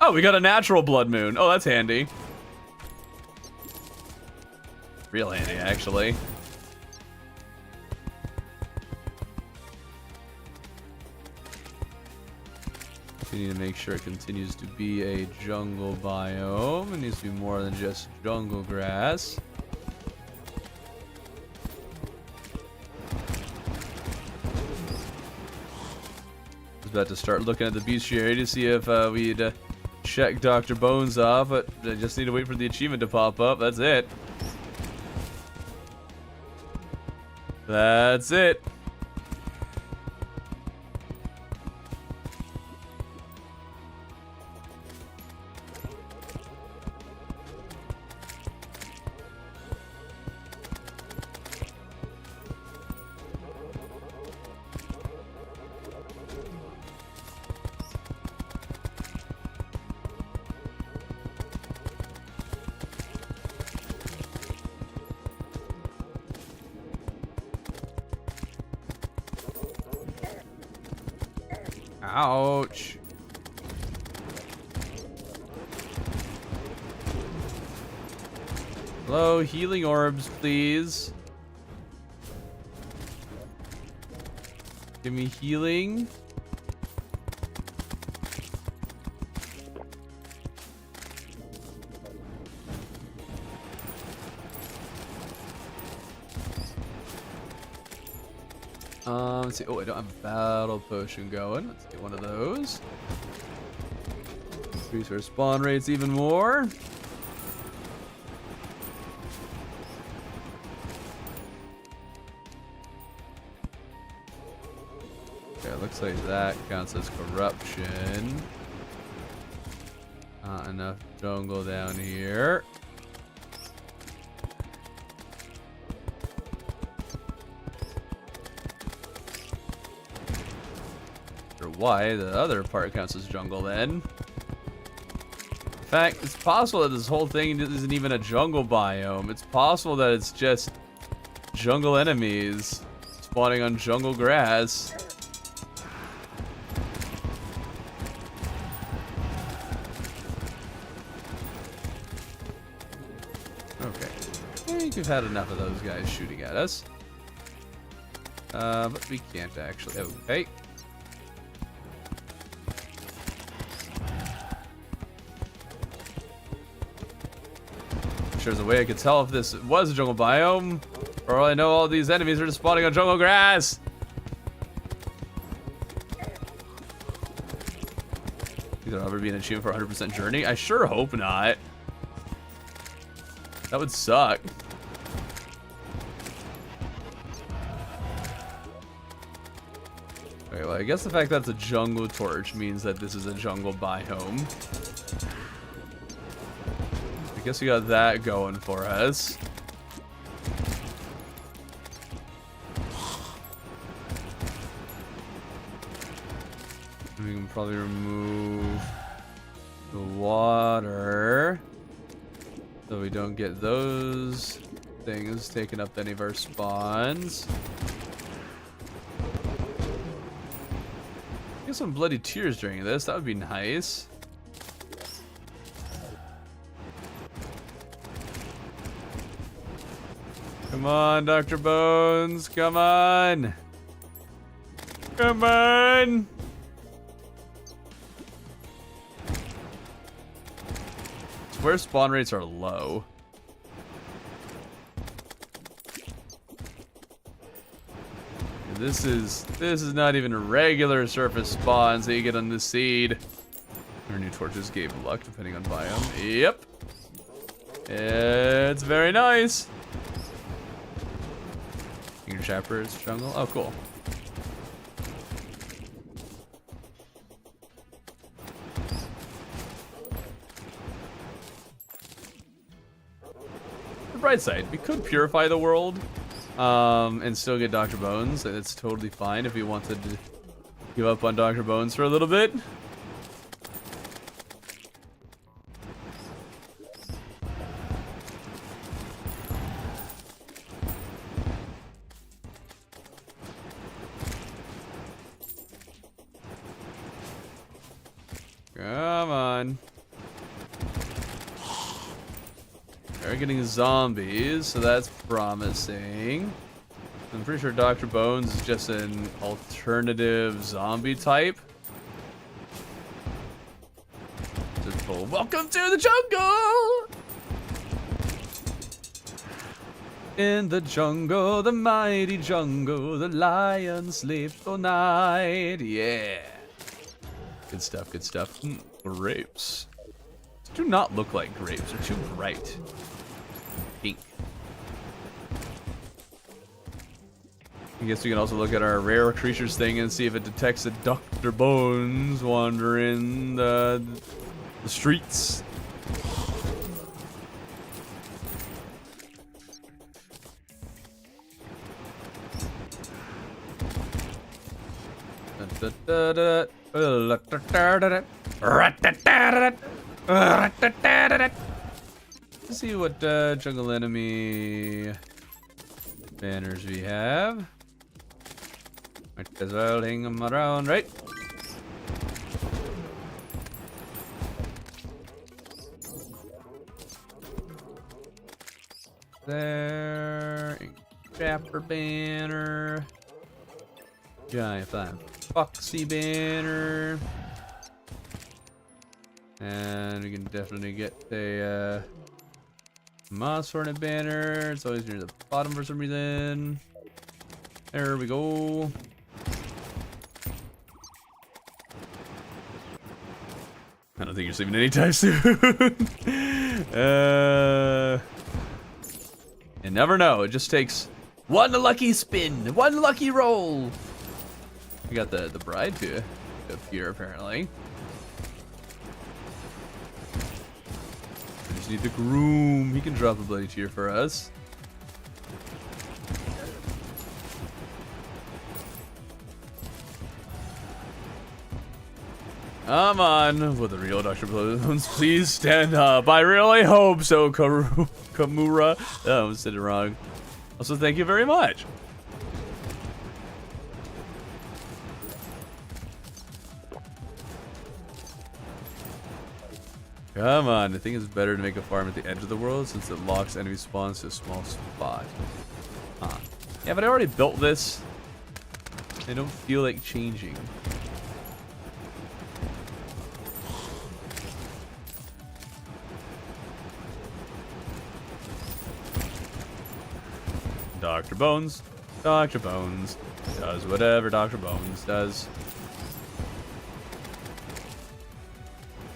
Oh, we got a natural blood moon. Oh, that's handy. Real handy, actually. We need to make sure it continues to be a jungle biome. It needs to be more than just jungle grass. I was about to start looking at the bestiary to see if we'd check Dr. Bones off, but I just need to wait for the achievement to pop up. That's it. That's it. Ouch. Hello, healing orbs, please. Give me healing. Let's see. Oh, I don't have a battle potion going. Let's get one of those. Increase our spawn rates even more. Okay, looks like that counts as corruption. Not enough jungle down here. Why the other part counts as jungle then. In fact, it's possible that this whole thing isn't even a jungle biome. It's possible that it's just jungle enemies spawning on jungle grass. Okay, I think we've had enough of those guys shooting at us. But we can't actually. Okay. There's a way I could tell if this was a jungle biome, or I know all these enemies are just spawning on jungle grass. Think there'll ever be an achievement for 100% journey? I sure hope not. That would suck. Okay, well, I guess the fact that it's a jungle torch means that this is a jungle biome. I guess we got that going for us. We can probably remove the water. So we don't get those things taking up any of our spawns. Get some bloody tears during this. That would be nice. Come on, Dr. Bones. Come on. Come on. It's where spawn rates are low. This is not even regular surface spawns that you get on this seed. Our new torches gave luck depending on biome. Yep. It's very nice. Your Shepherd's jungle. Oh, cool. The bright side, we could purify the world. And still get Dr. Bones. It's totally fine if we wanted to give up on Dr. Bones for a little bit. Come on. We're getting zombies, so that's promising. I'm pretty sure Dr. Bones is just an alternative zombie type. Just full, welcome to the jungle! In the jungle, the mighty jungle, the lion sleeps all night. Yeah. Good stuff, good stuff. Grapes. Do not look like grapes. They're too bright. Pink. I guess we can also look at our rare creatures thing and see if it detects a Dr. Bones wandering the streets. Let's see what jungle enemy banners we have. Might as well hang them around, right? There. Trapper banner. Giant flying foxy banner. And we can definitely get a moss hornet banner. It's always near the bottom for some reason. There we go. I don't think you're sleeping anytime soon. You never know. It just takes one lucky spin, one lucky roll. We got the bride to appear apparently. We just need the groom. He can drop a bloody tear for us. Come on, will the real Dr. Bones please stand up? I really hope so, Kamura. Oh, I said it wrong. Also, thank you very much. Come on, I think it's better to make a farm at the edge of the world since it locks enemy spawns to a small spot. Huh. Yeah, but I already built this. I don't feel like changing. Dr. Bones does whatever Dr. Bones does.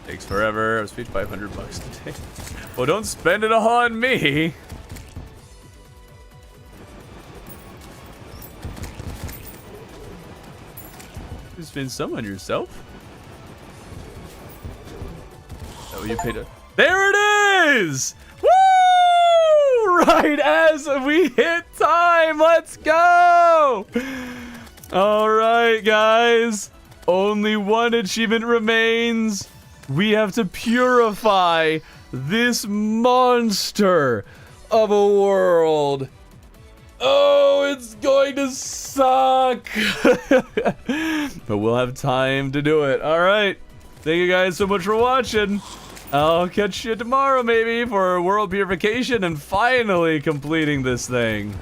Takes forever. I was paid $500 today. Well, don't spend it on me. You spend some on yourself. Is that what you paid? There it is! Woo! Right as we hit time. Let's go! All right, guys. Only one achievement remains. We have to purify this monster of a world. Oh, it's going to suck. But we'll have time to do it. All right. Thank you guys so much for watching. I'll catch you tomorrow maybe for world purification and finally completing this thing.